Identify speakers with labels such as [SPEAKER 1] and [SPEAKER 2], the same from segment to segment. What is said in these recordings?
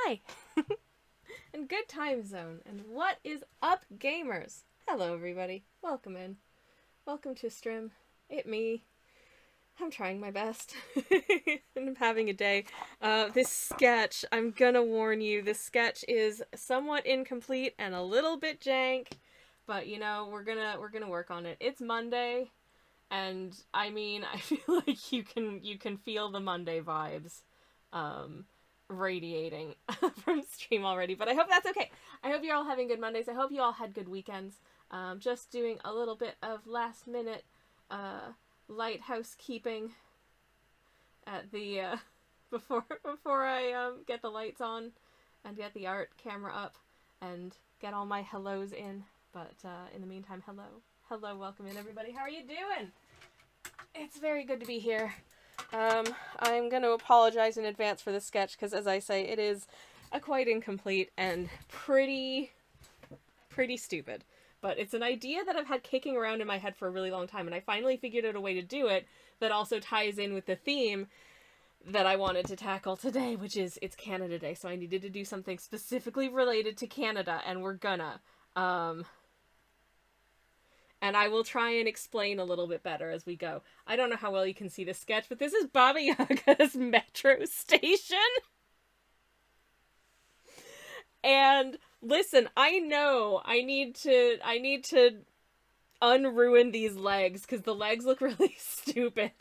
[SPEAKER 1] Hi! And good time zone. And what is up, gamers? Hello, everybody. Welcome in. Welcome to Strim. It me. I'm trying my best. And I'm having a day. This sketch, I'm gonna warn you, this sketch is somewhat incomplete and a little bit jank. But, you know, we're gonna work on it. It's Monday. And, I mean, I feel like you can feel the Monday vibes. Radiating from stream already, but I hope that's okay. I hope you're all having good Mondays. I hope you all had good weekends. Just doing a little bit of last minute light housekeeping at the before I get the lights on and get the art camera up and get all my hellos in. But in the meantime, hello, welcome in, everybody. How are you doing? It's very good to be here. I'm going to apologize in advance for this sketch because, as I say, it is a quite incomplete and pretty stupid. But it's an idea that I've had kicking around in my head for a really long time, and I finally figured out a way to do it that also ties in with the theme that I wanted to tackle today, which is it's Canada Day, so I needed to do something specifically related to Canada, and we're gonna. And I will try and explain a little bit better as we go. I don't know how well you can see this sketch, but this is Baba Yaga's metro station. And listen, I know I need to unruin these legs because the legs look really stupid.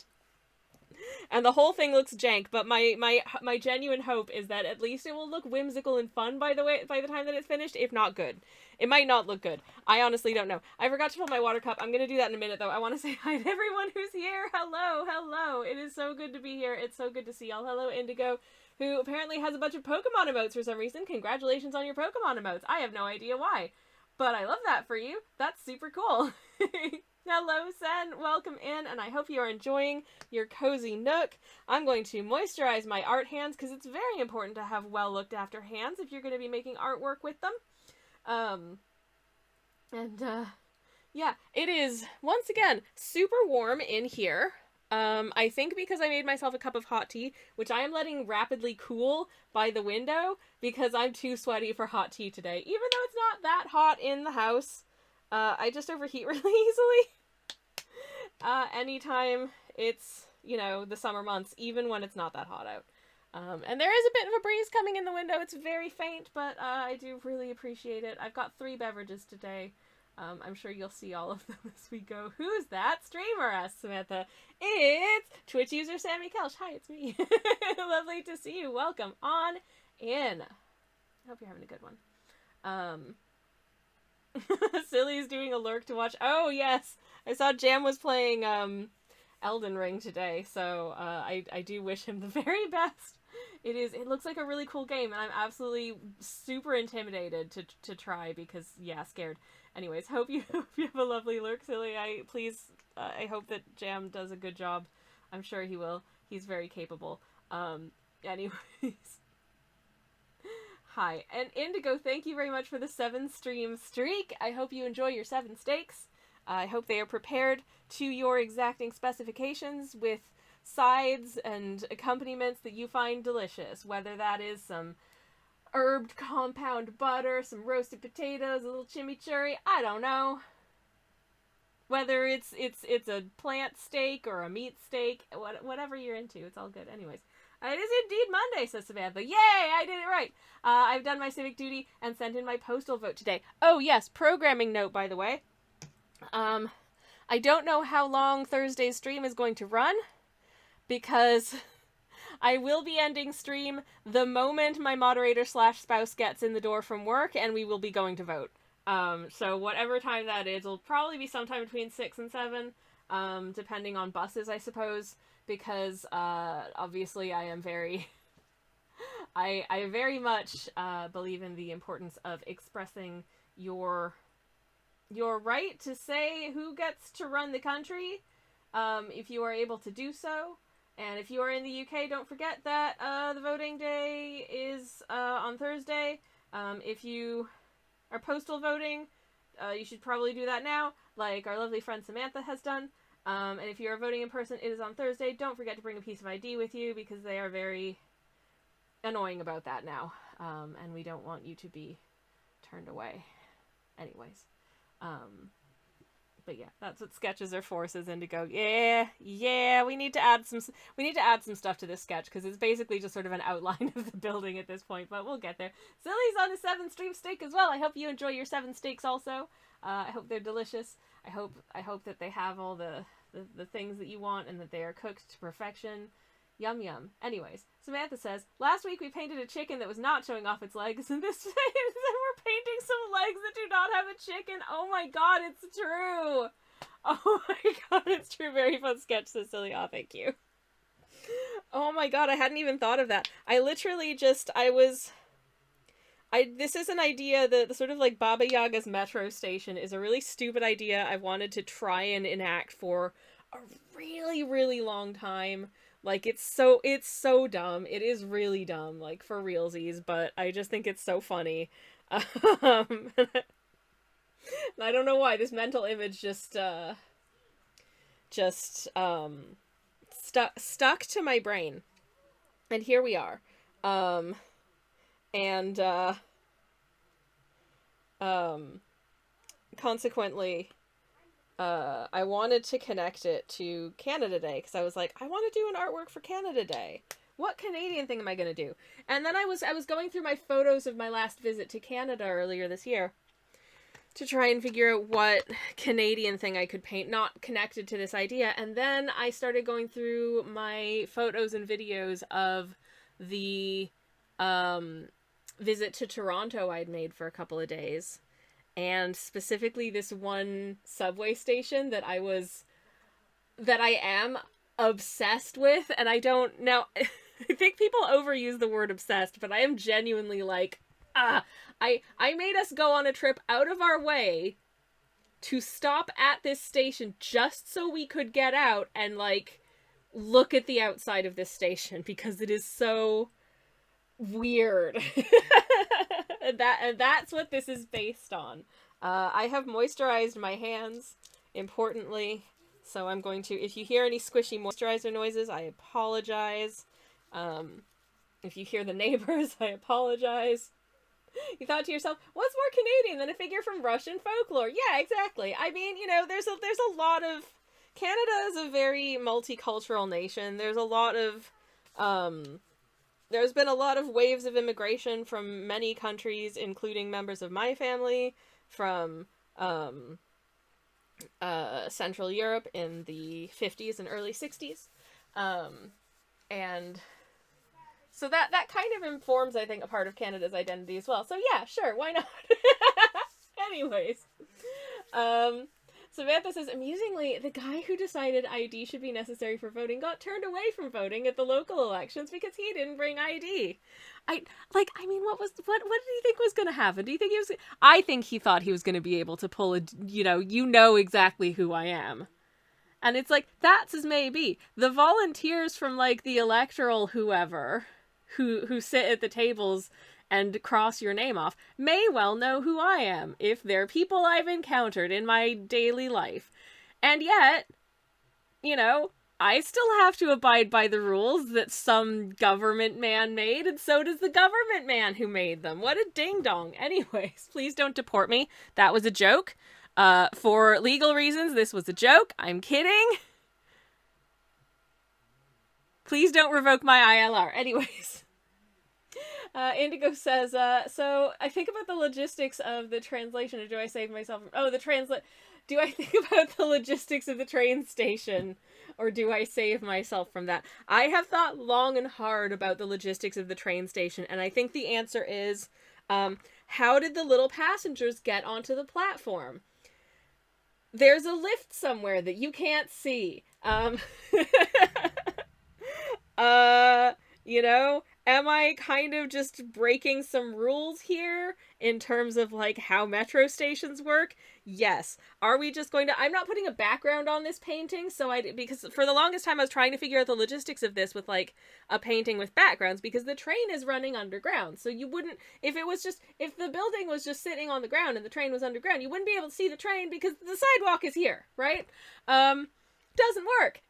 [SPEAKER 1] And the whole thing looks jank, but my genuine hope is that at least it will look whimsical and fun by the time that it's finished, if not good. It might not look good. I honestly don't know. I forgot to fill my water cup. I'm going to do that in a minute, though. I want to say hi to everyone who's here. Hello. It is so good to be here. It's so good to see y'all. Hello, Indigo, who apparently has a bunch of Pokemon emotes for some reason. Congratulations on your Pokemon emotes. I have no idea why, but I love that for you. That's super cool. Hello, Sen. Welcome in, and I hope you are enjoying your cozy nook. I'm going to moisturize my art hands because it's very important to have well looked after hands if you're going to be making artwork with them. Yeah, it is, once again, super warm in here. I think because I made myself a cup of hot tea, which I am letting rapidly cool by the window because I'm too sweaty for hot tea today. Even though it's not that hot in the house, I just overheat really easily. Anytime it's, you know, the summer months, even when it's not that hot out. And there is a bit of a breeze coming in the window. It's very faint, but I do really appreciate it. I've got 3 beverages today. I'm sure you'll see all of them as we go. Who's that streamer? Asked Samantha. It's Twitch user Sammy Kelch. Hi, it's me. Lovely to see you. Welcome on in. I hope you're having a good one. Silly's doing a lurk to watch. Oh, yes. I saw Jam was playing Elden Ring today, so I do wish him the very best. It looks like a really cool game, and I'm absolutely super intimidated to try because, yeah, scared. Anyways, hope you have a lovely lurk, Silly. I hope that Jam does a good job. I'm sure he will. He's very capable. Anyways. Hi, and Indigo, thank you very much for the 7 stream streak. I hope you enjoy your 7 steaks. I hope they are prepared to your exacting specifications with sides and accompaniments that you find delicious, whether that is some herbed compound butter, some roasted potatoes, a little chimichurri, I don't know. Whether it's a plant steak or a meat steak, whatever you're into, it's all good. Anyways, it is indeed Monday, says Samantha. Yay, I did it right. I've done my civic duty and sent in my postal vote today. Oh yes, programming note, by the way. I don't know how long Thursday's stream is going to run, because I will be ending stream the moment my moderator/spouse gets in the door from work, and we will be going to vote. So whatever time that is, it'll probably be sometime between 6 and 7, depending on buses, I suppose, because, obviously I am very, I very much, believe in the importance of expressing your right to say who gets to run the country, if you are able to do so. And if you are in the UK, don't forget that the voting day is on Thursday. If you are postal voting, you should probably do that now, like our lovely friend Samantha has done. And if you are voting in person, it is on Thursday. Don't forget to bring a piece of ID with you because they are very annoying about that now. And we don't want you to be turned away. Anyways. But yeah, that's what sketches are for, says Indigo. Yeah, we need to add some stuff to this sketch, because it's basically just sort of an outline of the building at this point, but we'll get there. Silly's on a 7 stream steak as well. I hope you enjoy your 7 steaks also. I hope they're delicious. I hope that they have all the things that you want, and that they are cooked to perfection. Yum yum. Anyways, Samantha says, last week we painted a chicken that was not showing off its legs, and this time we're painting some legs that do not have a chicken. Oh my god, it's true! Oh my god, it's true. Very fun sketch, Cecilia. Oh, thank you. Oh my god, I hadn't even thought of that. I literally just, this is an idea that the sort of like Baba Yaga's metro station is a really stupid idea I've wanted to try and enact for a really, really long time. Like, it's so dumb. It is really dumb, like, for realsies, but I just think it's so funny. And I don't know why, this mental image just stuck to my brain. And here we are. Consequently, I wanted to connect it to Canada Day, because I was like, I want to do an artwork for Canada Day. What Canadian thing am I going to do? And then I was going through my photos of my last visit to Canada earlier this year to try and figure out what Canadian thing I could paint not connected to this idea. And then I started going through my photos and videos of the visit to Toronto I'd made for a couple of days. And specifically this one subway station that I am obsessed with, and I don't, now, I think people overuse the word obsessed, but I am genuinely like, I made us go on a trip out of our way to stop at this station just so we could get out and, like, look at the outside of this station, because it is so weird. And that's what this is based on. I have moisturized my hands, importantly, so I'm going to, if you hear any squishy moisturizer noises, I apologize. If you hear the neighbors, I apologize. You thought to yourself, what's more Canadian than a figure from Russian folklore? Yeah, exactly. I mean, you know, there's a lot of, Canada is a very multicultural nation. There's a lot of, there's been a lot of waves of immigration from many countries, including members of my family, from Central Europe in the 50s and early 60s. And so that kind of informs, I think, a part of Canada's identity as well. So yeah, sure, why not? Anyways. Samantha says, amusingly, the guy who decided ID should be necessary for voting got turned away from voting at the local elections because he didn't bring ID. What did he think was going to happen? Do you think I think he thought he was going to be able to pull you know exactly who I am. And it's like, that's as may be. The volunteers from, like, the electoral whoever, who sit at the tables and cross your name off, may well know who I am, if they're people I've encountered in my daily life. And yet, you know, I still have to abide by the rules that some government man made, and so does the government man who made them. What a ding-dong. Anyways, please don't deport me. That was a joke. For legal reasons, this was a joke. I'm kidding. Please don't revoke my ILR. Anyways. Indigo says, so I think about the logistics of the translation, or do I save myself from... do I think about the logistics of the train station, or do I save myself from that? I have thought long and hard about the logistics of the train station, and I think the answer is, how did the little passengers get onto the platform? There's a lift somewhere that you can't see. You know, am I kind of just breaking some rules here in terms of, like, how metro stations work? Yes. Are we just going to... I'm not putting a background on this painting, because for the longest time I was trying to figure out the logistics of this with, like, a painting with backgrounds, because the train is running underground, so you wouldn't... If the building was just sitting on the ground and the train was underground, you wouldn't be able to see the train because the sidewalk is here, right? Doesn't work.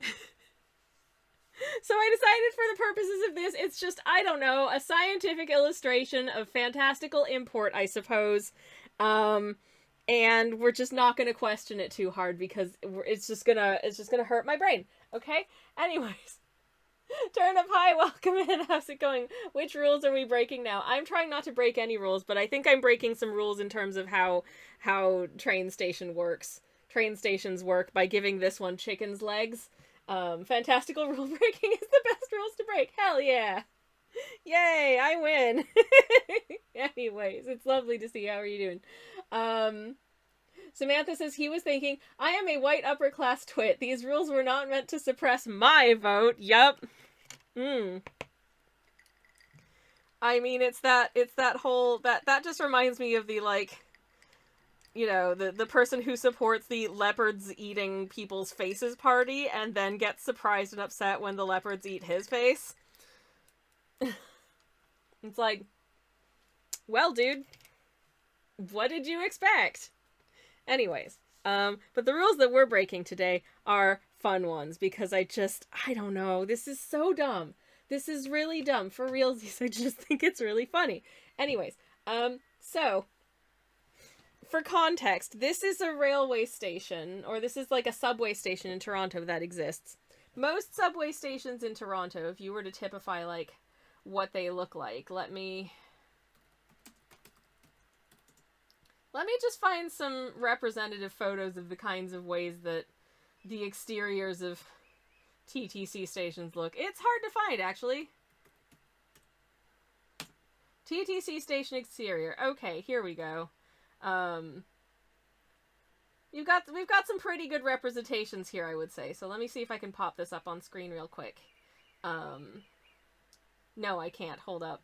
[SPEAKER 1] So I decided for the purposes of this, it's just, I don't know, a scientific illustration of fantastical import, I suppose. And we're just not going to question it too hard because it's just gonna hurt my brain. Okay? Anyways. Turnip, hi, welcome in. How's it going? Which rules are we breaking now? I'm trying not to break any rules, but I think I'm breaking some rules in terms of how train stations work by giving this one chicken's legs. Fantastical rule breaking is the best rules to break. Hell yeah. Yay, I win. Anyways, it's lovely to see. How are you doing? Samantha says he was thinking, I am a white upper class twit. These rules were not meant to suppress my vote. Yup. I mean, it's that whole, that just reminds me of the, like, you know, the person who supports the leopards eating people's faces party and then gets surprised and upset when the leopards eat his face. It's like, well, dude, what did you expect? Anyways, but the rules that we're breaking today are fun ones because I don't know, this is so dumb. This is really dumb. For realsies, I just think it's really funny. Anyways, so, for context, this is a railway station, or this is like a subway station in Toronto that exists. Most subway stations in Toronto, if you were to typify, like, what they look like, let me just find some representative photos of the kinds of ways that the exteriors of TTC stations look. It's hard to find, actually. TTC station exterior. Okay, here we go. We've got some pretty good representations here, I would say. So let me see if I can pop this up on screen real quick. No, I can't. Hold up.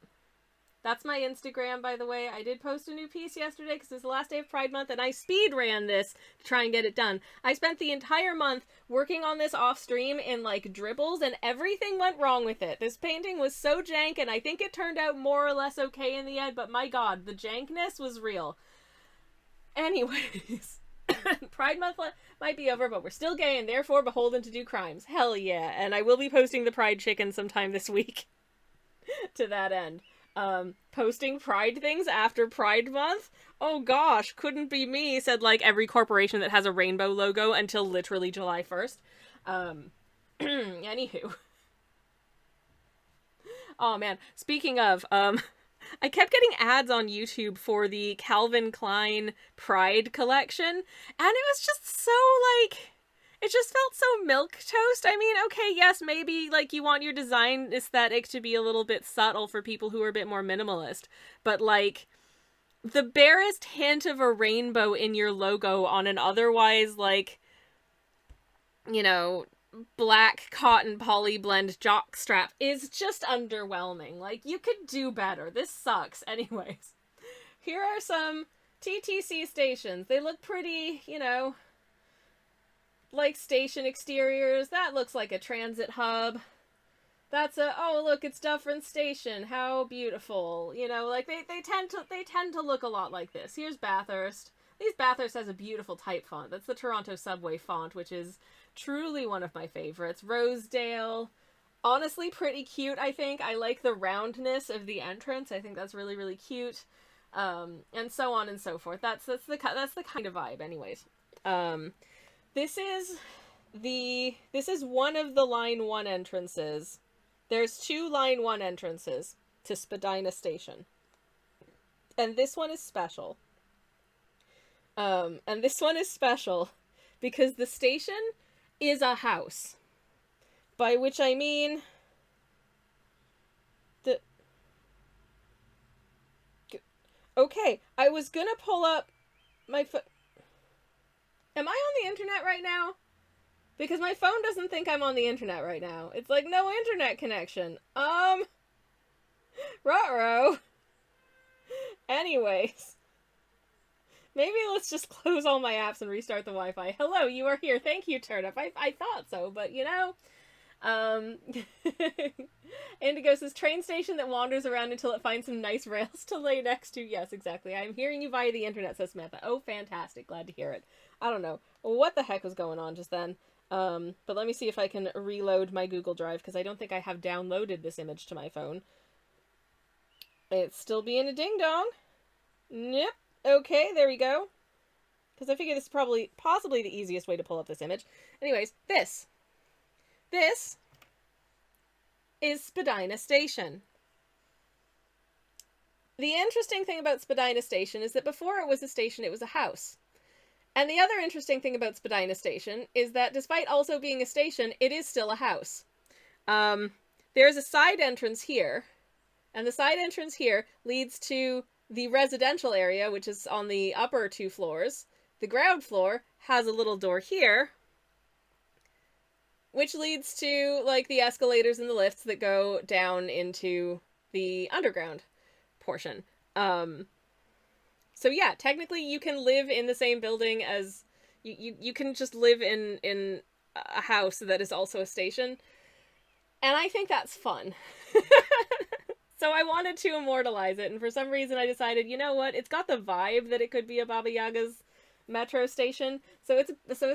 [SPEAKER 1] That's my Instagram, by the way. I did post a new piece yesterday because it's the last day of Pride Month, and I speed ran this to try and get it done. I spent the entire month working on this off stream in, like, dribbles, and everything went wrong with it. This painting was so jank, and I think it turned out more or less okay in the end, but my god, the jankness was real. Anyways, Pride Month might be over, but we're still gay and therefore beholden to do crimes. Hell yeah, and I will be posting the Pride chicken sometime this week to that end. Posting Pride things after Pride Month? Oh gosh, couldn't be me, said, like, every corporation that has a rainbow logo until literally July 1st. Anywho. Oh man, speaking of, I kept getting ads on YouTube for the Calvin Klein Pride collection, and it was just so, like, it just felt so milquetoast. I mean, okay, yes, maybe, like, you want your design aesthetic to be a little bit subtle for people who are a bit more minimalist, but, like, the barest hint of a rainbow in your logo on an otherwise, like, you know, black cotton poly blend jockstrap is just underwhelming. Like, you could do better. This sucks. Anyways, here are some TTC stations. They look pretty, you know, like station exteriors. That looks like a transit hub. That's a, oh look, it's Dufferin Station. How beautiful. You know, like they tend to look a lot like this. Here's Bathurst. Bathurst has a beautiful type font. That's the Toronto subway font, which is truly one of my favorites. Rosedale, honestly pretty cute, I think. I like the roundness of the entrance. I think that's really, really cute. And so on and so forth. That's the kind of vibe, anyways. This is one of the Line 1 entrances. There's 2 Line 1 entrances to Spadina Station. And this one is special. And this one is special because the station is a house. By which I mean okay, I was gonna pull up my Am I on the internet right now? Because my phone doesn't think I'm on the internet right now. It's like, no internet connection. Ruh-roh. Anyways. Maybe let's just close all my apps and restart the Wi-Fi. Hello, you are here. Thank you, Turnip. I thought so, but you know. Indigo says, train station that wanders around until it finds some nice rails to lay next to. Yes, exactly. I'm hearing you via the internet, says Samantha. Oh, fantastic. Glad to hear it. I don't know what the heck was going on just then. But let me see if I can reload my Google Drive, because I don't think I have downloaded this image to my phone. It's still being a ding-dong. Yep. Okay, there we go. Because I figure this is possibly the easiest way to pull up this image. Anyways, this is Spadina Station. The interesting thing about Spadina Station is that before it was a station, it was a house. And the other interesting thing about Spadina Station is that despite also being a station, it is still a house. There's a side entrance here, and the side entrance here leads to the residential area, which is on the upper 2 floors. The ground floor has a little door here, which leads to, like, the escalators and the lifts that go down into the underground portion. So yeah, technically you can live in the same building as... You can just live in a house that is also a station. And I think that's fun. So I wanted to immortalize it, and for some reason I decided, you know what, it's got the vibe that it could be a Baba Yaga's metro station. So it's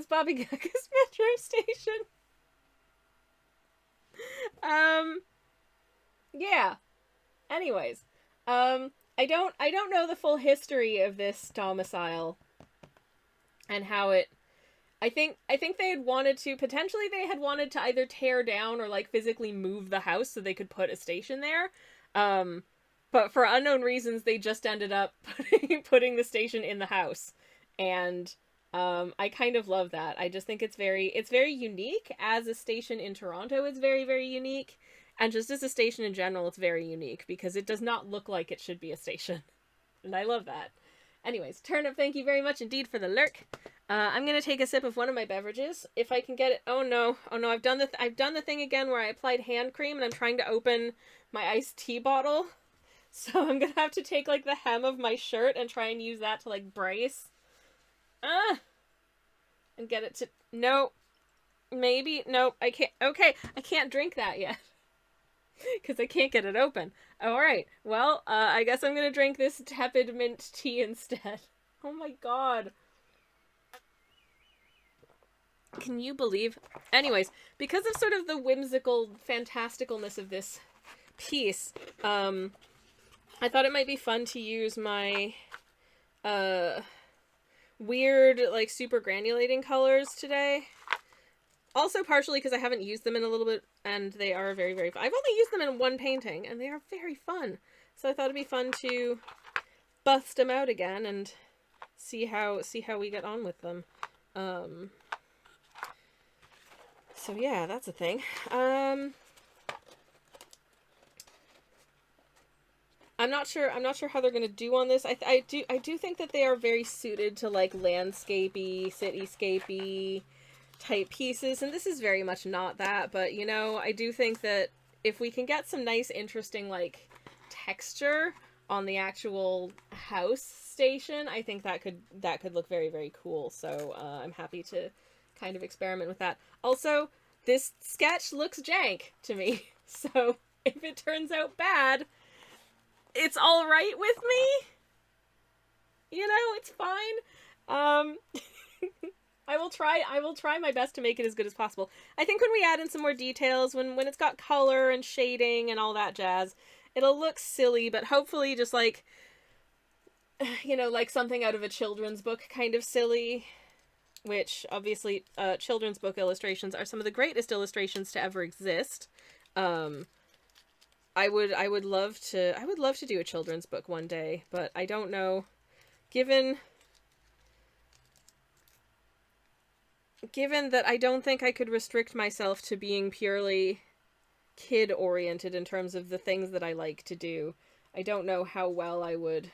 [SPEAKER 1] Baba Yaga's metro station. Yeah. Anyways, I don't know the full history of this domicile and how it... I think they had wanted to either tear down or, like, physically move the house so they could put a station there. But for unknown reasons, they just ended up putting the station in the house. And I kind of love that. I just think it's very unique. As a station in Toronto, it's very, very unique. And just as a station in general, it's very unique because it does not look like it should be a station. And I love that. Anyways, Turnip, thank you very much indeed for the lurk. I'm gonna take a sip of one of my beverages if I can get it. Oh no! I've done the thing again where I applied hand cream and I'm trying to open my iced tea bottle. So I'm gonna have to take, like, the hem of my shirt and try and use that to, like, brace. And get it to... No. Maybe. No, I can't. Okay, I can't drink that yet. Because I can't get it open. Alright, well, I guess I'm gonna drink this tepid mint tea instead. Oh my god. Can you believe... Anyways, because of sort of the whimsical fantasticalness of this piece, I thought it might be fun to use my weird, like, super granulating colors today. Also partially because I haven't used them in a little bit, and they are very, very fun. I've only used them in one painting, and they are very fun. So I thought it'd be fun to bust them out again and see how we get on with them. So yeah, that's a thing. I'm not sure how they're gonna do on this. I do think that they are very suited to, like, landscapey, cityscapey type pieces, and this is very much not that, but, you know, I do think that if we can get some nice, interesting, like, texture on the actual house station, I think that could look very, very cool. So I'm happy to kind of experiment with that. Also, this sketch looks jank to me, so if it turns out bad, it's all right with me. You know, it's fine. I will try my best to make it as good as possible. I think when we add in some more details, when it's got color and shading and all that jazz, it'll look silly, but hopefully just, like, you know, like something out of a children's book kind of silly, which obviously children's book illustrations are some of the greatest illustrations to ever exist. I would love to do a children's book one day, but I don't know, given that I don't think I could restrict myself to being purely kid-oriented in terms of the things that I like to do. I don't know how well I would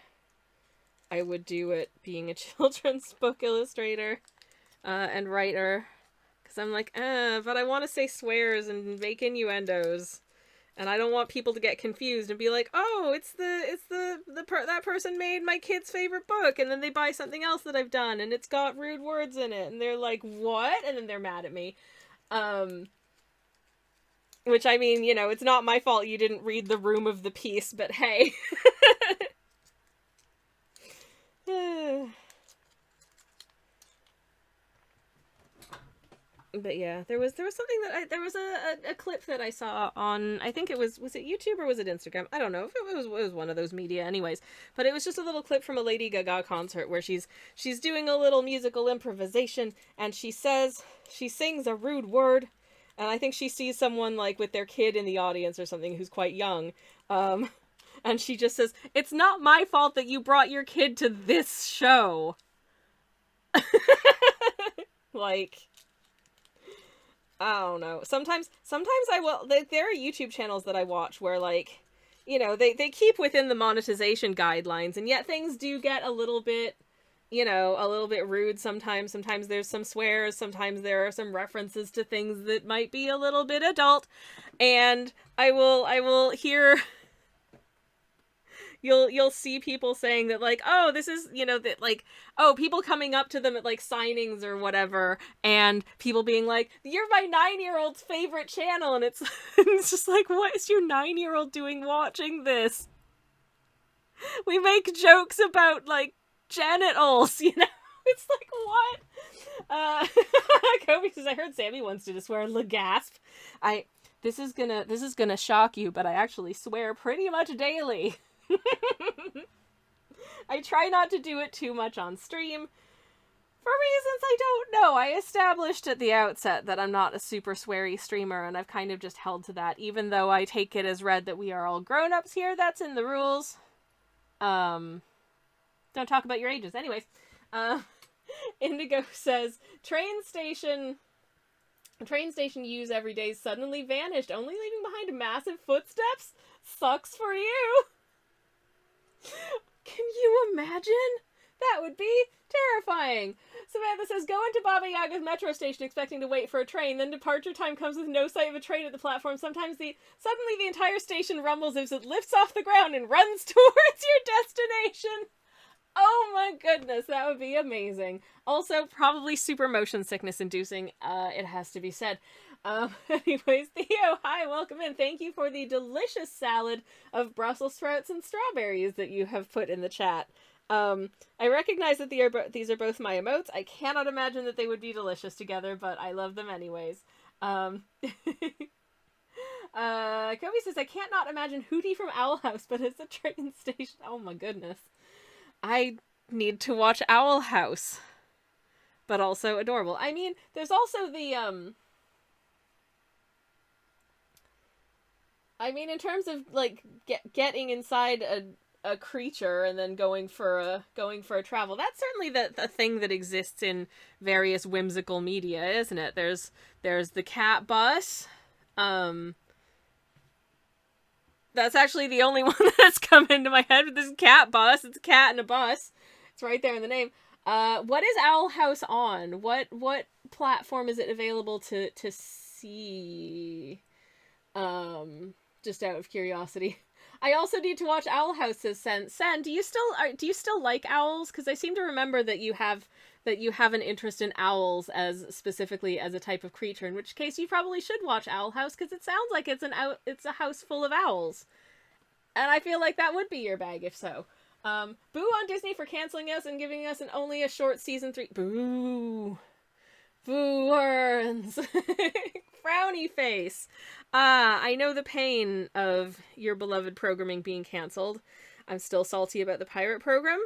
[SPEAKER 1] do it being a children's book illustrator and writer, because I'm like, but I want to say swears and make innuendos, and I don't want people to get confused and be like, oh, it's that person made my kid's favorite book, and then they buy something else that I've done, and it's got rude words in it, and they're like, what? And then they're mad at me. Which, I mean, you know, it's not my fault you didn't read the room of the piece, but hey. But yeah, there was something that there was a clip that I saw on, I think it was it YouTube or was it Instagram? I don't know if it was one of those media anyways, but it was just a little clip from a Lady Gaga concert where she's doing a little musical improvisation, and she sings a rude word, and I think she sees someone like with their kid in the audience or something who's quite young, and she just says, "It's not my fault that you brought your kid to this show." Like, I don't know. Sometimes I will. There are YouTube channels that I watch where, like, you know, they keep within the monetization guidelines, and yet things do get a little bit, you know, a little bit rude sometimes. Sometimes there's some swears. Sometimes there are some references to things that might be a little bit adult, and I will hear. You'll see people saying that, like, oh, this is, you know, that, like, oh, people coming up to them at, like, signings or whatever, and people being like, "You're my 9-year-old's favorite channel," and it's it's just like, what is your 9-year-old doing watching this? We make jokes about, like, genitals, you know? It's like, what? Kobe says, I heard Sammy wants to swear gasp. This is gonna shock you, but I actually swear pretty much daily. I try not to do it too much on stream for reasons I don't know. I established at the outset that I'm not a super sweary streamer, and I've kind of just held to that, even though I take it as read that we are all grown-ups here. That's in the rules. Don't talk about your ages. Anyways, Indigo says, train station use every day suddenly vanished, only leaving behind massive footsteps? Sucks for you. Can you imagine? That would be terrifying. Samantha says, go into Baba Yaga's metro station expecting to wait for a train, then departure time comes with no sight of a train at the platform. Suddenly the entire station rumbles as it lifts off the ground and runs towards your destination. Oh my goodness, that would be amazing. Also, probably super motion sickness inducing, it has to be said. Anyways, Theo, hi, welcome in. Thank you for the delicious salad of Brussels sprouts and strawberries that you have put in the chat. I recognize that these are both my emotes. I cannot imagine that they would be delicious together, but I love them anyways. Kobe says, I can't not imagine Hootie from Owl House, but it's a train station. Oh my goodness. I need to watch Owl House. But also adorable. I mean, there's also the, I mean, in terms of, like, getting inside a creature and then going for a travel, that's certainly the thing that exists in various whimsical media, isn't it? There's the cat bus. That's actually the only one that's come into my head with this cat bus. It's a cat and a bus. It's right there in the name. What is Owl House on? What platform is it available to see? Just out of curiosity. I also need to watch Owl House, says Sen. Sen, do you still like owls? Because I seem to remember that you have an interest in owls as specifically as a type of creature, in which case you probably should watch Owl House, because it sounds like it's a house full of owls. And I feel like that would be your bag if so. Boo on Disney for canceling us and giving us only a short season 3. Boo. Boo earns. Frowny face. I know the pain of your beloved programming being cancelled. I'm still salty about the pirate program.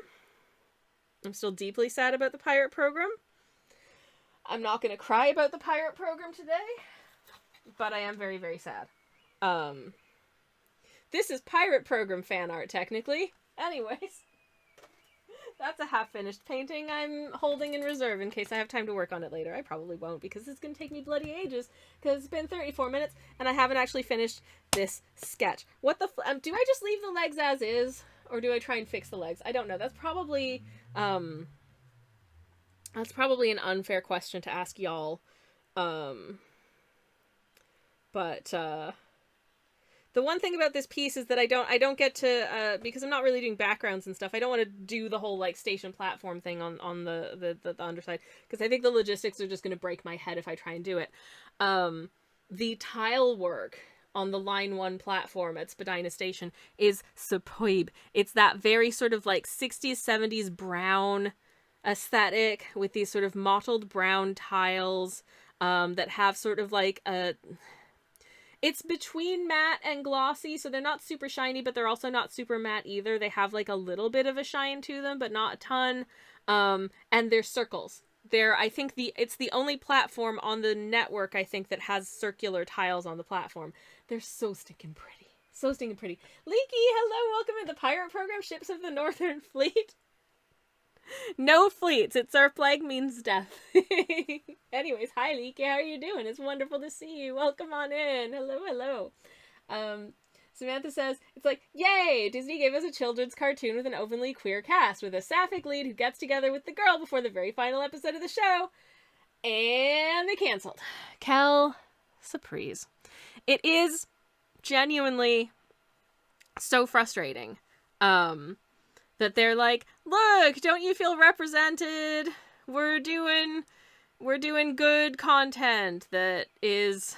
[SPEAKER 1] I'm still deeply sad about the pirate program. I'm not going to cry about the pirate program today, but I am very, very sad. This is pirate program fan art, technically. Anyways, that's a half-finished painting I'm holding in reserve in case I have time to work on it later. I probably won't, because it's going to take me bloody ages, because it's been 34 minutes, and I haven't actually finished this sketch. What the do I just leave the legs as is, or do I try and fix the legs? I don't know. That's probably an unfair question to ask y'all. But the one thing about this piece is that I don't get to, because I'm not really doing backgrounds and stuff, I don't want to do the whole, like, station platform thing on the underside, because I think the logistics are just going to break my head if I try and do it. The tile work on the Line 1 platform at Spadina Station is superb. It's that very sort of, like, 60s, 70s brown aesthetic with these sort of mottled brown tiles. that have sort of like a... It's between matte and glossy, so they're not super shiny, but they're also not super matte either. They have like a little bit of a shine to them, but not a ton. And they're circles. I think it's the only platform on the network, I think, that has circular tiles on the platform. They're so stinking pretty. So stinking pretty. Leaky, hello, welcome to the pirate program, Ships of the Northern Fleet. No fleets. It's our flag means death. Anyways, hi Leaky, how are you doing? It's wonderful to see you. Welcome on in. Hello, hello. Samantha says, it's like, yay! Disney gave us a children's cartoon with an openly queer cast, with a sapphic lead who gets together with the girl before the very final episode of the show. And they canceled. Kel surprise. It is genuinely so frustrating. That they're like, look, don't you feel represented? We're doing good content that is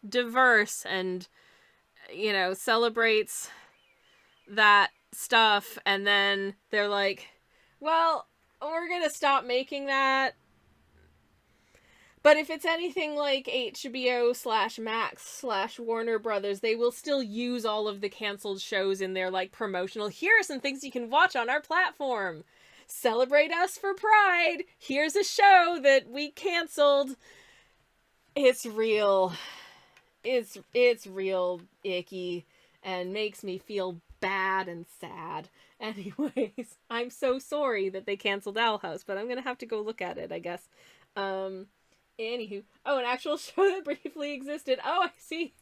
[SPEAKER 1] diverse and, you know, celebrates that stuff. And then they're like, well, we're gonna stop making that. But if it's anything like HBO/Max/Warner Brothers, they will still use all of the canceled shows in their, like, promotional, here are some things you can watch on our platform. Celebrate us for Pride. Here's a show that we canceled. It's real. It's real icky and makes me feel bad and sad. Anyways, I'm so sorry that they canceled Owl House, but I'm gonna have to go look at it, I guess. Anywho. Oh, an actual show that briefly existed. Oh, I see.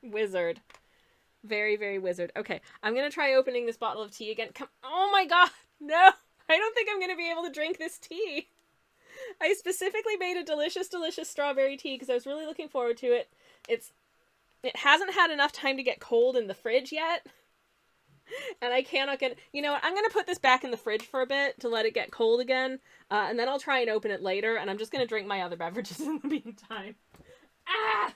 [SPEAKER 1] Wizard. Very, very wizard. Okay, I'm gonna try opening this bottle of tea again. Come. Oh my god, no! I don't think I'm gonna be able to drink this tea. I specifically made a delicious, delicious strawberry tea because I was really looking forward to it. It hasn't had enough time to get cold in the fridge yet. And I cannot get... You know what? I'm going to put this back in the fridge for a bit to let it get cold again. And then I'll try and open it later. And I'm just going to drink my other beverages in the meantime. Ah!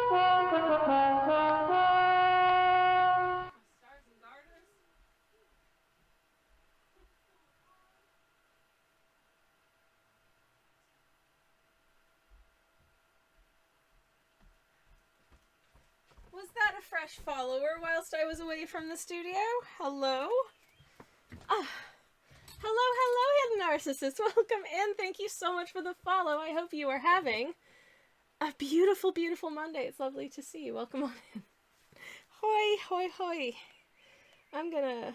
[SPEAKER 1] Why? Stars and garters? Was that a fresh follower whilst I was away from the studio? Hello? Hello, Narcissist. Welcome in. Thank you so much for the follow. I hope you are having a beautiful, beautiful Monday. It's lovely to see you. Welcome on in. Hoi, hoi, hoi. I'm gonna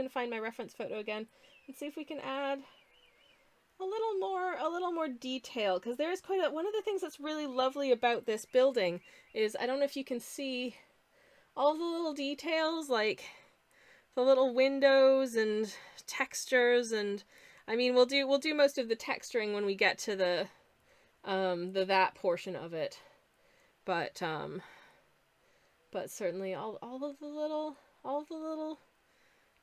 [SPEAKER 1] find my reference photo again and see if we can add a little more detail, because there is one of the things that's really lovely about this building is, I don't know if you can see all the little details, like the little windows and textures, and I mean, we'll do most of the texturing when we get to the that portion of it, but certainly all of the little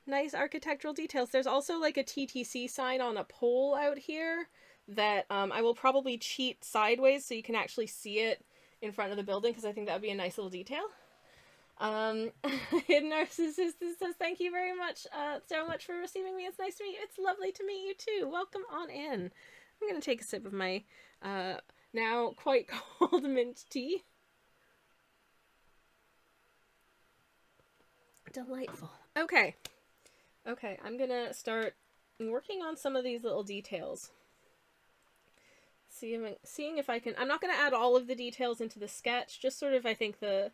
[SPEAKER 1] nice architectural details. There's also like a TTC sign on a pole out here that I will probably cheat sideways so you can actually see it in front of the building, because I think that would be a nice little detail. Hidden Narcissist says, thank you very much so much for receiving me. It's nice to meet you. It's lovely to meet you too. Welcome on in. I'm going to take a sip of my now quite cold mint tea. Delightful. Okay, I'm gonna start working on some of these little details. Seeing if I can... I'm not gonna add all of the details into the sketch, just sort of, I think, the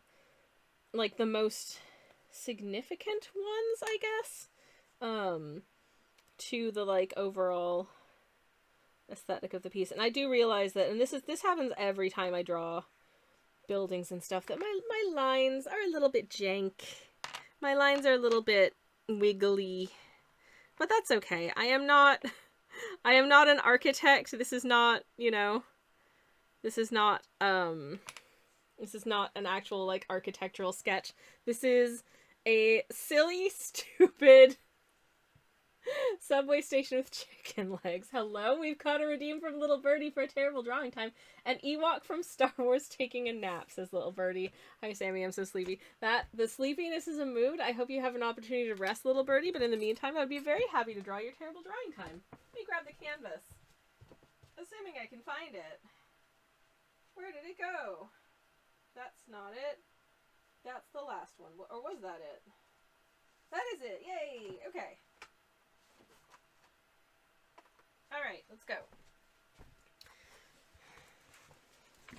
[SPEAKER 1] most significant ones, I guess, to the, like, overall aesthetic of the piece. And I do realize that, and this happens every time I draw buildings and stuff, that my lines are a little bit jank. My lines are a little bit wiggly, but that's okay. I am not an architect. This is not, you know, this is not, This is not an actual, like, architectural sketch. This is a silly, stupid subway station with chicken legs. Hello, we've caught a redeem from Little Birdie for a terrible drawing time. An Ewok from Star Wars taking a nap, says Little Birdie. Hi, Sammy, I'm so sleepy. The sleepiness is a mood. I hope you have an opportunity to rest, Little Birdie, but in the meantime, I would be very happy to draw your terrible drawing time. Let me grab the canvas. Assuming I can find it. Where did it go? That's not it. That's the last one. Or was that it? That is it. Yay! Okay. Alright, let's go.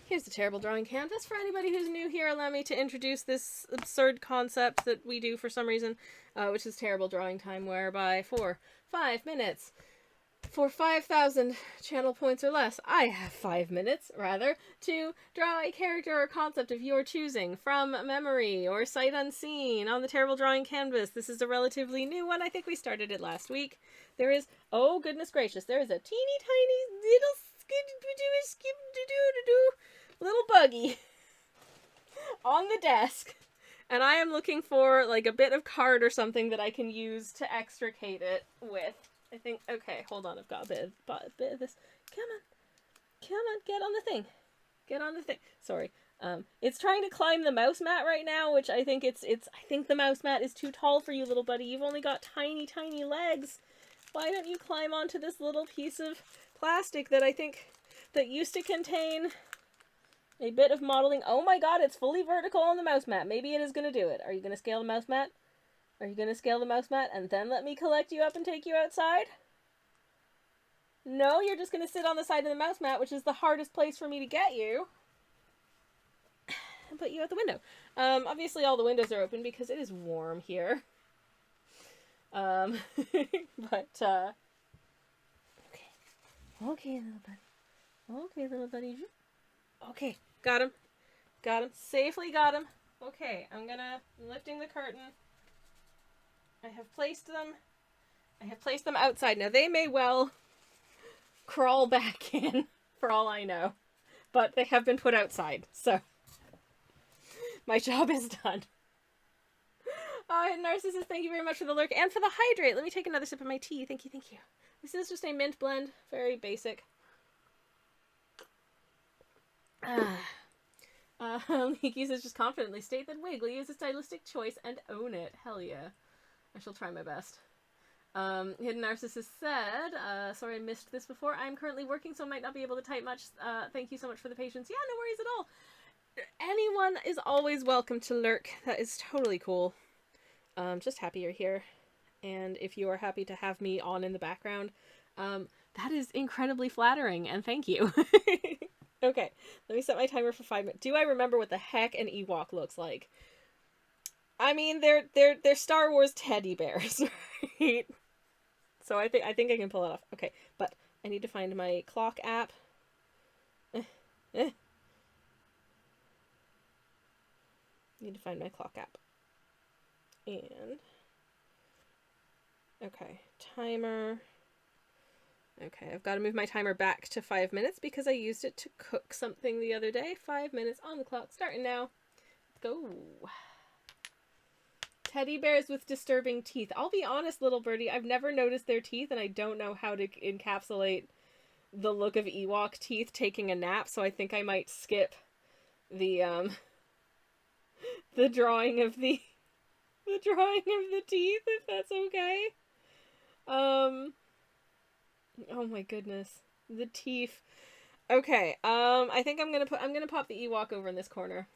[SPEAKER 1] Here's the terrible drawing canvas. For anybody who's new here, allow me to introduce this absurd concept that we do for some reason, which is terrible drawing time, whereby for 5 minutes, for 5,000 channel points or less, I have 5 minutes, rather, to draw a character or concept of your choosing from memory or sight unseen on the terrible drawing canvas. This is a relatively new one. I think we started it last week. There is, oh goodness gracious, there is a teeny tiny little buggy on the desk. And I am looking for, like, a bit of card or something that I can use to extricate it with. I think, okay, hold on, I've got a bit of this. Come on, get on the thing. Get on the thing. Sorry. It's trying to climb the mouse mat right now, which I think I think the mouse mat is too tall for you, little buddy. You've only got tiny, tiny legs. Why don't you climb onto this little piece of plastic that I think, that used to contain a bit of modeling. Oh my god, it's fully vertical on the mouse mat. Maybe it is going to do it. Are you going to scale the mouse mat? Are you going to scale the mouse mat and then let me collect you up and take you outside? No, you're just going to sit on the side of the mouse mat, which is the hardest place for me to get you, and put you out the window. Obviously all the windows are open because it is warm here. Okay, little buddy. Okay, got him. Safely got him. Okay, I'm lifting the curtain. I have placed them outside. Now, they may well crawl back in, for all I know. But they have been put outside, so my job is done. Narcissus, thank you very much for the lurk and for the hydrate. Let me take another sip of my tea. Thank you. This is just a mint blend. Very basic. Leaky says, just confidently state that Wiggly is a stylistic choice and own it. Hell yeah. I shall try my best. Hidden Narcissus said, sorry I missed this before. I'm currently working, so I might not be able to type much. Thank you so much for the patience. Yeah, no worries at all. Anyone is always welcome to lurk. That is totally cool. Just happy you're here. And if you are happy to have me on in the background, that is incredibly flattering, and thank you. Okay, let me set my timer for 5 minutes. Do I remember what the heck an Ewok looks like? I mean, they're Star Wars teddy bears, right? So I think I can pull it off. Okay, but I need to find my clock app. Need to find my clock app. And okay, timer. Okay, I've got to move my timer back to 5 minutes because I used it to cook something the other day. 5 minutes on the clock, starting now. Let's go. Teddy bears with disturbing teeth. I'll be honest, little birdie, I've never noticed their teeth, and I don't know how to encapsulate the look of Ewok teeth taking a nap, so I think I might skip the drawing of the teeth, if that's okay. Oh my goodness. The teeth. Okay, I think I'm gonna pop the Ewok over in this corner.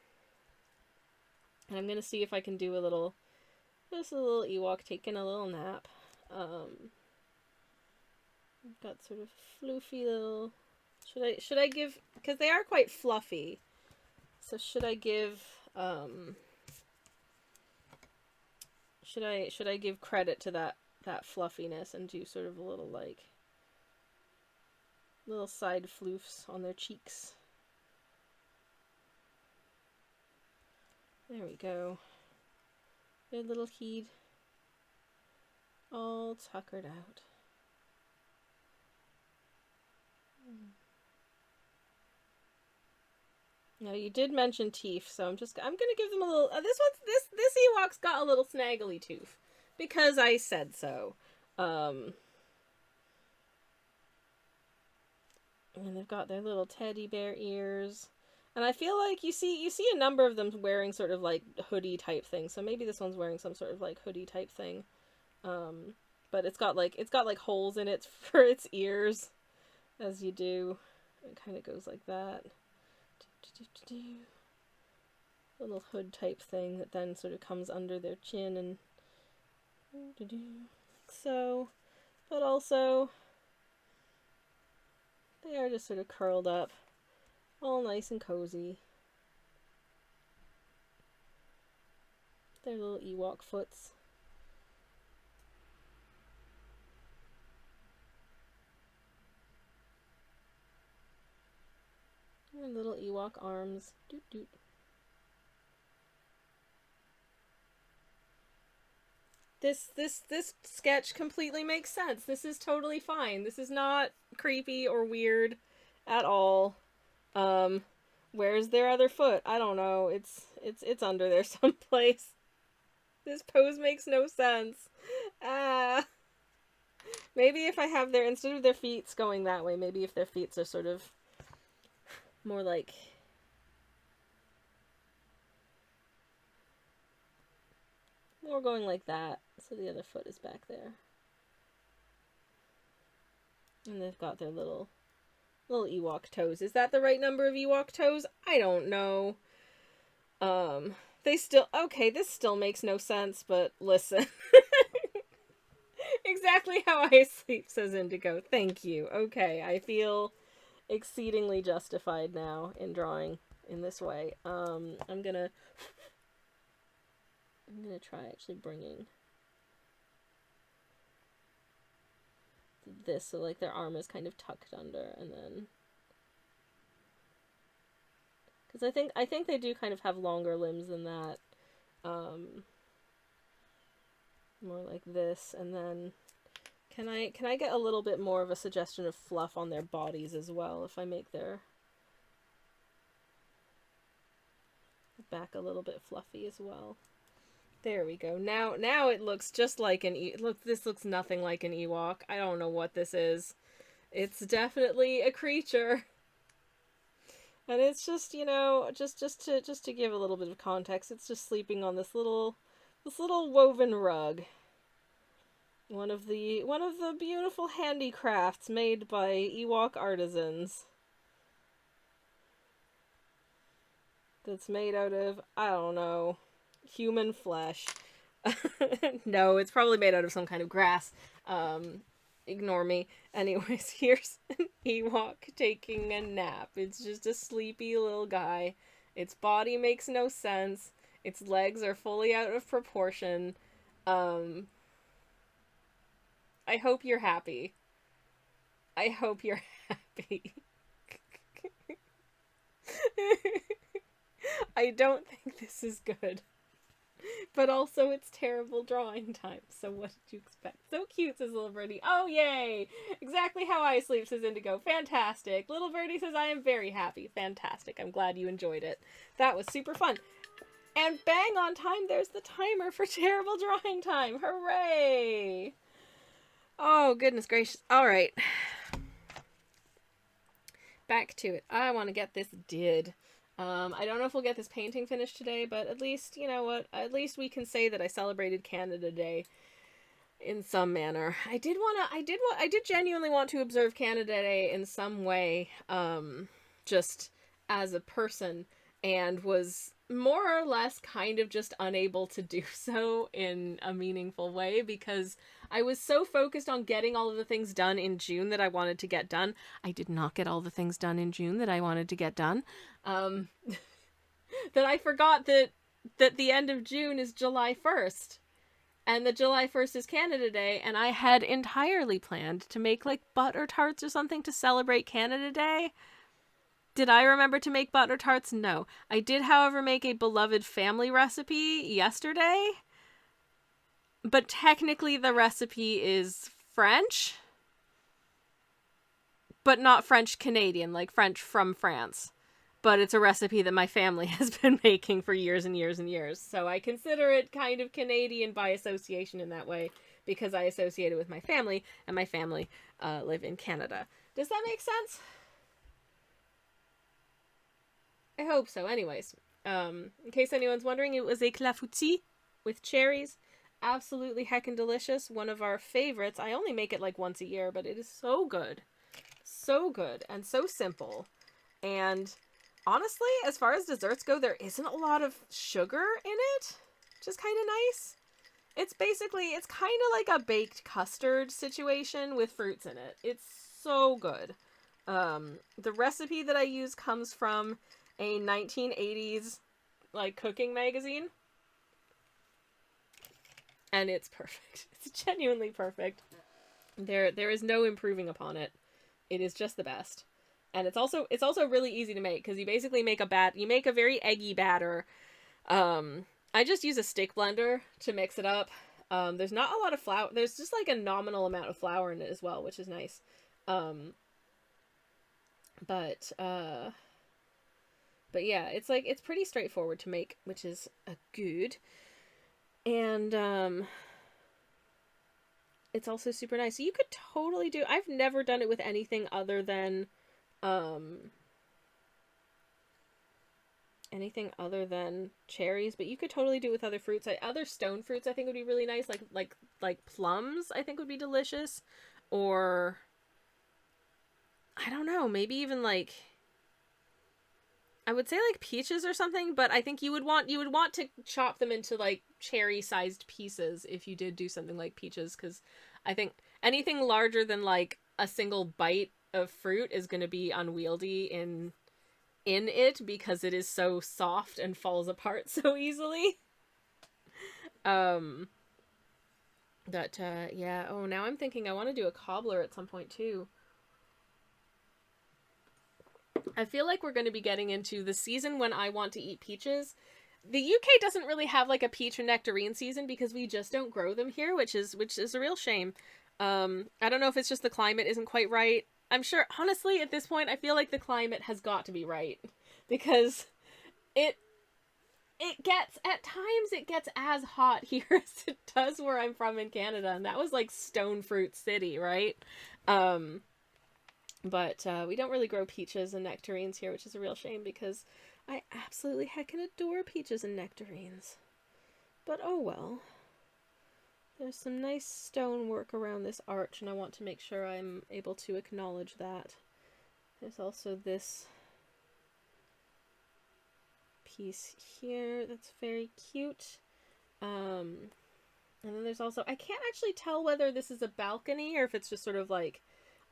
[SPEAKER 1] And I'm gonna see if I can do just a little Ewok taking a little nap. I've got sort of floofy little, should I give, because they are quite fluffy, so should I give credit to that fluffiness and do sort of a little, like, little side floofs on their cheeks? There we go. Their little head all tuckered out. Now you did mention teeth, so I'm gonna give them a little. This Ewok's got a little snaggly tooth because I said so. And they've got their little teddy bear ears. And I feel like you see a number of them wearing sort of like hoodie type thing. So maybe this one's wearing some sort of like hoodie type thing. But it's got like holes in it for its ears, as you do. It kind of goes like that. Little hood type thing that then sort of comes under their chin and like so. But also they are just sort of curled up, all nice and cozy. Their little Ewok foots. And little Ewok arms. Doot doot. This sketch completely makes sense. This is totally fine. This is not creepy or weird at all. Where's their other foot? I don't know. It's under there someplace. This pose makes no sense. Maybe if I have their, instead of their feet going that way, maybe if their feet are sort of more like more going like that, so the other foot is back there. And they've got their little Ewok toes. Is that the right number of Ewok toes? I don't know. They still, okay, this still makes no sense, but listen. Exactly how I sleep, says Indigo. Thank you. Okay, I feel exceedingly justified now in drawing in this way. I'm gonna try actually bringing this so like their arm is kind of tucked under, and then because I think they do kind of have longer limbs than that, more like this, and then can I get a little bit more of a suggestion of fluff on their bodies as well if I make their back a little bit fluffy as well. There we go. Now it looks just like an this looks nothing like an Ewok. I don't know what this is. It's definitely a creature. And it's just, you know, just to give a little bit of context, it's just sleeping on this little woven rug. One of the beautiful handicrafts made by Ewok artisans. That's made out of, I don't know, human flesh. No, it's probably made out of some kind of grass. Ignore me. Anyways, here's an Ewok taking a nap. It's just a sleepy little guy. Its body makes no sense. Its legs are fully out of proportion. I hope you're happy. I hope you're happy. I don't think this is good. But also, it's terrible drawing time, so what did you expect? So cute, says Little Birdie. Oh, yay! Exactly how I sleep, says Indigo. Fantastic. Little Birdie says, I am very happy. Fantastic. I'm glad you enjoyed it. That was super fun. And bang on time, there's the timer for terrible drawing time. Hooray! Oh, goodness gracious. All right. Back to it. I want to get this did. I don't know if we'll get this painting finished today, but at least, you know what, at least we can say that I celebrated Canada Day in some manner. I did genuinely want to observe Canada Day in some way, just as a person, and was more or less kind of just unable to do so in a meaningful way because I was so focused on getting all of the things done in June that I wanted to get done. I did not get all the things done in June that I wanted to get done. That I forgot that the end of June is July 1st. And that July 1st is Canada Day, and I had entirely planned to make like butter tarts or something to celebrate Canada Day. Did I remember to make butter tarts? No. I did, however, make a beloved family recipe yesterday. But technically the recipe is French. But not French Canadian, like French from France. but it's a recipe that my family has been making for years and years and years. So I consider it kind of Canadian by association in that way, because I associate it with my family, and my family live in Canada. Does that make sense? I hope so. Anyways, in case anyone's wondering, it was a clafoutis with cherries. Absolutely heckin' delicious. One of our favorites. I only make it like once a year, but it is so good. So good and so simple. And honestly, as far as desserts go, there isn't a lot of sugar in it, which is kind of nice. It's kind of like a baked custard situation with fruits in it. It's so good. The recipe that I use comes from a 1980s like cooking magazine. And it's perfect. It's genuinely perfect. There is no improving upon it. It is just the best. And it's also really easy to make, because you basically make a very eggy batter. I just use a stick blender to mix it up. There's not a lot of flour. There's just like a nominal amount of flour in it as well, which is nice. But yeah, it's pretty straightforward to make, which is a good. And it's also super nice. So you could totally do. I've never done it with anything other than cherries, but you could totally do it with other fruits. Other stone fruits I think would be really nice, like plums I think would be delicious, or I don't know, maybe even like, I would say like peaches or something, but I think you would want to chop them into like cherry-sized pieces if you did do something like peaches, because I think anything larger than like a single bite of fruit is going to be unwieldy in it, because it is so soft and falls apart so easily. Yeah. Oh, now I'm thinking I want to do a cobbler at some point too. I feel like we're going to be getting into the season when I want to eat peaches. The UK doesn't really have like a peach or nectarine season because we just don't grow them here, which is a real shame. I don't know if it's just the climate isn't quite right. I'm sure, honestly, at this point, I feel like the climate has got to be right, because it gets, at times, it gets as hot here as it does where I'm from in Canada, and that was like Stone Fruit City, right? But we don't really grow peaches and nectarines here, which is a real shame, because I absolutely heckin' adore peaches and nectarines. But oh well. There's some nice stonework around this arch, and I want to make sure I'm able to acknowledge that. There's also this piece here that's very cute. And then there's also, I can't actually tell whether this is a balcony or if it's just sort of like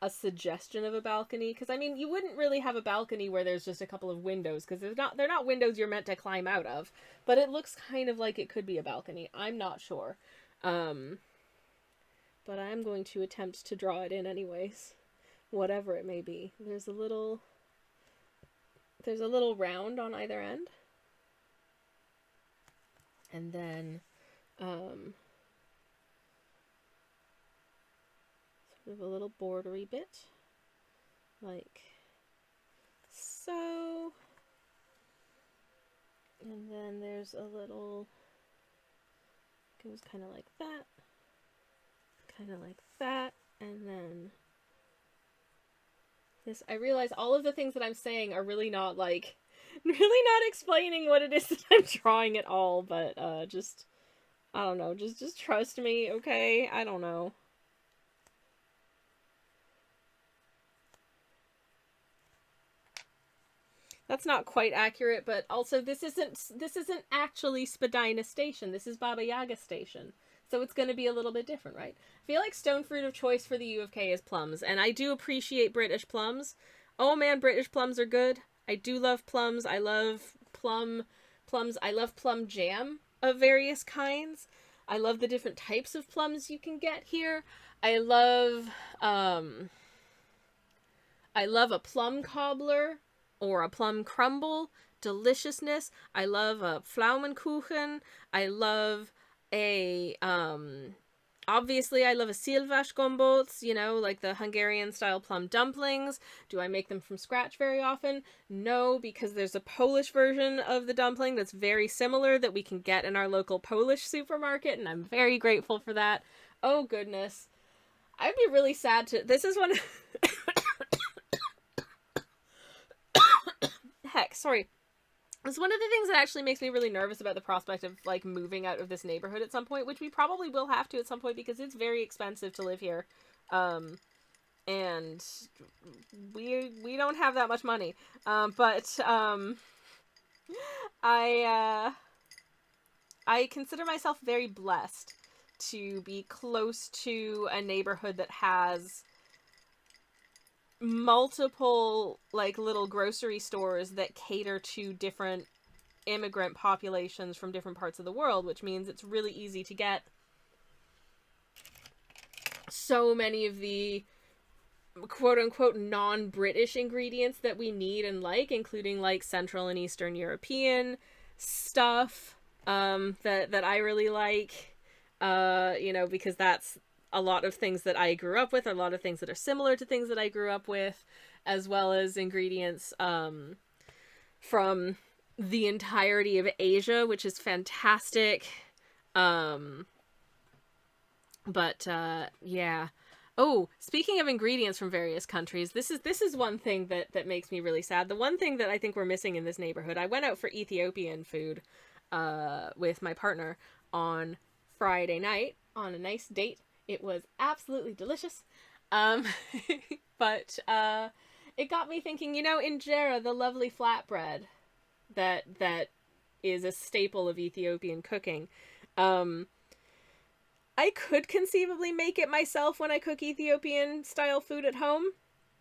[SPEAKER 1] a suggestion of a balcony, because I mean, you wouldn't really have a balcony where there's just a couple of windows, because they're not windows you're meant to climb out of, but it looks kind of like it could be a balcony. I'm not sure. But I'm going to attempt to draw it in anyways, whatever it may be. There's a little round on either end, and then sort of a little bordery bit, like so, and then there's a little, goes kind of like that, and then this, I realize all of the things that I'm saying are really not explaining what it is that I'm drawing at all, but just, I don't know, just trust me, okay? I don't know. That's not quite accurate, but also this isn't actually Spadina Station. This is Baba Yaga Station. So it's going to be a little bit different, right? I feel like stone fruit of choice for the U of K is plums, and I do appreciate British plums. Oh man, British plums are good. I do love plums. I love plums. I love plum jam of various kinds. I love the different types of plums you can get here. I love a plum cobbler or a plum crumble. Deliciousness. I love a Pflaumenkuchen. I love a Obviously, I love a szilvás gombóc, you know, like the Hungarian-style plum dumplings. Do I make them from scratch very often? No, because there's a Polish version of the dumpling that's very similar that we can get in our local Polish supermarket, and I'm very grateful for that. Oh, goodness. I'd be really sad to... This is one... Heck, sorry. It's one of the things that actually makes me really nervous about the prospect of, like, moving out of this neighborhood at some point, which we probably will have to at some point because it's very expensive to live here. And we don't have that much money. I consider myself very blessed to be close to a neighborhood that has multiple, like, little grocery stores that cater to different immigrant populations from different parts of the world, which means it's really easy to get so many of the quote-unquote non-British ingredients that we need and like, including, like, Central and Eastern European stuff that I really like, you know, because that's a lot of things that I grew up with, a lot of things that are similar to things that I grew up with, as well as ingredients from the entirety of Asia, which is fantastic. Yeah. Oh, speaking of ingredients from various countries, this is one thing that makes me really sad. The one thing that I think we're missing in this neighborhood, I went out for Ethiopian food with my partner on Friday night on a nice date. It was absolutely delicious. But it got me thinking, you know, injera, the lovely flatbread that is a staple of Ethiopian cooking. I could conceivably make it myself when I cook Ethiopian style food at home,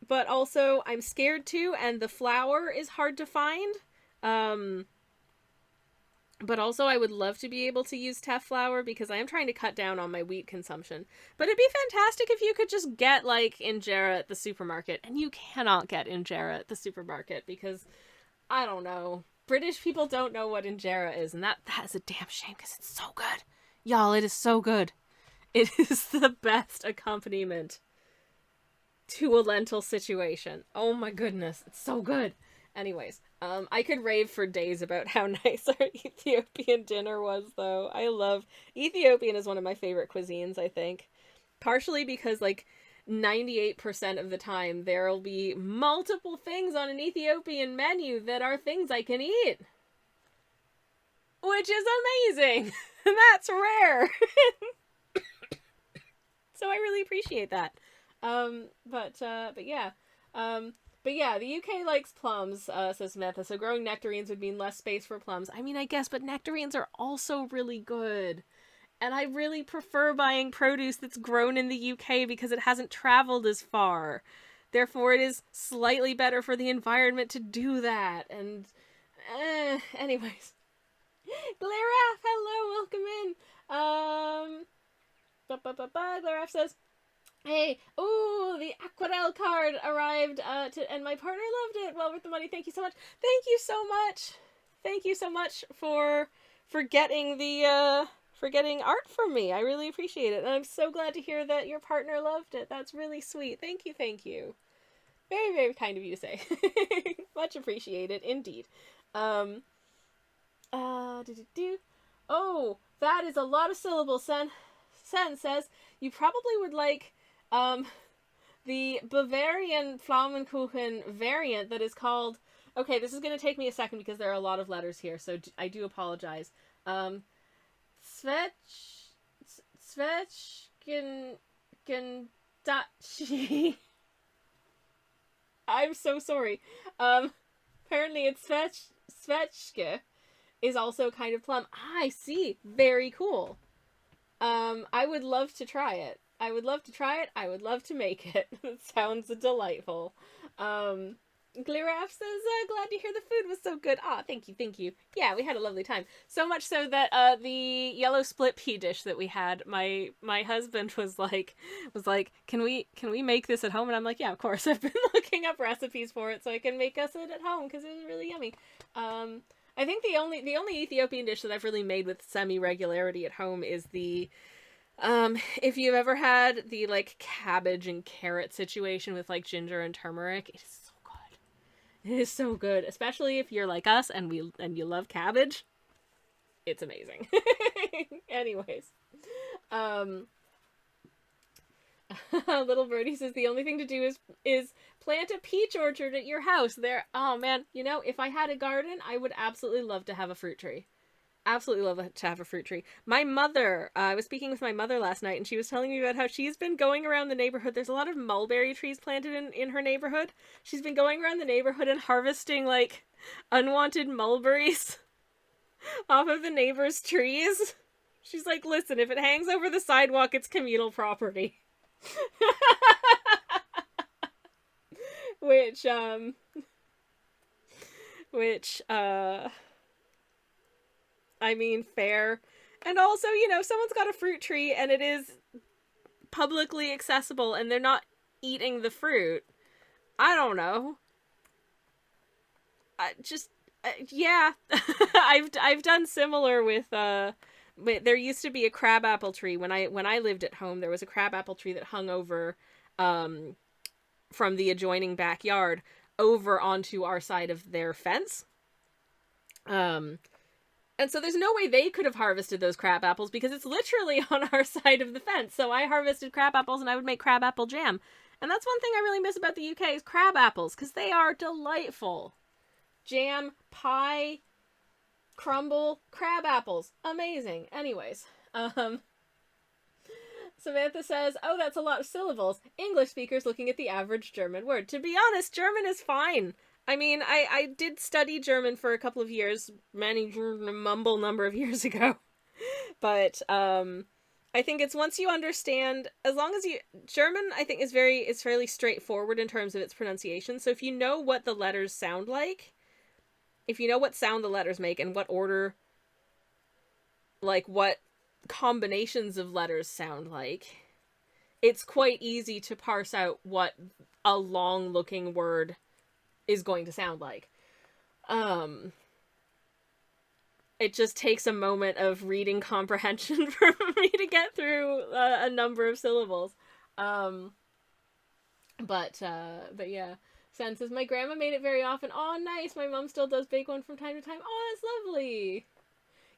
[SPEAKER 1] but also I'm scared to, and the flour is hard to find. But also I would love to be able to use teff flour because I am trying to cut down on my wheat consumption. But it'd be fantastic if you could just get, like, injera at the supermarket. And you cannot get injera at the supermarket because, I don't know, British people don't know what injera is. And that is a damn shame because it's so good. Y'all, it is so good. It is the best accompaniment to a lentil situation. Oh my goodness, it's so good. Anyways, I could rave for days about how nice our Ethiopian dinner was, though. I love... Ethiopian is one of my favorite cuisines, I think. Partially because, like, 98% of the time there'll be multiple things on an Ethiopian menu that are things I can eat. Which is amazing! That's rare! So I really appreciate that. But yeah. But yeah, the UK likes plums, says Samantha, so growing nectarines would mean less space for plums. I mean, I guess, but nectarines are also really good. And I really prefer buying produce that's grown in the UK because it hasn't traveled as far. Therefore, it is slightly better for the environment to do that. And, anyways. Glaraf, hello, welcome in. Glaraf says, hey, ooh, the Aquarelle card arrived, and my partner loved it. Well worth the money. Thank you so much. Thank you so much. Thank you so much for getting the, for getting art from me. I really appreciate it. And I'm so glad to hear that your partner loved it. That's really sweet. Thank you, thank you. Very, very kind of you to say. Much appreciated, indeed. Oh, that is a lot of syllables, Sen. Sen says, you probably would like, the Bavarian Pflaumenkuchen variant that is called... Okay, this is going to take me a second because there are a lot of letters here, so I do apologize. Svechgendachi. I'm so sorry. Apparently it's Svechke is also kind of plum. I see. Very cool. I would love to try it. I would love to try it. I would love to make it. It sounds delightful. Gliraf says, glad to hear the food was so good. Ah, thank you, thank you. Yeah, we had a lovely time. So much so that the yellow split pea dish that we had, my husband was like, can we make this at home? And I'm like, yeah, of course. I've been looking up recipes for it so I can make us it at home because it was really yummy. I think the only Ethiopian dish that I've really made with semi-regularity at home is the If you've ever had the, like, cabbage and carrot situation with, like, ginger and turmeric, it is so good. It is so good, especially if you're like us and you love cabbage. It's amazing. Anyways, um, little birdie says the only thing to do is plant a peach orchard at your house. There, oh man, you know, if I had a garden, I would absolutely love to have a fruit tree. Absolutely love to have a fruit tree. My mother, I was speaking with my mother last night, and she was telling me about how she's been going around the neighborhood. There's a lot of mulberry trees planted in her neighborhood. She's been going around the neighborhood and harvesting, like, unwanted mulberries off of the neighbors' trees. She's like, listen, if it hangs over the sidewalk, it's communal property. which, I mean, fair. And also, you know, someone's got a fruit tree and it is publicly accessible and they're not eating the fruit. I don't know. Yeah. I've done similar with, there used to be a crabapple tree. When I lived at home, there was a crabapple tree that hung over, from the adjoining backyard over onto our side of their fence. And so there's no way they could have harvested those crab apples because it's literally on our side of the fence. So I harvested crab apples and I would make crab apple jam. And that's one thing I really miss about the UK is crab apples because they are delightful. Jam, pie, crumble, crab apples. Amazing. Anyways, Samantha says, oh, that's a lot of syllables. English speakers looking at the average German word. To be honest, German is fine. I mean, I did study German for a couple of years, mumble number of years ago. But, I think it's once you understand, as long as German, I think, is fairly straightforward in terms of its pronunciation. So if you know what the letters sound like, if you know what sound the letters make and what order, like, what combinations of letters sound like, it's quite easy to parse out what a long-looking word is going to sound like. It just takes a moment of reading comprehension for me to get through a number of syllables. But yeah. Sen says, my grandma made it very often. Oh, nice. My mom still does bake one from time to time. Oh, that's lovely.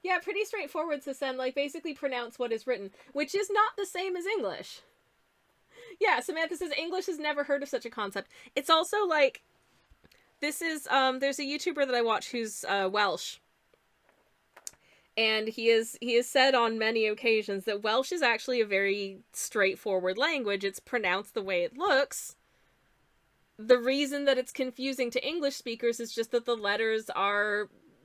[SPEAKER 1] Yeah, pretty straightforward, so Sen, like, basically pronounce what is written, which is not the same as English. Yeah, Samantha says, English has never heard of such a concept. It's also, like, this is, there's a YouTuber that I watch who's, Welsh. And he has said on many occasions that Welsh is actually a very straightforward language. It's pronounced the way it looks. The reason that it's confusing to English speakers is just that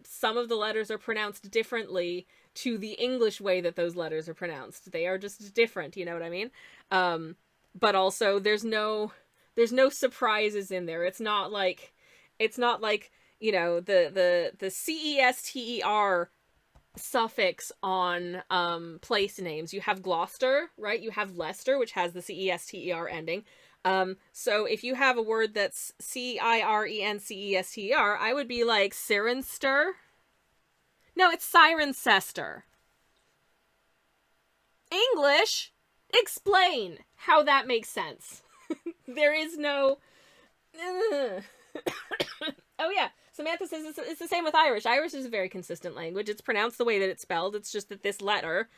[SPEAKER 1] some of the letters are pronounced differently to the English way that those letters are pronounced. They are just different, you know what I mean? But also there's no surprises in there. It's not like, you know, the CESTER suffix on place names. You have Gloucester, right? You have Leicester, which has the CESTER ending. So if you have a word that's CIRENCESTER, I would be like Cirencester. No, it's Cirencester. English, explain how that makes sense. There is no... Oh yeah, Samantha says it's the same with Irish. Irish is a very consistent language. It's pronounced the way that it's spelled. It's just that this letter,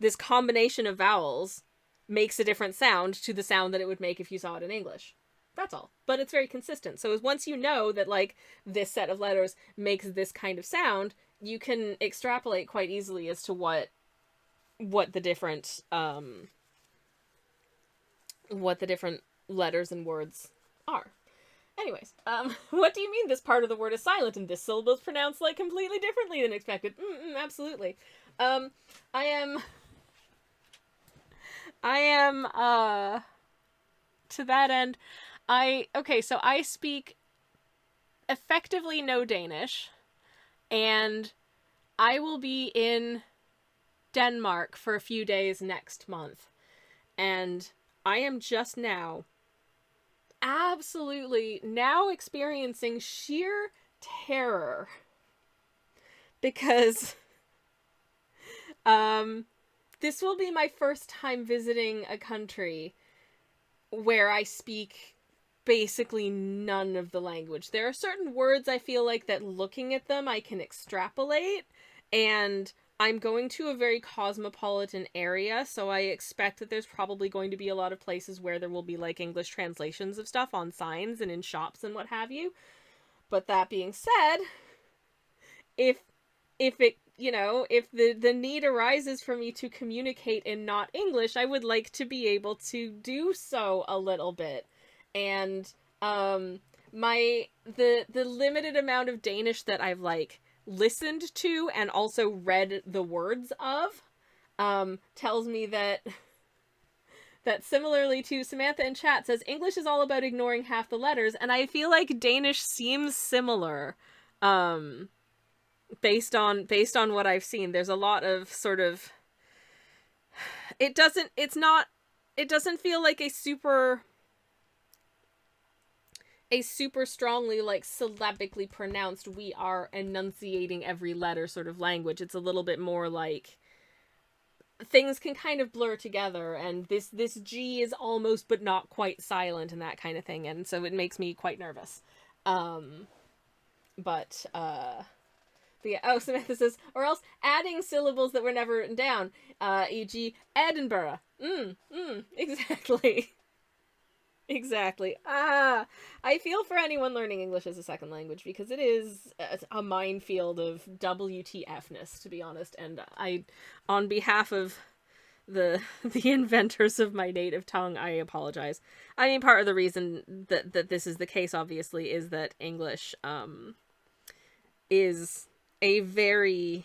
[SPEAKER 1] this combination of vowels, makes a different sound to the sound that it would make if you saw it in English. That's all. But it's very consistent. So once you know that, like, this set of letters makes this kind of sound, you can extrapolate quite easily as to what the different letters and words are. Anyways, what do you mean this part of the word is silent and this syllable is pronounced, like, completely differently than expected? Absolutely. I am, to that end, so I speak effectively no Danish, and I will be in Denmark for a few days next month, and I am just now absolutely now experiencing sheer terror because, this will be my first time visiting a country where I speak basically none of the language. There are certain words I feel like that looking at them I can extrapolate, and I'm going to a very cosmopolitan area, so I expect that there's probably going to be a lot of places where there will be like English translations of stuff on signs and in shops and what have you. But that being said, if it, you know, if the need arises for me to communicate in not English, I would like to be able to do so a little bit. And the limited amount of Danish that I've like listened to and also read the words of tells me that similarly to Samantha in chat says English is all about ignoring half the letters, and I feel like Danish seems similar based on what I've seen. There's a lot of sort of it doesn't feel like a super strongly like syllabically pronounced we are enunciating every letter sort of language. It's a little bit more like things can kind of blur together, and this G is almost but not quite silent and that kind of thing, and so it makes me quite nervous. But yeah, oh, Samantha says, or else adding syllables that were never written down, e.g. Edinburgh. Exactly. Exactly. I feel for anyone learning English as a second language, because it is a minefield of WTFness, to be honest, and I, on behalf of the inventors of my native tongue, I apologize. I mean, part of the reason that this is the case, obviously, is that English, is a very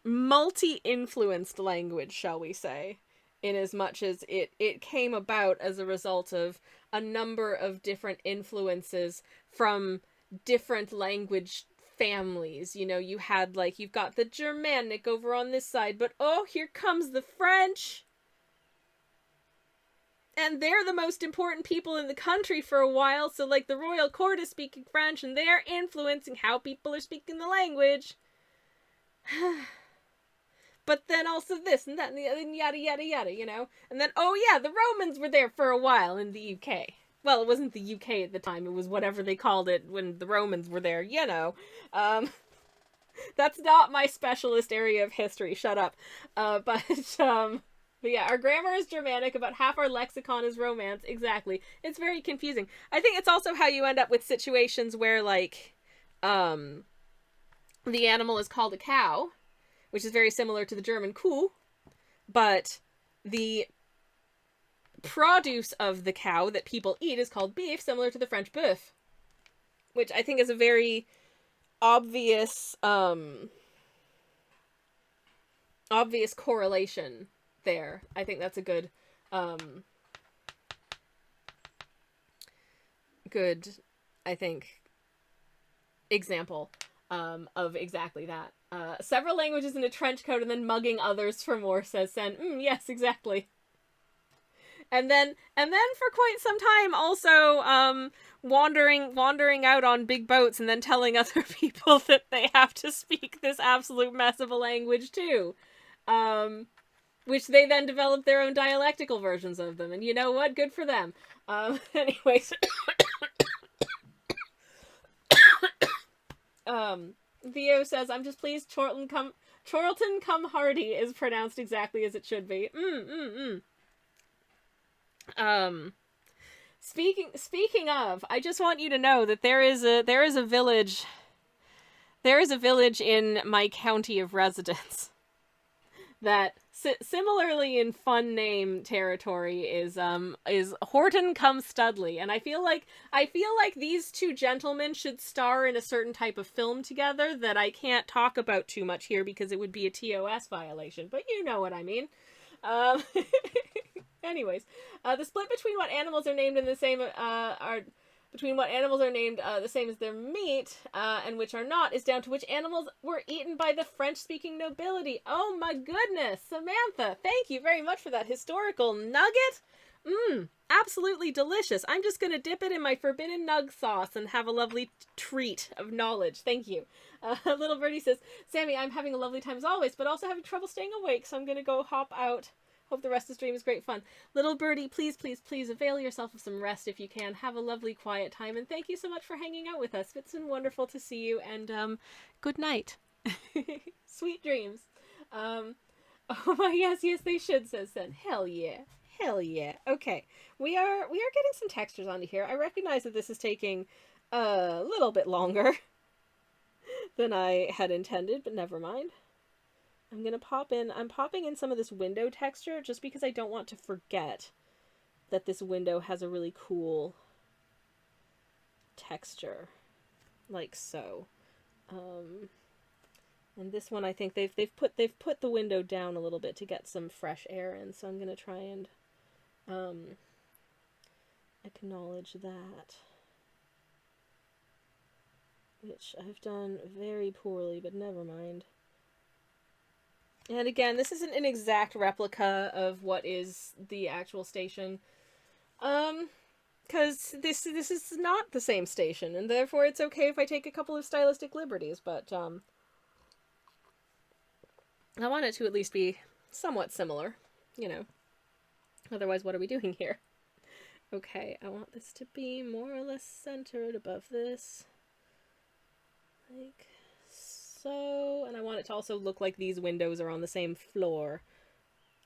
[SPEAKER 1] multi-influenced language, shall we say, in as much as it came about as a result of a number of different influences from different language families. You know, you had, like, you've got the Germanic over on this side, but oh, here comes the French! And they're the most important people in the country for a while, so, like, the royal court is speaking French, and they're influencing how people are speaking the language. But then also this and that and the other, and yada yada yada, you know? And then, oh yeah, the Romans were there for a while in the UK. Well, it wasn't the UK at the time, it was whatever they called it when the Romans were there, you know. That's not my specialist area of history, shut up. But yeah, our grammar is Germanic, about half our lexicon is Romance, exactly. It's very confusing. I think it's also how you end up with situations where, like, the animal is called a cow, which is very similar to the German Kuh, but the produce of the cow that people eat is called beef, similar to the French bœuf, which I think is a very obvious correlation there. I think that's a good I think, example of exactly that. Several languages in a trench coat and then mugging others for more, says Sen. Yes, exactly. And then for quite some time also wandering out on big boats and then telling other people that they have to speak this absolute mess of a language too. Which they then developed their own dialectical versions of them. And you know what? Good for them. Anyways. Theo says, I'm just pleased Chorlton come Hardy is pronounced exactly as it should be. Speaking of, I just want you to know that there is a village in my county of residence that similarly in fun name territory is Horton cum Studley, and I feel like these two gentlemen should star in a certain type of film together that I can't talk about too much here because it would be a TOS violation, but you know what I mean. Anyways, the split between what animals are named in the same between what animals are named the same as their meat and which are not is down to which animals were eaten by the French-speaking nobility. Oh my goodness, Samantha, thank you very much for that historical nugget. Absolutely delicious. I'm just going to dip it in my forbidden nug sauce and have a lovely treat of knowledge. Thank you. Little Birdie says, Sammy, I'm having a lovely time as always, but also having trouble staying awake, so I'm going to go hop out. Hope the rest of the stream is great fun. Little Birdie, please, please, please avail yourself of some rest if you can. Have a lovely quiet time, and thank you so much for hanging out with us. It's been wonderful to see you, and good night. Sweet dreams. Oh my, yes, they should, says Sen. Hell yeah. Hell yeah. Okay. We are getting some textures onto here. I recognize that this is taking a little bit longer than I had intended, but never mind. I'm popping in some of this window texture just because I don't want to forget that this window has a really cool texture. Like so. And this one I think they've put the window down a little bit to get some fresh air in, so I'm gonna try and acknowledge that. Which I've done very poorly, but never mind. And again, this isn't an exact replica of what is the actual station. Because this is not the same station, and therefore it's okay if I take a couple of stylistic liberties, but, I want it to at least be somewhat similar, you know. Otherwise, what are we doing here? Okay, I want this to be more or less centered above this. Like so. And I want it to also look like these windows are on the same floor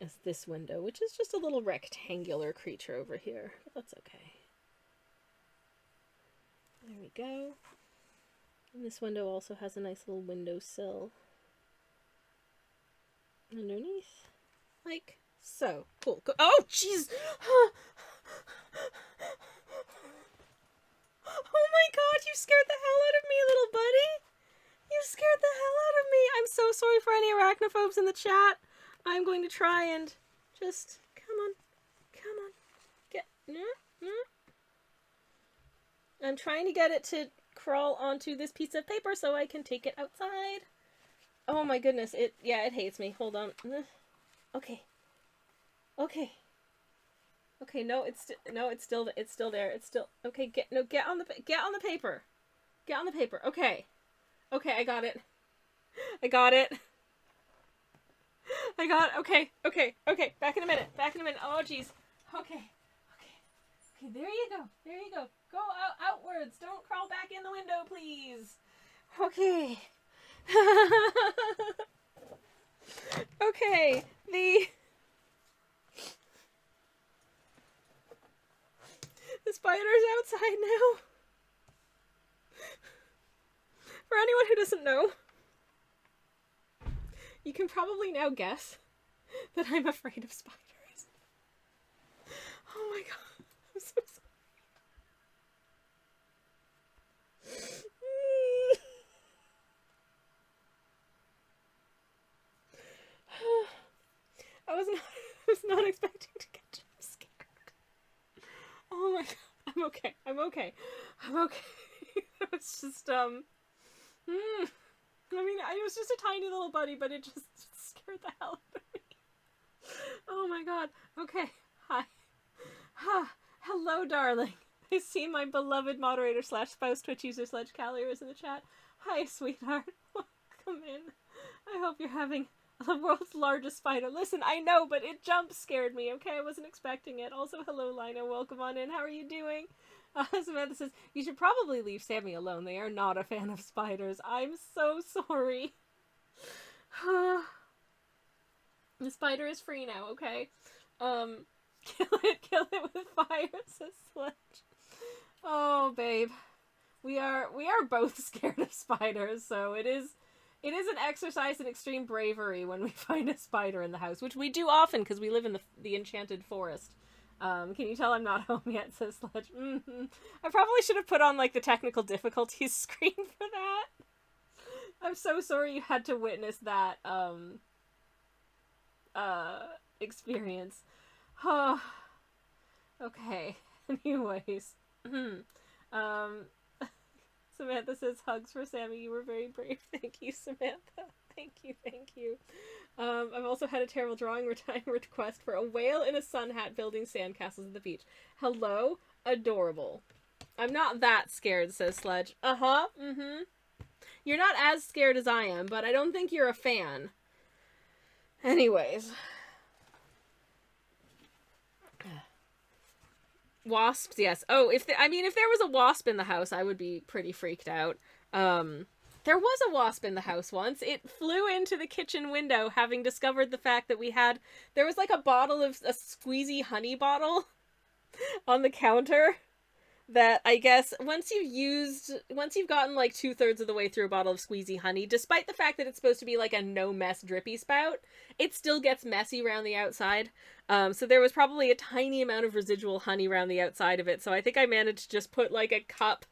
[SPEAKER 1] as this window, which is just a little rectangular creature over here. But that's okay. There we go. And this window also has a nice little windowsill underneath. Like so. Cool. Oh, jeez! Oh my god, you scared the hell out of me, little buddy! You scared the hell out of me! I'm so sorry for any arachnophobes in the chat. I'm going to try and just... Come on. Get... I'm trying to get it to crawl onto this piece of paper so I can take it outside. Oh my goodness, it hates me. Hold on. Okay. Okay, no, it's still there. It's still okay. Get on the paper. Get on the paper. Okay, I got it. Okay. Back in a minute. Oh jeez. Okay. There you go. Go outwards. Don't crawl back in the window, please. Okay. Okay. The spider's outside now. For anyone who doesn't know, you can probably now guess that I'm afraid of spiders. Oh my god, I'm so sorry. I was not expecting to get jump scared. Oh my god. I'm okay. It's just, I mean, I was just a tiny little buddy, but it just scared the hell out of me. Oh my god. Okay. Hi. Hello, darling. I see my beloved moderator / spouse Twitch user / Callier is in the chat. Hi, sweetheart. Welcome in. I hope you're having the world's largest spider. Listen, I know, but it jump scared me, okay? I wasn't expecting it. Also, hello, Lina. Welcome on in. How are you doing? Samantha says, you should probably leave Sammy alone. They are not a fan of spiders. I'm so sorry. The spider is free now, okay? Kill it with fire, says Sledge. Oh, babe. We are both scared of spiders, so it is an exercise in extreme bravery when we find a spider in the house, which we do often because we live in the enchanted forest. Can you tell I'm not home yet, says Sledge. I probably should have put on, like, the technical difficulties screen for that. I'm so sorry you had to witness that, experience. Okay. Anyways. Um, Samantha says, hugs for Sammy. You were very brave. Thank you, Samantha. Thank you, thank you. I've also had a terrible drawing time request for a whale in a sun hat building sandcastles at the beach. Hello? Adorable. I'm not that scared, says Sledge. Uh-huh, mm-hmm. You're not as scared as I am, but I don't think you're a fan. Anyways. Wasps, yes. Oh, if there was a wasp in the house, I would be pretty freaked out. There was a wasp in the house once. It flew into the kitchen window, having discovered the fact that there was like a bottle of a squeezy honey bottle on the counter that I guess once you've gotten like 2/3 of the way through a bottle of squeezy honey, despite the fact that it's supposed to be like a no mess drippy spout, it still gets messy around the outside. So there was probably a tiny amount of residual honey around the outside of it. So I think I managed to just put like a cup.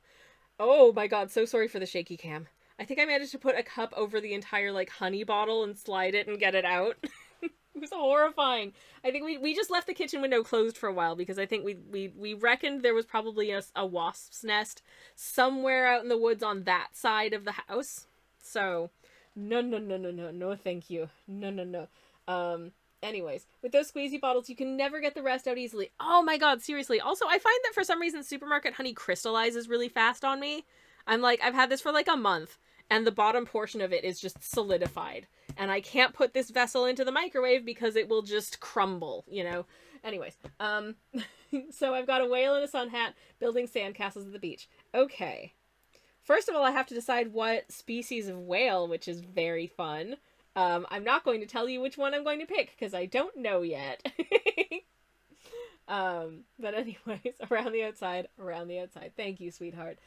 [SPEAKER 1] Oh my god, so sorry for the shaky cam. I think I managed to put a cup over the entire like honey bottle and slide it and get it out. It was horrifying. I think we just left the kitchen window closed for a while because I think we reckoned there was probably a wasp's nest somewhere out in the woods on that side of the house. So, no, thank you. No. Anyways, with those squeezy bottles, you can never get the rest out easily. Oh my god, seriously. Also, I find that for some reason supermarket honey crystallizes really fast on me. I've had this for like a month, and the bottom portion of it is just solidified. And I can't put this vessel into the microwave because it will just crumble, you know? Anyways, so I've got a whale in a sun hat building sandcastles at the beach. Okay. First of all, I have to decide what species of whale, which is very fun. I'm not going to tell you which one I'm going to pick because I don't know yet. But anyways, around the outside. Thank you, sweetheart.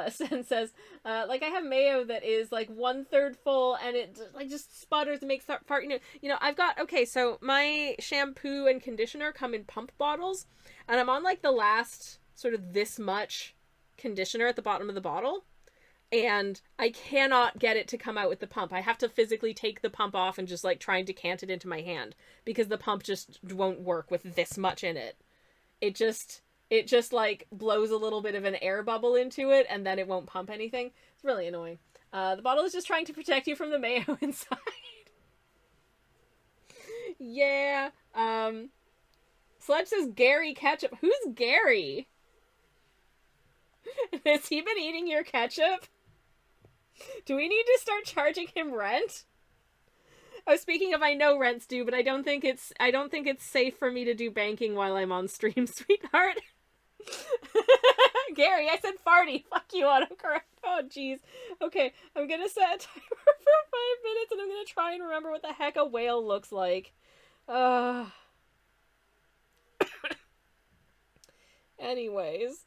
[SPEAKER 1] Sen says, like I have mayo that is like 1/3 full and it like just sputters and makes fart. I've got, okay, so my shampoo and conditioner come in pump bottles and I'm on like the last sort of this much conditioner at the bottom of the bottle. And I cannot get it to come out with the pump. I have to physically take the pump off and just like try and decant it into my hand because the pump just won't work with this much in it. It just like blows a little bit of an air bubble into it and then it won't pump anything. It's really annoying. The bottle is just trying to protect you from the mayo inside. Yeah. Sledge says Gary ketchup. Who's Gary? Has he been eating your ketchup? Do we need to start charging him rent? Oh, speaking of, I know rent's due, but I don't think it's safe for me to do banking while I'm on stream, sweetheart. Gary, I said farty. Fuck you, autocorrect. Oh, jeez. Okay, I'm gonna set a timer for 5 minutes, and I'm gonna try and remember what the heck a whale looks like. Anyways.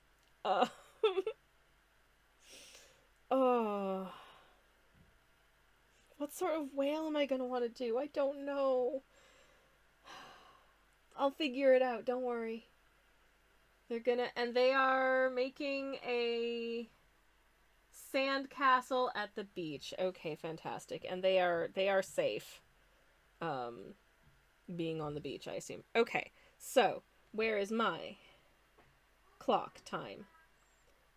[SPEAKER 1] Oh. What sort of whale am I gonna want to do? I don't know. I'll figure it out, don't worry. They are making a sand castle at the beach. Okay, fantastic. And they are safe. Being on the beach, I assume. Okay, so, where is my clock time?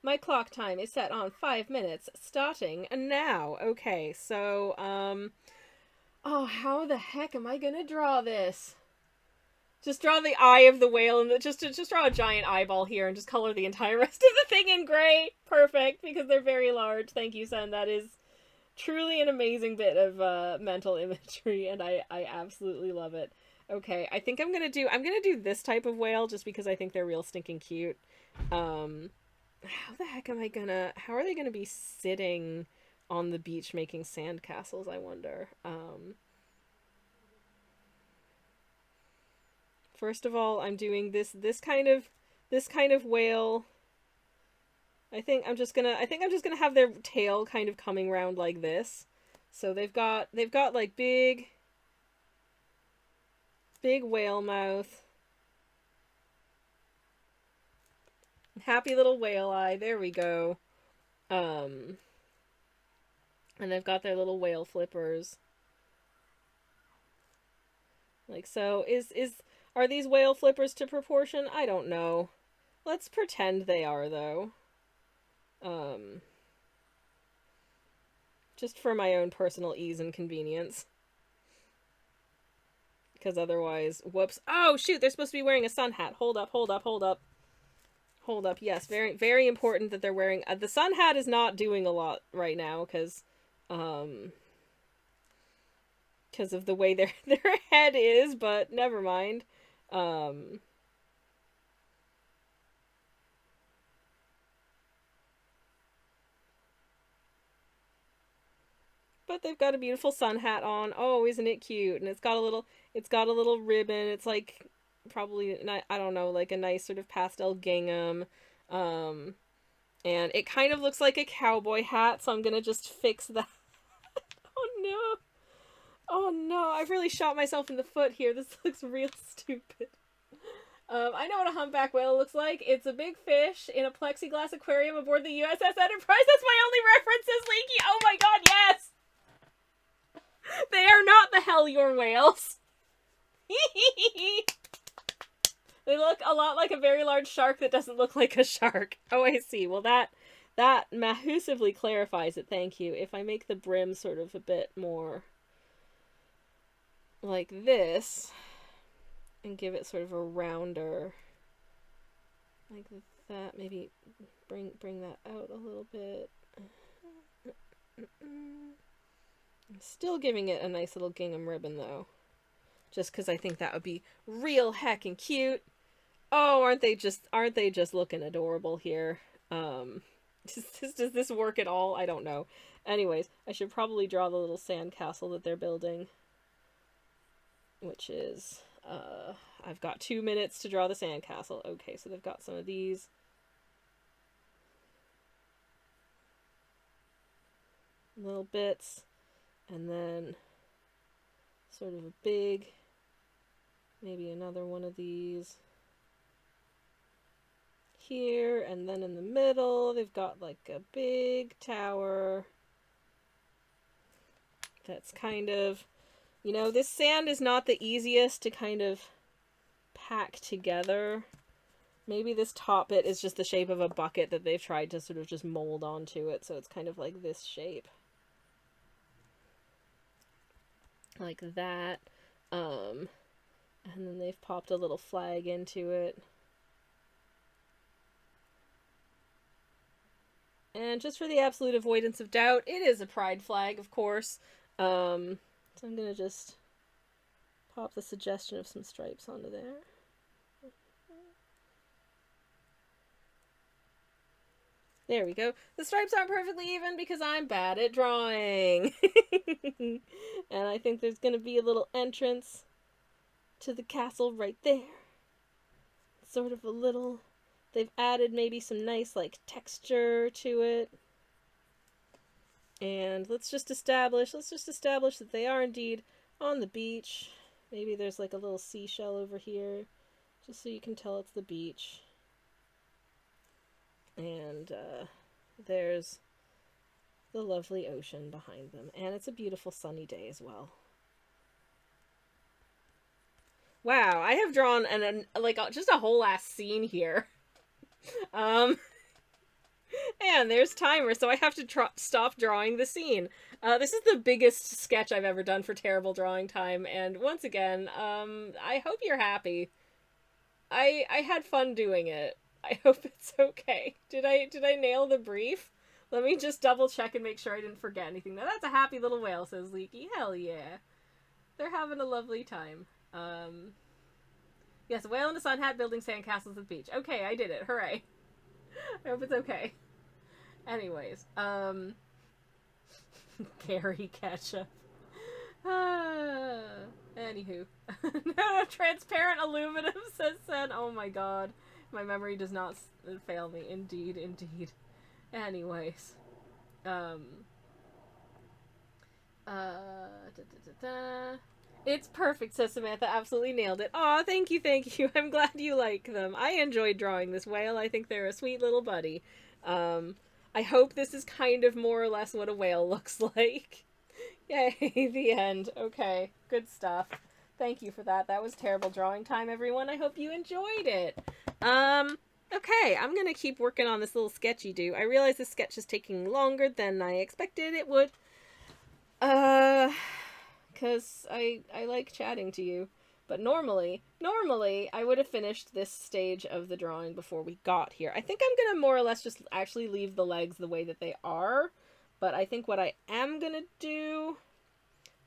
[SPEAKER 1] My clock time is set on 5 minutes, starting now. Okay, so, oh, how the heck am I gonna draw this? Just draw the eye of the whale and just draw a giant eyeball here and just color the entire rest of the thing in gray. Perfect, because they're very large. Thank you, Sen. That is truly an amazing bit of mental imagery, and I absolutely love it. Okay, I think I'm gonna do this type of whale just because I think they're real stinking cute. How the heck how are they gonna be sitting on the beach making sandcastles, I wonder? First of all, I'm doing this kind of whale. I think I'm just gonna have their tail kind of coming around like this. So they've got like big whale mouth. Happy little whale eye. There we go. And they've got their little whale flippers. Like so. Are these whale flippers to proportion? I don't know. Let's pretend they are, though. Just for my own personal ease and convenience. Because otherwise, whoops. Oh, shoot, they're supposed to be wearing a sun hat. Hold up, hold up, hold up. Hold up, yes, very, very important that they're wearing... the sun hat is not doing a lot right now, because of the way their head is, but never mind. But they've got a beautiful sun hat on. Oh, isn't it cute? And it's got a little ribbon. It's like probably, I don't know, like a nice sort of pastel gingham. And it kind of looks like a cowboy hat, so I'm gonna just fix that. Oh no. Oh no, I've really shot myself in the foot here. This looks real stupid. I know what a humpback whale looks like. It's a big fish in a plexiglass aquarium aboard the USS Enterprise. That's my only references, Leaky. Oh my god, yes! They are not the Hellior whales. They look a lot like a very large shark that doesn't look like a shark. Oh, I see. Well, that massively clarifies it. Thank you. If I make the brim sort of a bit more like this and give it sort of a rounder like that, maybe bring that out a little bit. I'm still giving it a nice little gingham ribbon though, just because I think that would be real heckin' cute. Oh, aren't they just looking adorable here? Does this work at all? I don't know. Anyways, I should probably draw the little sandcastle that they're building, which is I've got 2 minutes to draw the sandcastle. Okay, so they've got some of these. Little bits, and then sort of a big, maybe another one of these here, and then in the middle they've got like a big tower that's kind of, you know, this sand is not the easiest to kind of pack together. Maybe this top bit is just the shape of a bucket that they've tried to sort of just mold onto it, so it's kind of like this shape. Like that. And then they've popped a little flag into it. And just for the absolute avoidance of doubt, it is a pride flag, of course. So I'm gonna just pop the suggestion of some stripes onto there. There we go. The stripes aren't perfectly even because I'm bad at drawing. And I think there's gonna be a little entrance to the castle right there. Sort of a little... They've added maybe some nice, like, texture to it. And let's just establish that they are indeed on the beach. Maybe there's like a little seashell over here, just so you can tell it's the beach. And there's the lovely ocean behind them. And it's a beautiful sunny day as well. Wow, I have drawn just a whole ass scene here. And there's timer, so I have to stop drawing the scene. This is the biggest sketch I've ever done for terrible drawing time, and once again, I hope you're happy. I had fun doing it. I hope it's okay. Did I nail the brief? Let me just double check and make sure I didn't forget anything. Now that's a happy little whale, says Leaky. Hell yeah. They're having a lovely time. Yes, a whale in a sun hat building sandcastles at the beach. Okay, I did it. Hooray. I hope it's okay. Anyways, Gary Ketchup. Anywho. No, transparent aluminum, says Sen. Oh my god. My memory does not fail me. Indeed, indeed. Anyways. It's perfect, says Samantha. Absolutely nailed it. Aw, thank you, thank you. I'm glad you like them. I enjoyed drawing this whale. I think they're a sweet little buddy. I hope this is kind of more or less what a whale looks like. Yay, the end. Okay, good stuff. Thank you for that. That was terrible drawing time, everyone. I hope you enjoyed it. Okay, I'm gonna keep working on this little sketchy do. I realize this sketch is taking longer than I expected it would. Because I like chatting to you. But normally, I would have finished this stage of the drawing before we got here. I think I'm gonna more or less just actually leave the legs the way that they are. But I think what I am gonna do,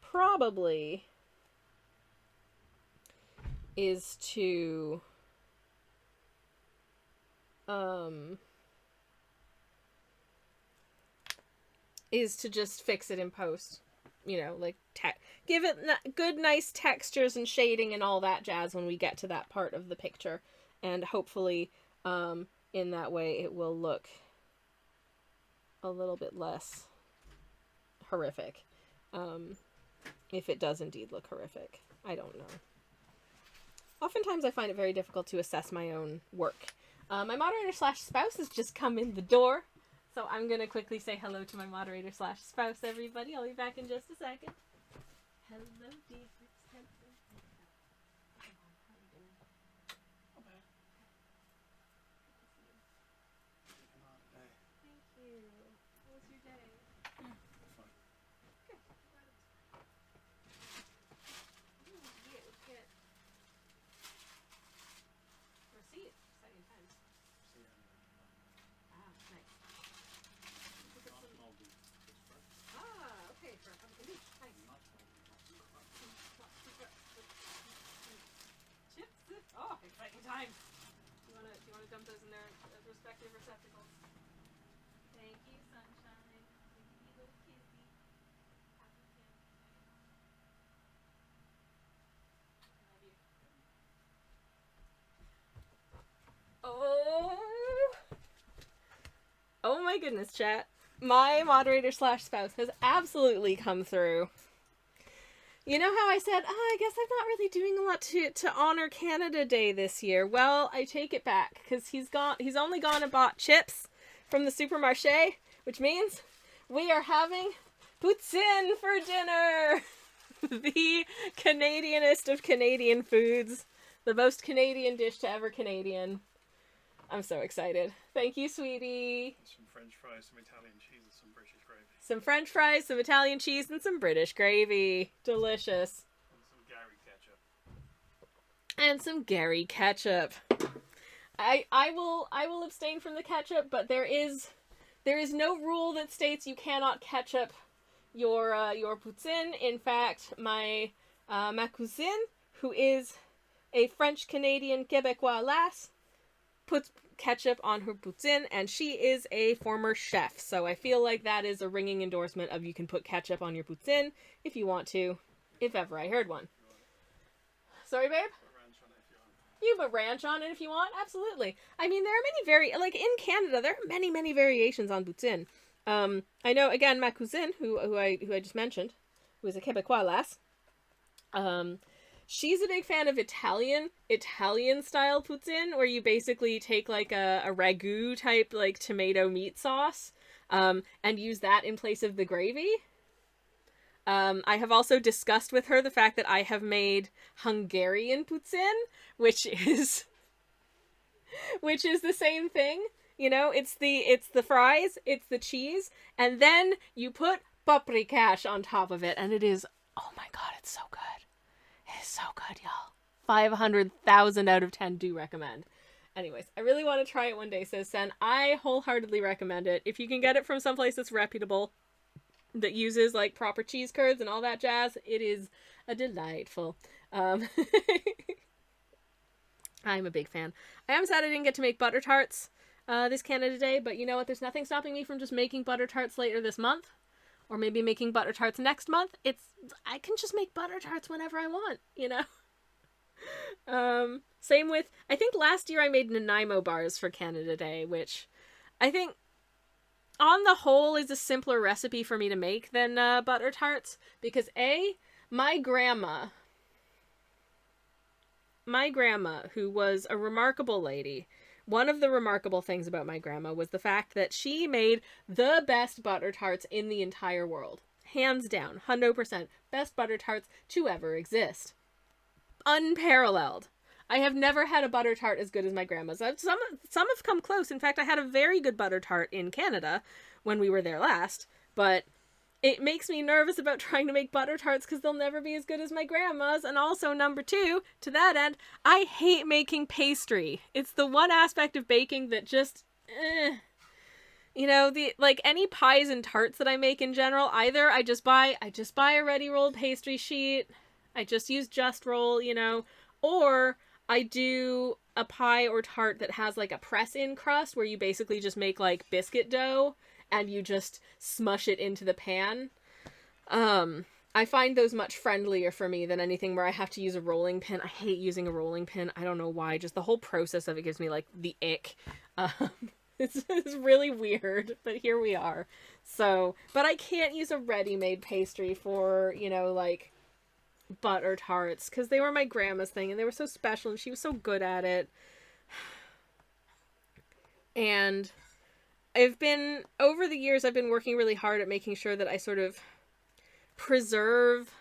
[SPEAKER 1] probably, is to just fix it in post. You know, like give it good nice textures and shading and all that jazz when we get to that part of the picture, and hopefully in that way it will look a little bit less horrific, if it does indeed look horrific. I don't know. Oftentimes I find it very difficult to assess my own work. My moderator slash spouse has just come in the door, so I'm going to quickly say hello to my moderator slash spouse, everybody. I'll be back in just a second. Hello, dear. Thank you. How was your day? Fine. Good. You get receipt. Exciting times. Ah, nice. Okay, for Pumpkin Beach. Nice. Chips? Oh, exciting times. Do you wanna dump those in their respective receptacles? Thank you, sunshine. Thank you, little kissy. Happy family day. Love you. Oh my goodness, chat. My moderator slash spouse has absolutely come through. You know how I said, I guess I'm not really doing a lot to honor Canada Day this year. Well, I take it back, because he's only gone and bought chips from the supermarché, which means we are having poutine for dinner. The Canadianist of Canadian foods. The most Canadian dish to ever Canadian. I'm so excited. Thank you, sweetie.
[SPEAKER 2] Some French fries, some Italian cheese, and some British gravy.
[SPEAKER 1] Some French fries, some Italian cheese, and some British gravy. Delicious.
[SPEAKER 2] And some Gary ketchup.
[SPEAKER 1] And some Gary ketchup. I will abstain from the ketchup, but there is no rule that states you cannot ketchup your poutine. In fact, my cousine, who is a French Canadian Quebecois lass, puts ketchup on her poutine, and she is a former chef, so I feel like that is a ringing endorsement of you can put ketchup on your poutine if you want to, if ever I heard one. Sorry, babe? You put ranch on it if you want, absolutely. I mean, there are many like in Canada, there are many variations on poutine. I know, again, ma cousine, who I just mentioned, who is a Quebecois lass, she's a big fan of Italian style poutine, where you basically take like a ragu type like tomato meat sauce, and use that in place of the gravy. I have also discussed with her the fact that I have made Hungarian poutine, which is the same thing. You know, it's the fries, it's the cheese, and then you put paprikash on top of it, and it is, oh my god, it's so good. It is so good, y'all. 500,000 out of 10 do recommend. Anyways, I really want to try it one day, says Sen. I wholeheartedly recommend it. If you can get it from someplace that's reputable, that uses like proper cheese curds and all that jazz, it is a delightful. I'm a big fan. I am sad I didn't get to make butter tarts this Canada Day, but you know what? There's nothing stopping me from just making butter tarts later this month, or maybe making butter tarts next month. I can just make butter tarts whenever I want, you know? Same with, I think last year I made Nanaimo bars for Canada Day, which I think on the whole is a simpler recipe for me to make than butter tarts, because my grandma, who was a remarkable lady, one of the remarkable things about my grandma was the fact that she made the best butter tarts in the entire world. Hands down, 100%, best butter tarts to ever exist. Unparalleled. I have never had a butter tart as good as my grandma's. Some have come close. In fact, I had a very good butter tart in Canada when we were there last, but it makes me nervous about trying to make butter tarts because they'll never be as good as my grandma's. And also, number two, to that end, I hate making pastry. It's the one aspect of baking that just, you know, the like any pies and tarts that I make in general, either I just buy a ready rolled pastry sheet, I just use Just Roll, you know, or I do a pie or tart that has like a press-in crust where you basically just make like biscuit dough and you just smush it into the pan. I find those much friendlier for me than anything where I have to use a rolling pin. I hate using a rolling pin. I don't know why. Just the whole process of it gives me like the ick. It's really weird, but here we are. So, but I can't use a ready-made pastry for, you know, like butter tarts because they were my grandma's thing and they were so special and she was so good at it. And over the years, I've been working really hard at making sure that I sort of preserve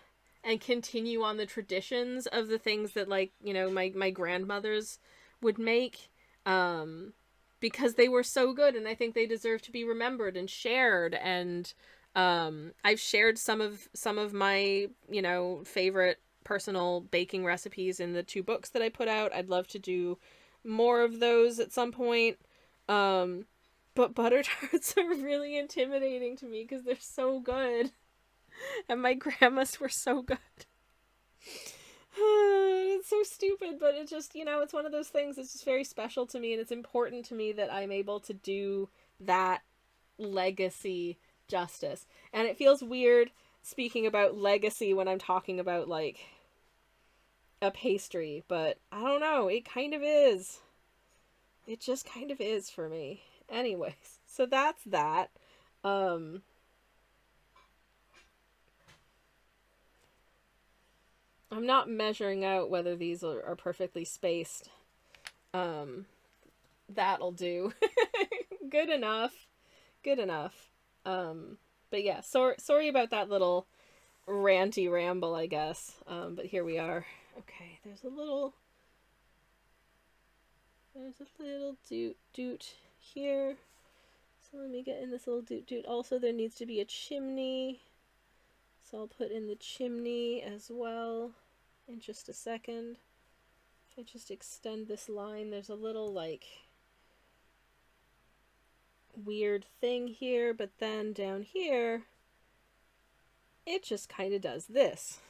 [SPEAKER 1] and continue on the traditions of the things that, like, you know, my grandmothers would make, because they were so good and I think they deserve to be remembered and shared. And I've shared some of my, you know, favorite personal baking recipes in the 2 books that I put out. I'd love to do more of those at some point. But butter tarts are really intimidating to me because they're so good. And my grandmas were so good. It's so stupid, but it just, you know, it's one of those things that's just very special to me, and it's important to me that I'm able to do that legacy justice. And it feels weird speaking about legacy when I'm talking about, like, a pastry, but I don't know, it kind of is. It just kind of is for me. Anyways, so that's that. I'm not measuring out whether these are perfectly spaced. That'll do. Good enough. Good enough. But yeah, sorry about that little ranty ramble, I guess. But here we are. Okay, there's a little doot here. So let me get in this little doot. Also, there needs to be a chimney. So I'll put in the chimney as well in just a second. If I just extend this line, there's a little, like, weird thing here, but then down here, it just kind of does this.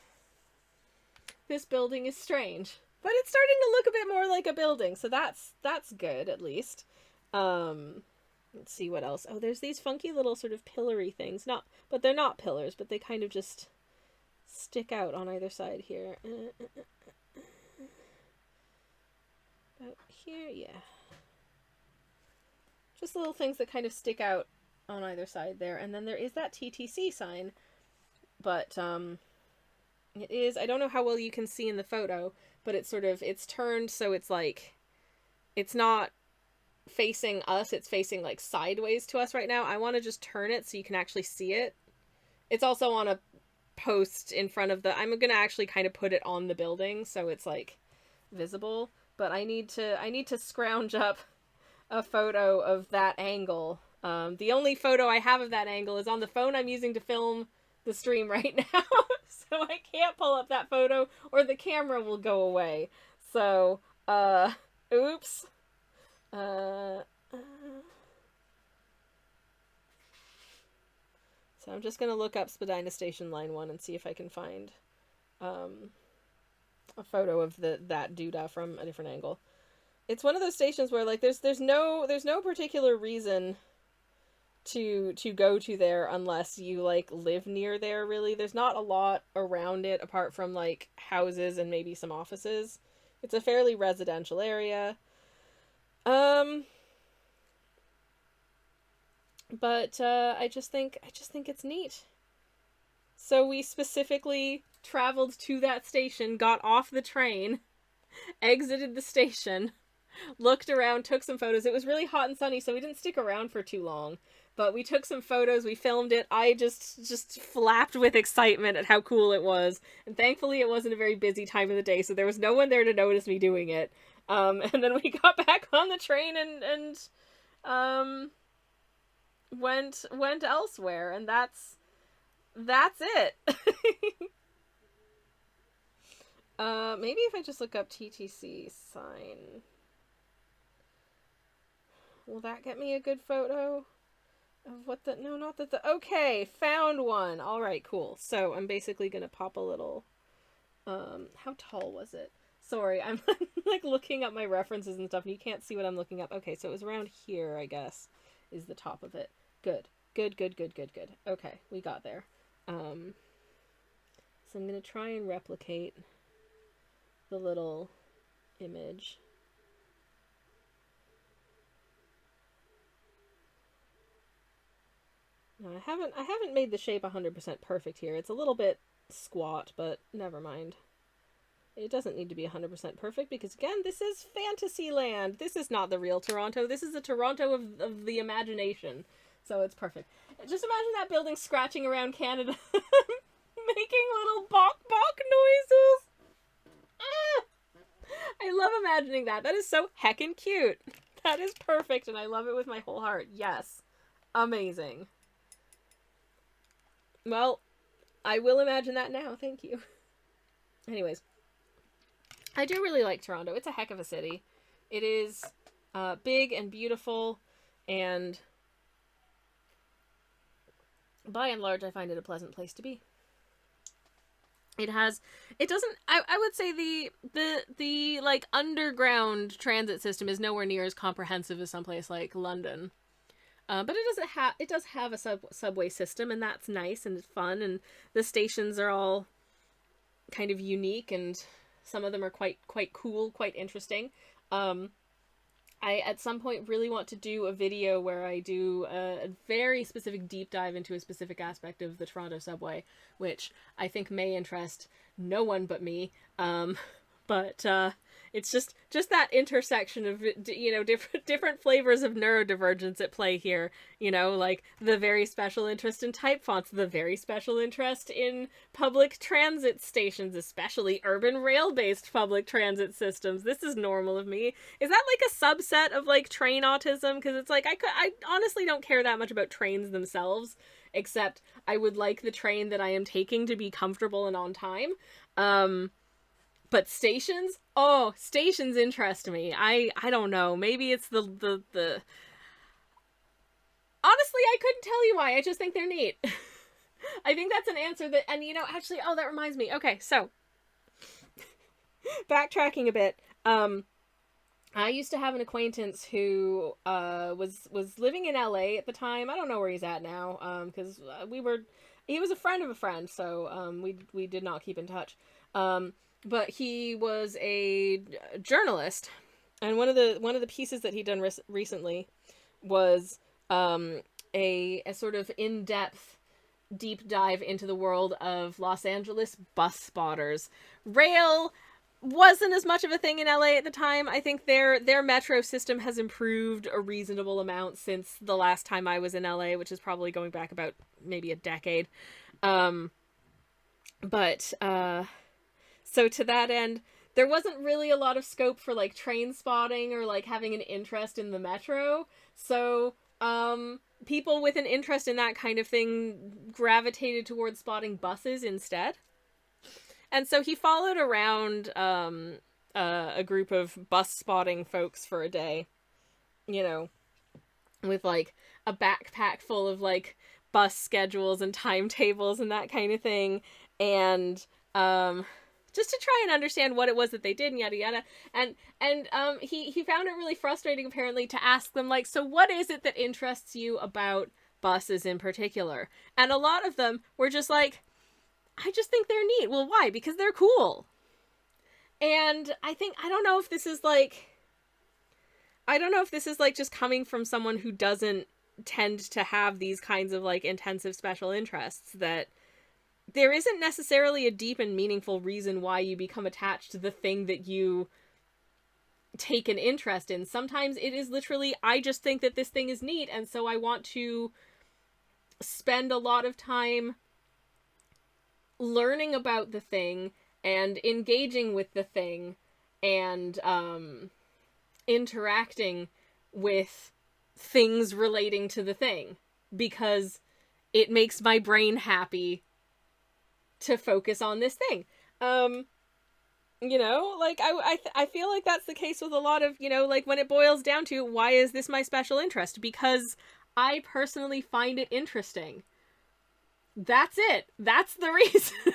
[SPEAKER 1] This building is strange, but it's starting to look a bit more like a building, so that's good, at least. Let's see what else. Oh, there's these funky little sort of pillory things. But they're not pillars, but they kind of just stick out on either side here. About here, yeah. Just little things that kind of stick out on either side there. And then there is that TTC sign, but it is, I don't know how well you can see in the photo, but it's turned so it's like, it's not facing us, it's facing like sideways to us right now. I want to just turn it so you can actually see it. It's also on a post in front of I'm gonna actually kind of put it on the building so it's like visible, but I need to scrounge up a photo of that angle. The only photo I have of that angle is on the phone I'm using to film the stream right now. So I can't pull up that photo or the camera will go away. So oops. So I'm just going to look up Spadina Station Line 1 and see if I can find a photo of that doodah from a different angle. It's one of those stations where, like, there's no particular reason to go to there unless you, like, live near there, really. There's not a lot around it apart from, like, houses and maybe some offices. It's a fairly residential area. But I just think it's neat. So we specifically traveled to that station, got off the train, exited the station, looked around, took some photos. It was really hot and sunny, so we didn't stick around for too long. But we took some photos, we filmed it. I just flapped with excitement at how cool it was. And thankfully it wasn't a very busy time of the day, so there was no one there to notice me doing it. And then we got back on the train and went elsewhere, and that's it. Maybe if I just look up TTC sign, will that get me a good photo of what the, no, not that the, okay, found one. All right, cool. So I'm basically gonna pop a little, how tall was it? Sorry, I'm like looking up my references and stuff, and you can't see what I'm looking up. Okay, so it was around here, I guess, is the top of it. Good. Okay, we got there. So I'm gonna try and replicate the little image. No, I haven't made the shape 100% perfect here. It's a little bit squat, but never mind. It doesn't need to be 100% perfect because, again, this is Fantasyland. This is not the real Toronto. This is the Toronto of the imagination. So it's perfect. Just imagine that building scratching around Canada, making little bok noises. Ah! I love imagining that. That is so heckin' cute. That is perfect, and I love it with my whole heart. Yes. Amazing. Well, I will imagine that now. Thank you. Anyways. I do really like Toronto. It's a heck of a city. It is big and beautiful, and by and large, I find it a pleasant place to be. It doesn't, I would say the like underground transit system is nowhere near as comprehensive as someplace like London. But it does have a subway system, and that's nice and fun, and the stations are all kind of unique, and some of them are quite cool, quite interesting. I, at some point, really want to do a video where I do a very specific deep dive into a specific aspect of the Toronto subway, which I think may interest no one but me. But it's just that intersection of, you know, different flavors of neurodivergence at play here. You know, like the very special interest in type fonts, the very special interest in public transit stations, especially urban rail-based public transit systems. This is normal of me. Is that like a subset of like train autism? Because it's like I honestly don't care that much about trains themselves, except I would like the train that I am taking to be comfortable and on time. But stations? Oh, stations interest me. I don't know. Maybe it's the... Honestly, I couldn't tell you why. I just think they're neat. I think that's an answer that... And, you know, actually... Oh, that reminds me. Okay, so... Backtracking a bit. I used to have an acquaintance who was living in LA at the time. I don't know where he's at now. Because he was a friend of a friend, so we did not keep in touch. But he was a journalist, and one of the pieces that he'd done recently was a sort of in-depth deep dive into the world of Los Angeles bus spotters. Rail wasn't as much of a thing in LA at the time. I think their metro system has improved a reasonable amount since the last time I was in LA, which is probably going back about maybe a decade. So to that end, there wasn't really a lot of scope for like train spotting or like having an interest in the metro. So people with an interest in that kind of thing gravitated towards spotting buses instead. And so he followed around a group of bus spotting folks for a day, you know, with like a backpack full of like bus schedules and timetables and that kind of thing. And just to try and understand what it was that they did and yada yada. And he found it really frustrating apparently to ask them like, so what is it that interests you about buses in particular? And a lot of them were just like, I just think they're neat. Well, why? Because they're cool. And I don't know if this is like just coming from someone who doesn't tend to have these kinds of like intensive special interests, that there isn't necessarily a deep and meaningful reason why you become attached to the thing that you take an interest in. Sometimes it is literally, I just think that this thing is neat, and so I want to spend a lot of time learning about the thing and engaging with the thing and interacting with things relating to the thing, because it makes my brain happy to focus on this thing. You know, like, I feel like that's the case with a lot of, you know, like, when it boils down to, why is this my special interest? Because I personally find it interesting. That's it. That's the reason.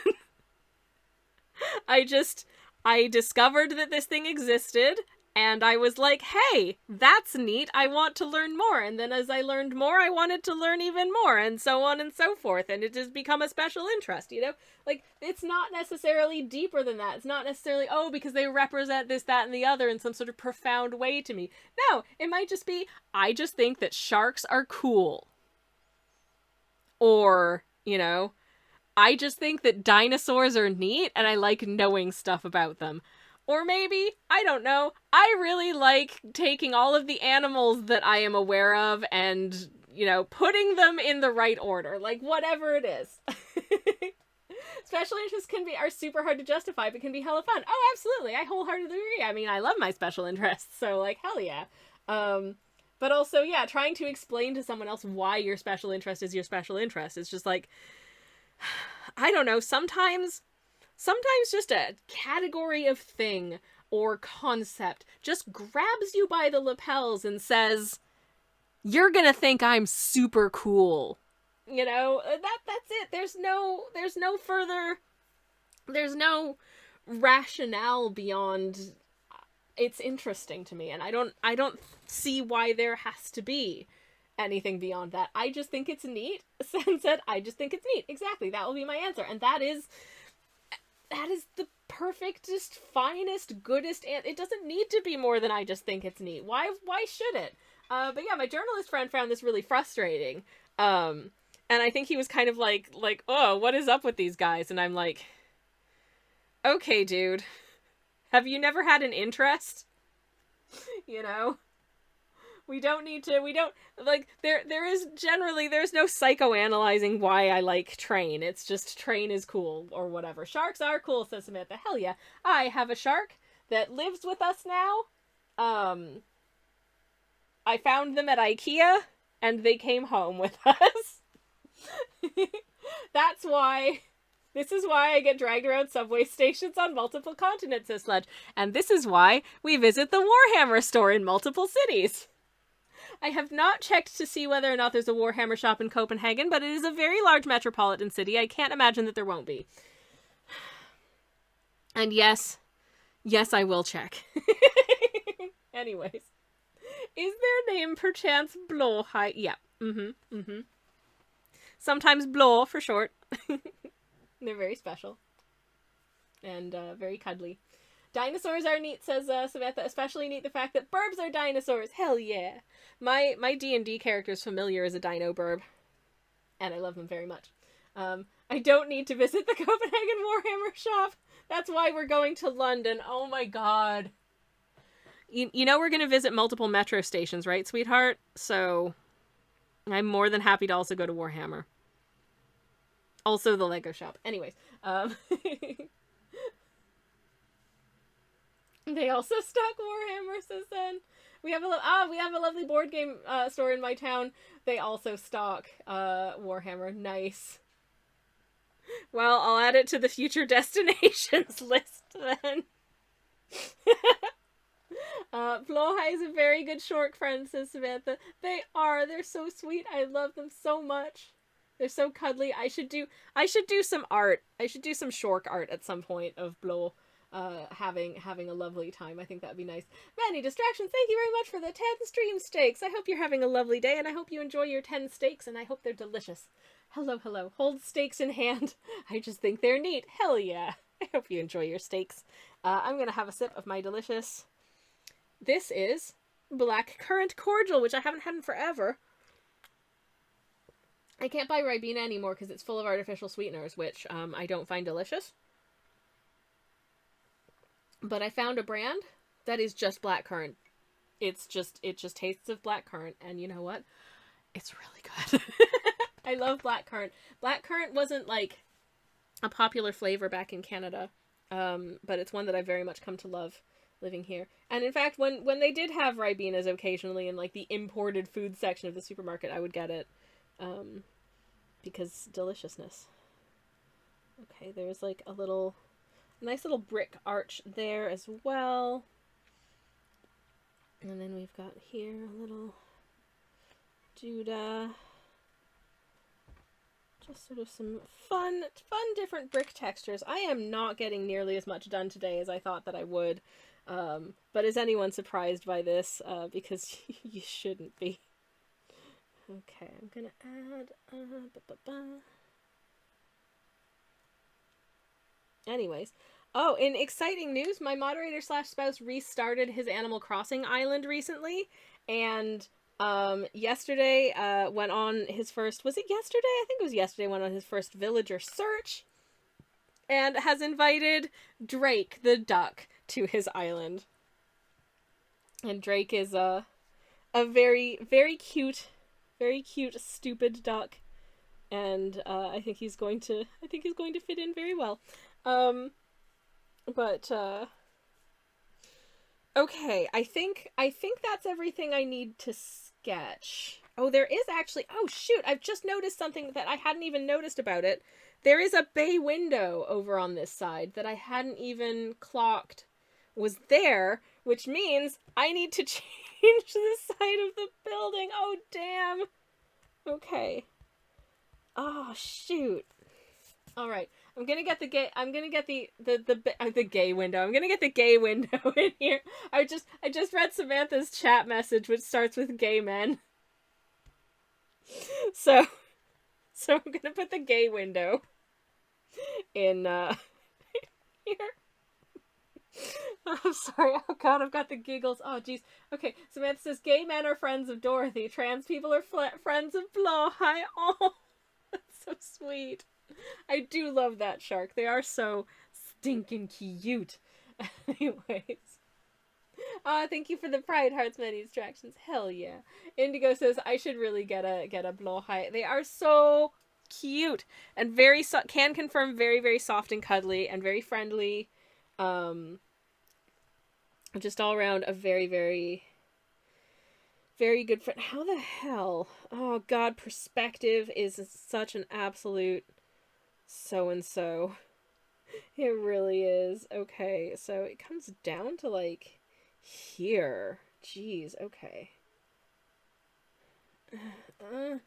[SPEAKER 1] I discovered that this thing existed, and I was like, hey, that's neat, I want to learn more. And then as I learned more, I wanted to learn even more, and so on and so forth. And it has become a special interest, you know? Like, it's not necessarily deeper than that. It's not necessarily, oh, because they represent this, that, and the other in some sort of profound way to me. No, it might just be, I just think that sharks are cool. Or, you know, I just think that dinosaurs are neat, and I like knowing stuff about them. Or maybe, I don't know, I really like taking all of the animals that I am aware of and, you know, putting them in the right order. Like, whatever it is. Special interests are super hard to justify, but can be hella fun. Oh, absolutely, I wholeheartedly agree. I mean, I love my special interests, so, like, hell yeah. But also, yeah, trying to explain to someone else why your special interest is your special interest. It's just like, I don't know, sometimes just a category of thing or concept just grabs you by the lapels and says, you're gonna think I'm super cool. You know, that's it. There's no further, there's no rationale beyond, it's interesting to me, and I don't see why there has to be anything beyond that. I just think it's neat. Sunset, I just think it's neat. Exactly, that will be my answer. And that is the perfectest, finest, goodest, and it doesn't need to be more than I just think it's neat. Why should it? But yeah, my journalist friend found this really frustrating. And I think he was kind of like, oh, what is up with these guys? And I'm like, okay, dude, have you never had an interest? You know? We don't, like, there's no psychoanalyzing why I like train. It's just train is cool, or whatever. Sharks are cool, says Samantha. Hell yeah. I have a shark that lives with us now. I found them at IKEA, and they came home with us. This is why I get dragged around subway stations on multiple continents, says Sledge. And this is why we visit the Warhammer store in multiple cities. I have not checked to see whether or not there's a Warhammer shop in Copenhagen, but it is a very large metropolitan city. I can't imagine that there won't be. And yes, I will check. Anyways. Is their name perchance Blåhaj? Yeah. Sometimes Blå for short. They're very special. And very cuddly. Dinosaurs are neat, says Samantha. Especially neat the fact that burbs are dinosaurs. Hell yeah. My D&D character is familiar as a dino burb. And I love them very much. I don't need to visit the Copenhagen Warhammer shop. That's why we're going to London. Oh my god. You know we're going to visit multiple metro stations, right, sweetheart? So I'm more than happy to also go to Warhammer. Also the Lego shop. Anyways. They also stock Warhammer, says then. We have a lovely board game store in my town. They also stock Warhammer. Nice. Well, I'll add it to the future destinations list then. Blåhaj is a very good short friend, says Samantha. They are. They're so sweet. I love them so much. They're so cuddly. I should do some art. I should do some shork art at some point of Blå. Having a lovely time. I think that'd be nice. Many distractions. Thank you very much for the 10 stream steaks. I hope you're having a lovely day, and I hope you enjoy your 10 steaks, and I hope they're delicious. Hello, hello. Hold steaks in hand. I just think they're neat. Hell yeah. I hope you enjoy your steaks. I'm gonna have a sip of my delicious... This is black currant cordial, which I haven't had in forever. I can't buy Ribena anymore because it's full of artificial sweeteners, which I don't find delicious. But I found a brand That is just blackcurrant. It just tastes of blackcurrant, and you know what? It's really good. I love blackcurrant. Blackcurrant wasn't like a popular flavor back in Canada, but it's one that I very much come to love living here. And in fact, when they did have Ribenas occasionally in like the imported food section of the supermarket, I would get it, because deliciousness. Okay, there's like a nice little brick arch there as well. And then we've got here a little doodah. Just sort of some fun different brick textures. I am not getting nearly as much done today as I thought that I would. But is anyone surprised by this? Because you shouldn't be. Okay, I'm gonna add... Anyways. Oh, in exciting news, my moderator/spouse restarted his Animal Crossing island recently, and yesterday went on his first... Was it yesterday? I think it was yesterday went on his first villager search, and has invited Drake the duck to his island. And Drake is a very, very cute, stupid duck, and I think he's going to fit in very well. Okay, I think that's everything I need to sketch. Oh, there is actually... Oh, shoot, I've just noticed something that I hadn't even noticed about it. There is a bay window over on this side that I hadn't even clocked was there, which means I need to change the side of the building. Oh, damn. Okay. Oh, shoot. All right. I'm gonna get the gay window. I'm gonna get the gay window in here. I just read Samantha's chat message, which starts with gay men. So I'm gonna put the gay window in here. I'm sorry. Oh god, I've got the giggles. Oh jeez. Okay, Samantha says gay men are friends of Dorothy. Trans people are friends of Blowhigh. Oh, that's so sweet. I do love that shark. They are so stinking cute. Anyways. Thank you for the Pride Hearts many distractions. Hell yeah. Indigo says I should really get a Blowhigh. They are so cute and can confirm very, very soft and cuddly and very friendly. Just all around a very, very, very good friend. How the hell? Oh god, perspective is such an absolute so-and-so. It really is. Okay, so it comes down to like here. Jeez, okay. I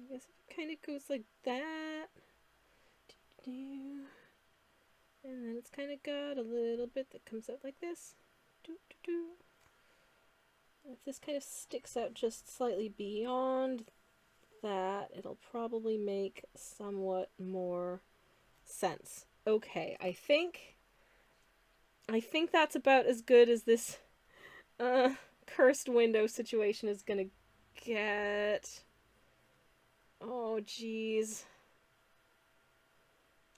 [SPEAKER 1] guess it kind of goes like that. And then it's kind of got a little bit that comes out like this. If this kind of sticks out just slightly beyond that, it'll probably make somewhat more sense. Okay, I think that's about as good as this cursed window situation is gonna get. Oh, jeez.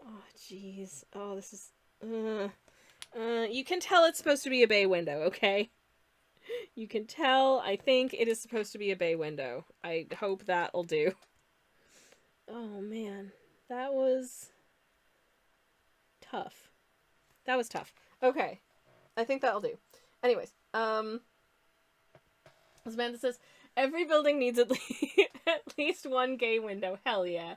[SPEAKER 1] Oh, jeez. Oh, this is... you can tell it's supposed to be a bay window, okay? You can tell, I think it is supposed to be a bay window. I hope that'll do. Oh, man. That was... tough. That was tough. Okay. I think that'll do. Anyways, Amanda says, every building needs at least one gay window. Hell yeah.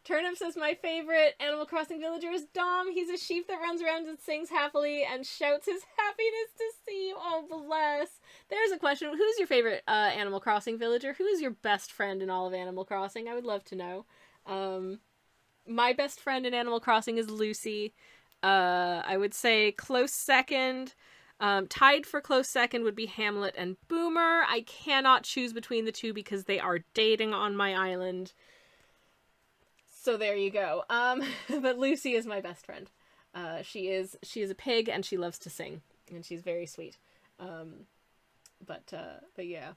[SPEAKER 1] Turnip says, my favorite Animal Crossing villager is Dom. He's a sheep that runs around and sings happily and shouts his happiness to see you. Oh, bless. There's a question. Who's your favorite Animal Crossing villager? Who is your best friend in all of Animal Crossing? I would love to know. My best friend in Animal Crossing is Lucy. I would say close second. Tied for close second would be Hamlet and Boomer. I cannot choose between the two because they are dating on my island. So there you go. But Lucy is my best friend. She is a pig and she loves to sing and she's very sweet. But yeah.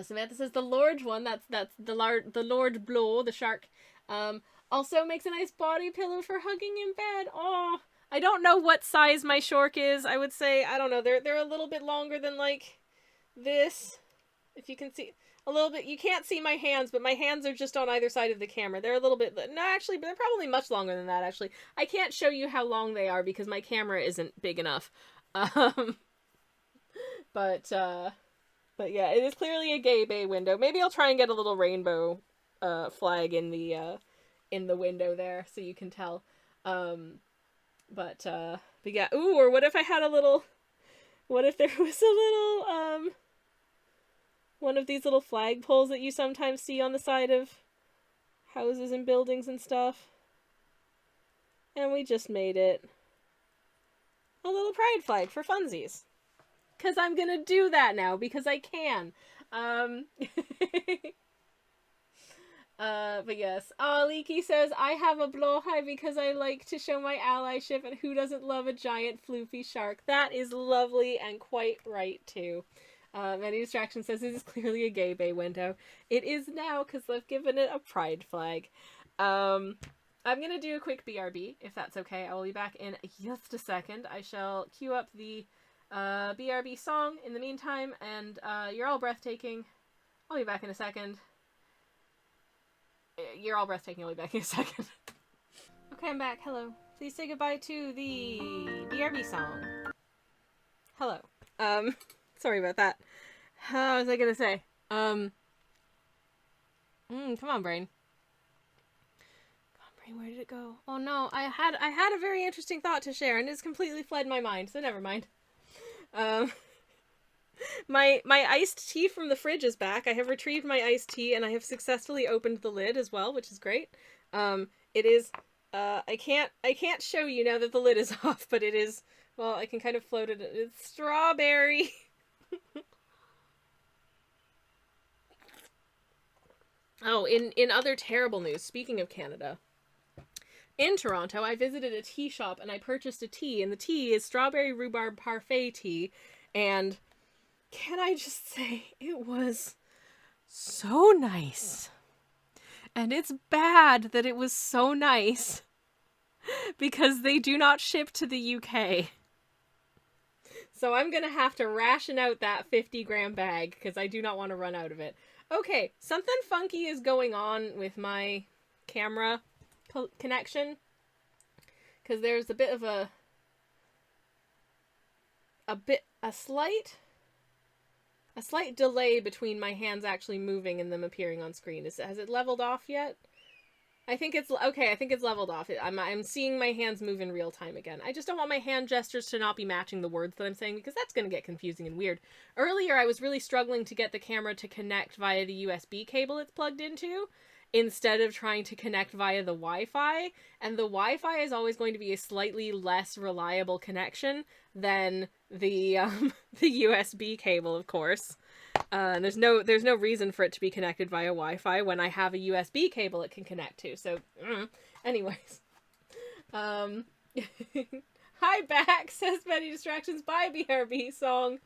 [SPEAKER 1] Samantha says the large one, that's the Lord Blow, the shark, also makes a nice body pillow for hugging in bed. Oh, I don't know what size my shark is. I would say, I don't know, they're a little bit longer than, like, this. If you can see, a little bit, you can't see my hands, but my hands are just on either side of the camera. They're a little bit, no, actually, they're probably much longer than that, actually. I can't show you how long they are because my camera isn't big enough. But yeah, it is clearly a gay bay window. Maybe I'll try and get a little rainbow flag in the window there so you can tell. But yeah, ooh, or what if I had a little, what if there was a little one of these little flagpoles that you sometimes see on the side of houses and buildings and stuff. And we just made it a little pride flag for funsies. Because I'm going to do that now, because I can. But yes. Leaky says, I have a blowhigh because I like to show my allyship, and who doesn't love a giant floofy shark? That is lovely and quite right, too. Any Distraction says, this is clearly a gay bay window. It is now, because I've given it a pride flag. I'm going to do a quick BRB, if that's okay. I will be back in just a second. I shall queue up the BRB song in the meantime, and you're all breathtaking. I'll be back in a second. You're all breathtaking. I'll be back in a second. Okay, I'm back. Hello. Please say goodbye to the BRB song. Hello. Sorry about that. How was I gonna say? Come on, brain. Come on, brain. Where did it go? Oh no, I had a very interesting thought to share, and it's completely fled my mind. So never mind. My iced tea from the fridge is back. I have retrieved my iced tea, and I have successfully opened the lid as well, which is great. It is. I can't show you now that the lid is off, but it is. Well, I can kind of float it. It's strawberry. Oh, in other terrible news, speaking of Canada, in Toronto, I visited a tea shop and I purchased a tea, and the tea is strawberry rhubarb parfait tea, and can I just say, it was so nice. And it's bad that it was so nice, because they do not ship to the UK. So I'm gonna have to ration out that 50-gram bag, because I do not want to run out of it. Okay, something funky is going on with my camera connection, because there's a bit of a slight delay between my hands actually moving and them appearing on screen. Has it leveled off yet? I think it's okay. I think it's leveled off. I'm seeing my hands move in real time again. I just don't want my hand gestures to not be matching the words that I'm saying, because that's going to get confusing and weird. Earlier, I was really struggling to get the camera to connect via the USB cable it's plugged into, instead of trying to connect via the Wi-Fi. And the Wi-Fi is always going to be a slightly less reliable connection than the USB cable, of course. And there's no reason for it to be connected via Wi-Fi when I have a USB cable it can connect to. So, anyways. Hi back, says Many Distractions. Bye, BRB song.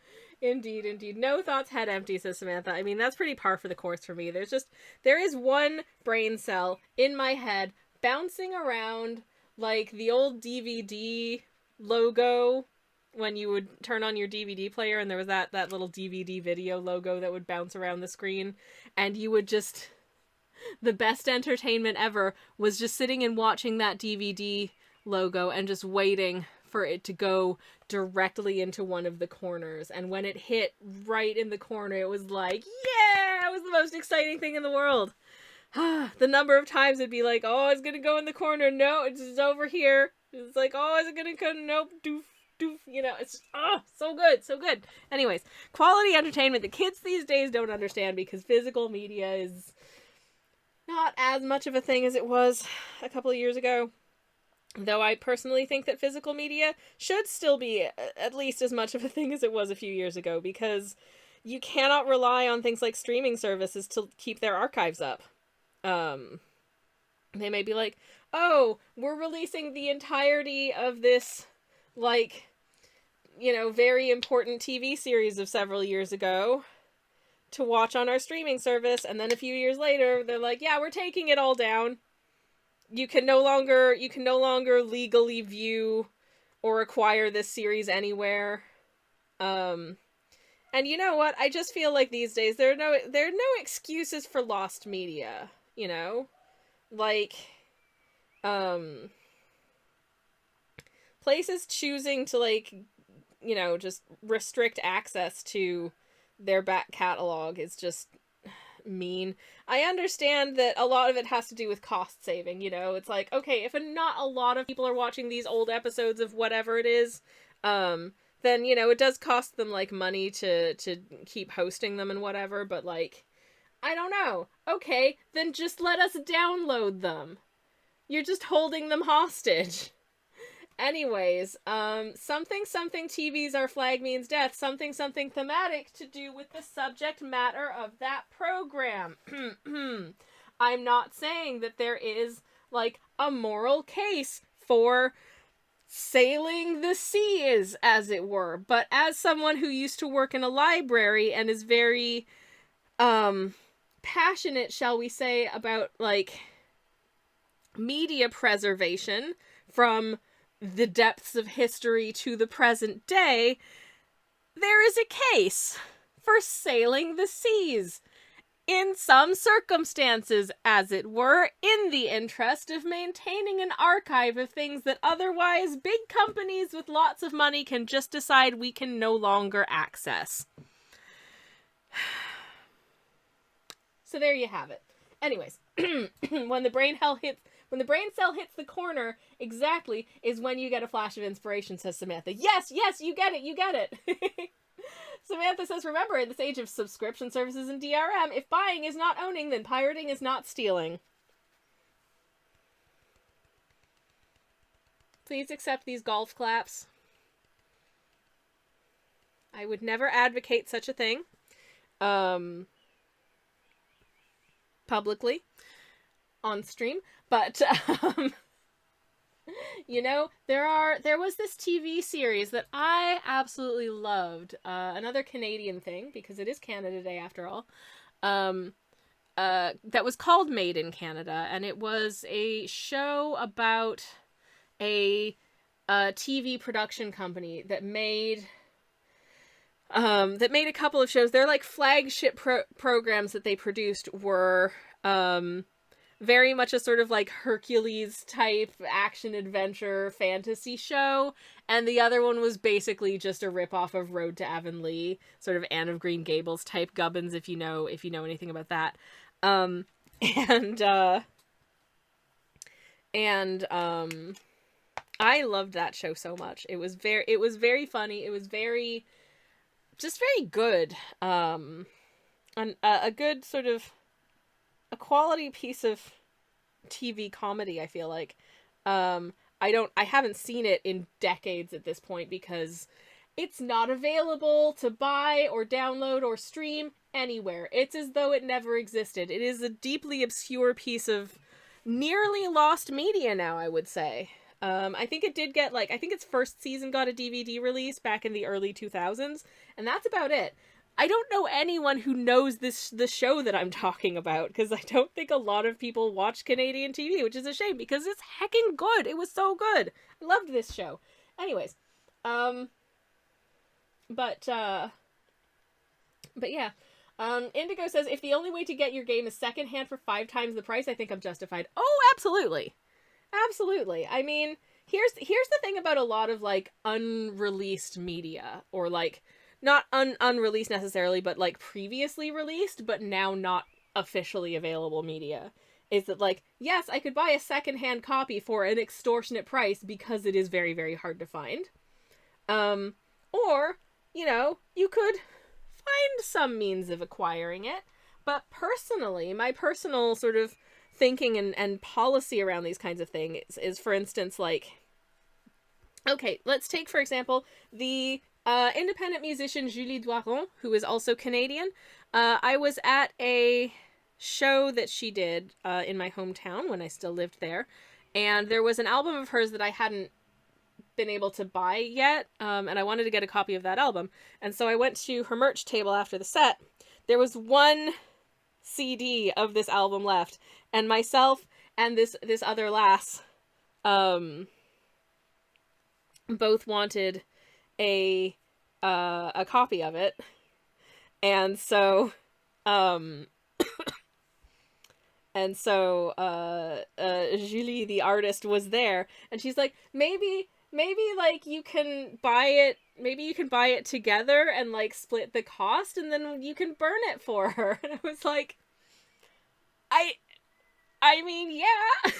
[SPEAKER 1] Indeed, indeed. No thoughts, head empty, says Samantha. I mean, that's pretty par for the course for me. There is one brain cell in my head bouncing around like the old DVD logo when you would turn on your DVD player and there was that little DVD video logo that would bounce around the screen, and you would just... The best entertainment ever was just sitting and watching that DVD logo and just waiting for it to go directly into one of the corners. And when it hit right in the corner, it was like, yeah, it was the most exciting thing in the world. The number of times it'd be like, oh, it's gonna go in the corner. No, it's over here. It's like, oh, is it gonna go? Nope, doof. You know, it's so good. Anyways, quality entertainment that kids these days don't understand, because physical media is not as much of a thing as it was a couple of years ago. Though I personally think that physical media should still be at least as much of a thing as it was a few years ago, because you cannot rely on things like streaming services to keep their archives up. They may be like, oh, we're releasing the entirety of this, like, you know, very important TV series of several years ago to watch on our streaming service, and then a few years later they're like, yeah, we're taking it all down. You can no longer legally view or acquire this series anywhere. And you know what? I just feel like these days there are no excuses for lost media, you know? Like places choosing to, like, you know, just restrict access to their back catalog is just mean. I understand that a lot of it has to do with cost saving, you know? It's like, okay, if not a lot of people are watching these old episodes of whatever it is, then, you know, it does cost them, like, money to keep hosting them and whatever, but, like, I don't know. Okay, then just let us download them. You're just holding them hostage. Anyways, something TVs are flag means death, something thematic to do with the subject matter of that program. I'm not saying that there is, like, a moral case for sailing the seas, as it were, but as someone who used to work in a library and is very, passionate, shall we say, about, like, media preservation from the depths of history to the present day, there is a case for sailing the seas, in some circumstances, as it were, in the interest of maintaining an archive of things that otherwise big companies with lots of money can just decide we can no longer access. So there you have it. Anyways, when the brain cell hits the corner, exactly, is when you get a flash of inspiration, says Samantha. Yes, you get it. Samantha says, remember, in this age of subscription services and DRM, if buying is not owning, then pirating is not stealing. Please accept these golf claps. I would never advocate such a thing. Publicly. On stream. But, you know, there was this TV series that I absolutely loved. Another Canadian thing, because it is Canada Day after all. That was called Made in Canada, and it was a show about a TV production company that made a couple of shows. Their, like, flagship programs that they produced were very much a sort of, like, Hercules type action adventure fantasy show, and the other one was basically just a ripoff of Road to Avonlea, sort of Anne of Green Gables type gubbins, if you know anything about that. I loved that show so much. It was very funny. It was very good. And a good sort of a quality piece of TV comedy, I feel like. I haven't seen it in decades at this point because it's not available to buy or download or stream anywhere. It's as though it never existed. It is a deeply obscure piece of nearly lost media now, I would say. I think it did get, like, I think its first season got a DVD release back in the early 2000s, and that's about it. I don't know anyone who knows the show that I'm talking about, because I don't think a lot of people watch Canadian TV, which is a shame, because it's heckin' good. It was so good. I loved this show. Anyways, but yeah. Indigo says, if the only way to get your game is secondhand for 5 times the price, I think I'm justified. Oh, absolutely. Absolutely. I mean, here's the thing about a lot of, like, unreleased media, or, like, not unreleased necessarily, but, like, previously released, but now not officially available media, is that, like, yes, I could buy a secondhand copy for an extortionate price because it is very, very hard to find. Or, you know, you could find some means of acquiring it. But personally, my personal sort of thinking and policy around these kinds of things is, for instance, like, okay, let's take, for example, the independent musician Julie Doiron, who is also Canadian. I was at a show that she did in my hometown when I still lived there, and there was an album of hers that I hadn't been able to buy yet, and I wanted to get a copy of that album. And so I went to her merch table after the set there was one CD of this album left, and myself and this other lass both wanted a copy of it. And so Julie, the artist, was there, and she's like, maybe like you can buy it together and like split the cost, and then you can burn it for her. And I was like, I mean, yeah.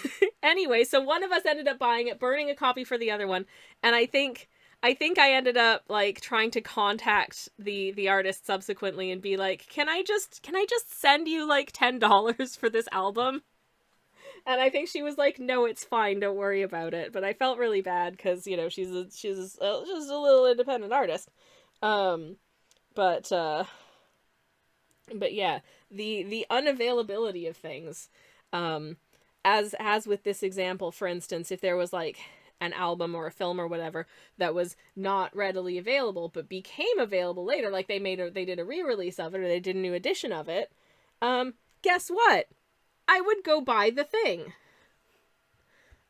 [SPEAKER 1] Anyway, so one of us ended up buying it, burning a copy for the other one, and I think I ended up like trying to contact the artist subsequently and be like, can I just send you like $10 for this album? And I think she was like, no, it's fine, don't worry about it. But I felt really bad because, you know, she's just a little independent artist. But yeah, the unavailability of things, as with this example, for instance, if there was like an album or a film or whatever that was not readily available but became available later, like they did a re-release of it, or they did a new edition of it, guess what? I would go buy the thing.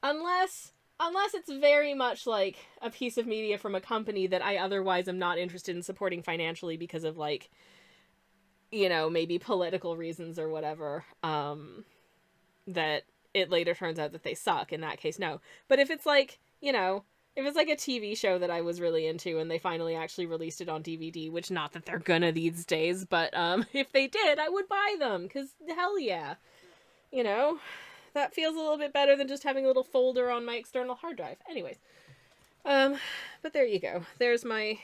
[SPEAKER 1] Unless it's very much like a piece of media from a company that I otherwise am not interested in supporting financially because of, like, you know, maybe political reasons or whatever, that it later turns out that they suck. In that case, no. But if it's like, you know, if it's like a TV show that I was really into and they finally actually released it on DVD, which not that they're gonna these days, but if they did, I would buy them, because hell yeah. You know, that feels a little bit better than just having a little folder on my external hard drive. Anyways, but there you go. There's my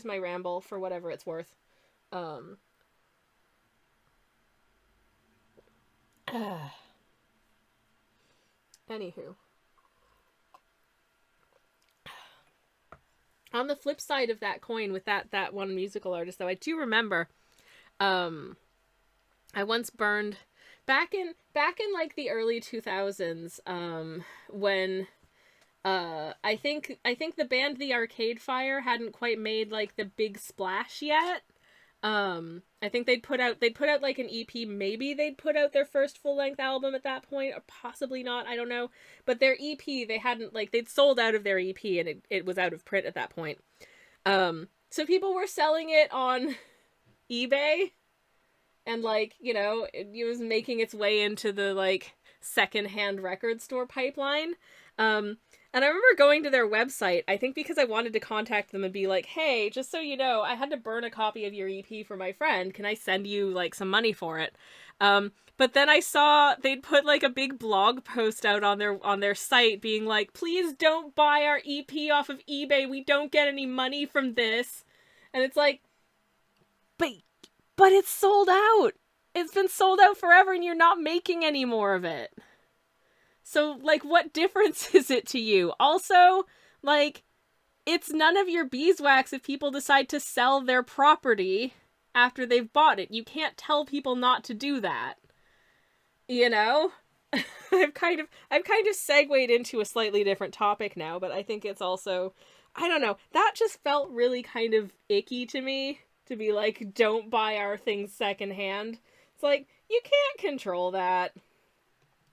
[SPEAKER 1] ramble for whatever it's worth. Anywho. On the flip side of that coin with that one musical artist, though, I do remember, I once burned back in like the early 2000s, when I think the band The Arcade Fire hadn't quite made like the big splash yet. I think they'd put out like an EP, maybe they'd put out their first full-length album at that point, or possibly not, I don't know. But their EP, they hadn't, like, they'd sold out of their EP and it was out of print at that point. So people were selling it on eBay, and, like, you know, it was making its way into the, like, secondhand record store pipeline. And I remember going to their website, I think because I wanted to contact them and be like, hey, just so you know, I had to burn a copy of your EP for my friend. Can I send you, like, some money for it? But then I saw they'd put, like, a big blog post out on their site being like, please don't buy our EP off of eBay. We don't get any money from this. And it's like, but it's sold out. It's been sold out forever and you're not making any more of it. So, like, what difference is it to you? Also, like, it's none of your beeswax if people decide to sell their property after they've bought it. You can't tell people not to do that. You know? I've kind of segued into a slightly different topic now, but I think it's also, I don't know, that just felt really kind of icky to me, to be like, don't buy our things secondhand. It's like, you can't control that.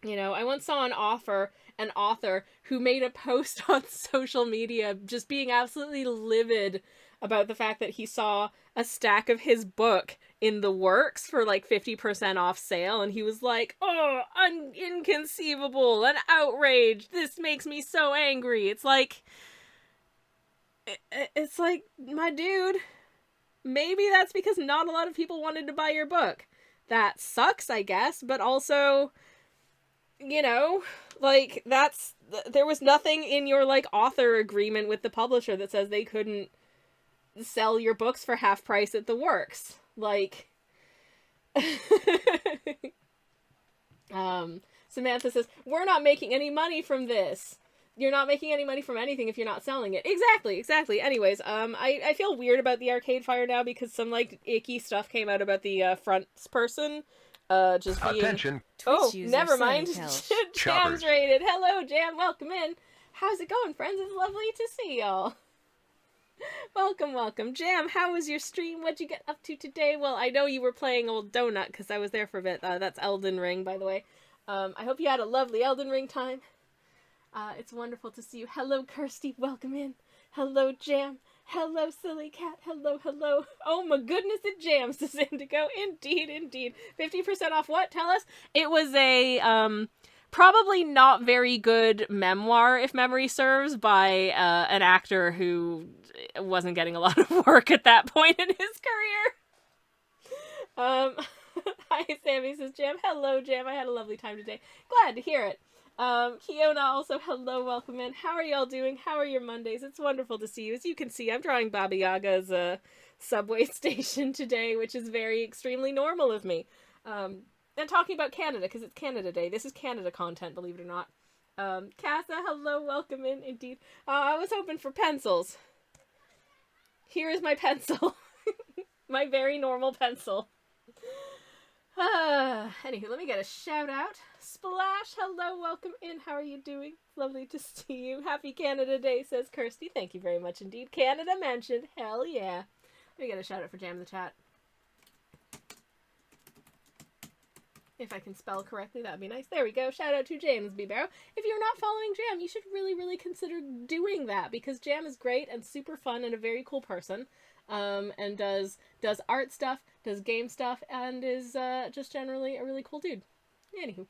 [SPEAKER 1] You know, I once saw an author who made a post on social media just being absolutely livid about the fact that he saw a stack of his book in the works for like 50% off sale, and he was like, oh, inconceivable, an outrage, this makes me so angry. It's like, my dude, maybe that's because not a lot of people wanted to buy your book. That sucks, I guess, but also, you know, like, there was nothing in your, like, author agreement with the publisher that says they couldn't sell your books for half price at the works. Like, Samantha says, we're not making any money from this. You're not making any money from anything if you're not selling it. Exactly. Anyways, I feel weird about the Arcade Fire now because some, like, icky stuff came out about the fronts person. Just being... Attention. Oh, never mind. Jam's rated. Hello, Jam. Welcome in. How's it going, friends? It's lovely to see y'all. Welcome, welcome. Jam, how was your stream? What'd you get up to today? Well, I know you were playing Old Donut, because I was there for a bit. That's Elden Ring, by the way. I hope you had a lovely Elden Ring time. It's wonderful to see you. Hello, Kirsty. Welcome in. Hello, Jam. Hello, Silly Cat. Hello, hello. Oh my goodness, it jams, says Indigo. Indeed, indeed. 50% off what? Tell us. It was a, probably not very good memoir, if memory serves, by an actor who wasn't getting a lot of work at that point in his career. Hi, Sammy, says Jam. Hello, Jam. I had a lovely time today. Glad to hear it. Kiona also, hello, welcome in. How are y'all doing? How are your Mondays? It's wonderful to see you. As you can see, I'm drawing Baba Yaga's subway station today, which is very extremely normal of me. And talking about Canada, because it's Canada Day. This is Canada content, believe it or not. Casa, hello, welcome in, indeed. I was hoping for pencils. Here is my pencil. My very normal pencil. Anywho, let me get a shout out. Splash, hello, welcome in. How are you doing? Lovely to see you. Happy Canada Day, says Kirsty. Thank you very much indeed. Canada mentioned. Hell yeah. Let me get a shout out for Jam in the chat. If I can spell correctly, that'd be nice. There we go. Shout out to James B. Barrow. If you're not following Jam, you should really, really consider doing that, because Jam is great and super fun and a very cool person. And does art stuff, does game stuff, and is just generally a really cool dude. Anywho.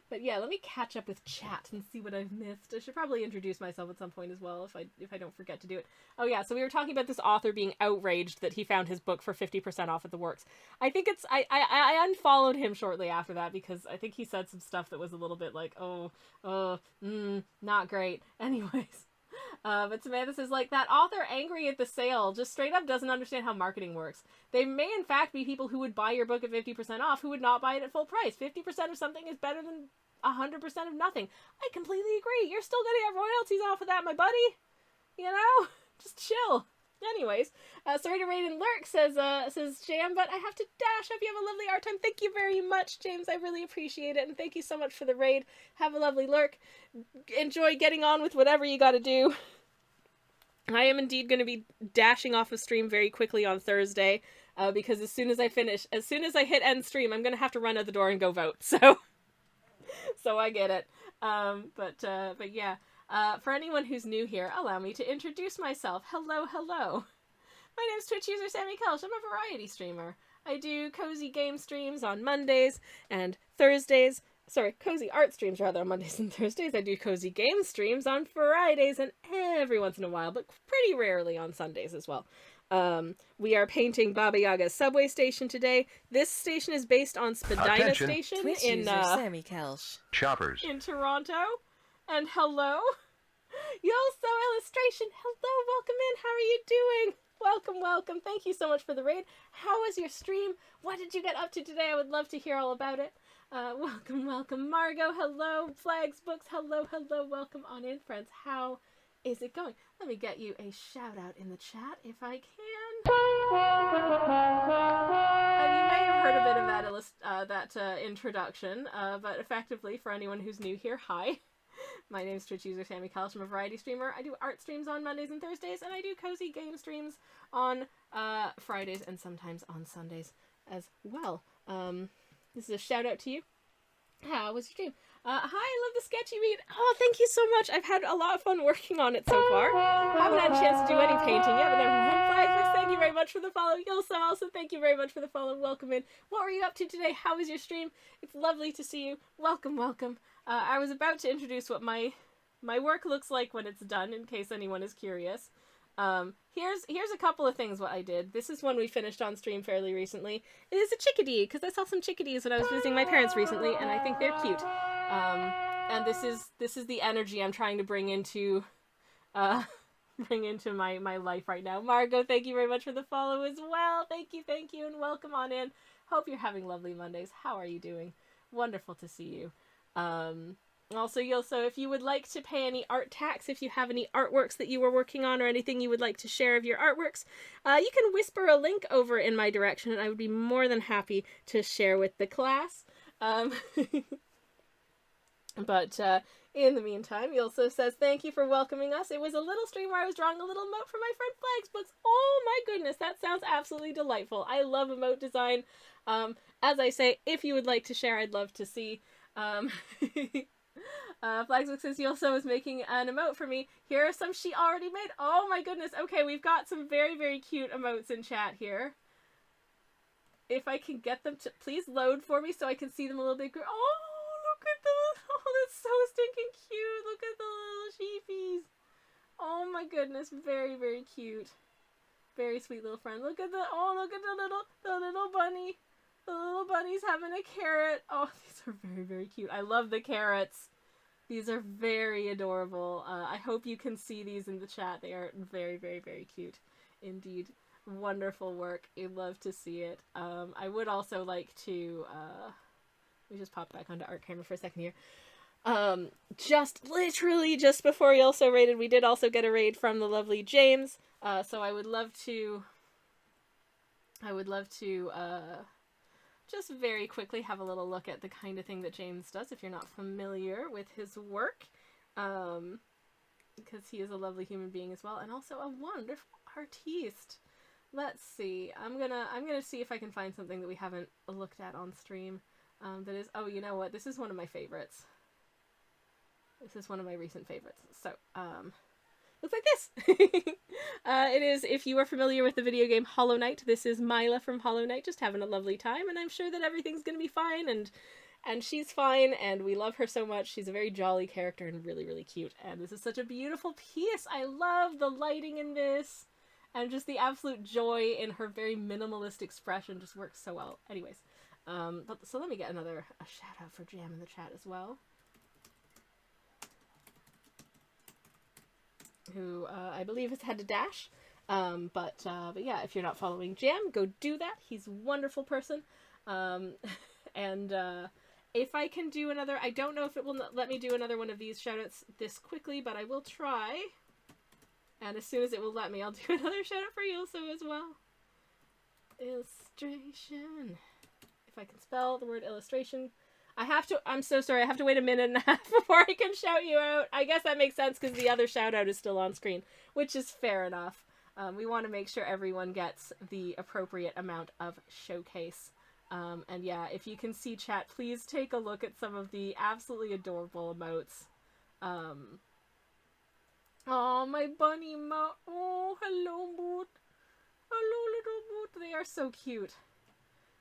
[SPEAKER 1] But yeah, let me catch up with chat and see what I've missed. I should probably introduce myself at some point as well if I don't forget to do it. Oh yeah, so we were talking about this author being outraged that he found his book for 50% off at the Works. I think it's I unfollowed him shortly after that, because I think he said some stuff that was a little bit like, not great. Anyways. But Samantha says, like, that author angry at the sale just straight up doesn't understand how marketing works. They may in fact be people who would buy your book at 50% off who would not buy it at full price. 50% of something is better than 100% of nothing. I completely agree. You're still gonna get royalties off of that, my buddy. You know? Just chill. Anyways, sorry to raid and lurk, says Jam, but I have to dash. Hope you have a lovely art time. Thank you very much, James. I really appreciate it, and thank you so much for the raid. Have a lovely lurk. Enjoy getting on with whatever you gotta do. I am indeed going to be dashing off of stream very quickly on Thursday, because as soon as I hit end stream, I'm going to have to run out the door and go vote. So I get it. But yeah. For anyone who's new here, allow me to introduce myself. Hello, hello. My name's Twitch user Sammy Kelch. I'm a variety streamer. I do cozy game streams on Mondays and Thursdays. Sorry, cozy art streams rather on Mondays and Thursdays. I do cozy game streams on Fridays and every once in a while, but pretty rarely on Sundays as well. We are painting Baba Yaga's subway station today. This station is based on Spadina Station
[SPEAKER 3] Twitch
[SPEAKER 1] in
[SPEAKER 3] user Sammy Kelch.
[SPEAKER 4] Choppers.
[SPEAKER 1] in Toronto. And hello, Yolso Illustration. Hello, welcome in. How are you doing? Welcome, welcome. Thank you so much for the raid. How was your stream? What did you get up to today? I would love to hear all about it. Welcome, welcome, Margot. Hello, Flags Books. Hello, hello. Welcome on in, friends. How is it going? Let me get you a shout out in the chat if I can. You may have heard a bit of that introduction, but effectively, for anyone who's new here, hi. My name is Twitch user Sammy Kelch. I'm a variety streamer. I do art streams on Mondays and Thursdays, and I do cozy game streams on Fridays and sometimes on Sundays as well. This is a shout out to you. How was your stream? Hi, I love the sketch you made. Oh, thank you so much. I've had a lot of fun working on it so far. I haven't had a chance to do any painting yet, but everyone, Flags, thank you very much for the follow. Yolso, also thank you very much for the follow. Welcome in. What were you up to today? How was your stream? It's lovely to see you. Welcome, welcome. I was about to introduce what my work looks like when it's done, in case anyone is curious. Here's a couple of things what I did. This is one we finished on stream fairly recently. It is a chickadee, because I saw some chickadees when I was visiting my parents recently, and I think they're cute. And this is the energy I'm trying to bring into my life right now. Margot, thank you very much for the follow as well. Thank you, and welcome on in. Hope you're having lovely Mondays. How are you doing? Wonderful to see you. Also, Yolso, if you would like to pay any art tax, if you have any artworks that you were working on or anything you would like to share of your artworks, you can whisper a link over in my direction, and I would be more than happy to share with the class. But in the meantime, he also says, thank you for welcoming us. It was a little stream where I was drawing a little emote for my friend Flags Books. Oh my goodness, that sounds absolutely delightful. I love emote design. As I say, if you would like to share, I'd love to see. Flagsbook says he also was making an emote for me. Here are some she already made. Oh my goodness. Okay, we've got some very, very cute emotes in chat here. If I can get them to please load for me so I can see them a little bit. Oh, look at the, oh, that's so stinking cute. Look at the little sheepies. Oh my goodness, very, very cute. Very sweet little friend. Look at the, oh, look at the little bunny. The little bunny's having a carrot. Oh, these are very, very cute. I love the carrots. These are very adorable. I hope you can see these in the chat. They are very, very, very cute indeed. Wonderful work. I love to see it. I would also like to, let me just pop back onto art camera for a second here. Just literally just before we also raided, we did also get a raid from the lovely James. So I would love to, just very quickly have a little look at the kind of thing that James does if you're not familiar with his work. Because he is a lovely human being as well, and also a wonderful artiste. Let's see. I'm gonna see if I can find something that we haven't looked at on stream. That is, oh, you know what? This is one of my favorites. This is one of my recent favorites. So, looks like this. It is, if you are familiar with the video game Hollow Knight, this is Mila from Hollow Knight, just having a lovely time, and I'm sure that everything's gonna be fine, and she's fine, and we love her so much. She's a very jolly character and really, really cute, and this is such a beautiful piece. I love the lighting in this, and just the absolute joy in her very minimalist expression just works so well. Anyways, so let me get a shout out for Jam in the chat as well. Who I believe has had to dash, but yeah, if you're not following Jam, go do that. He's a wonderful person, and if I can do another, I don't know if it will let me do another one of these shoutouts this quickly, but I will try, and as soon as it will let me, I'll do another shoutout for you also as well. Illustration. If I can spell the word illustration. I'm so sorry, I have to wait a minute and a half before I can shout you out. I guess that makes sense because the other shout out is still on screen, which is fair enough. We want to make sure everyone gets the appropriate amount of showcase. And yeah, if you can see chat, please take a look at some of the absolutely adorable emotes. Oh, my bunny oh, hello, Boot. Hello, little Boot. They are so cute.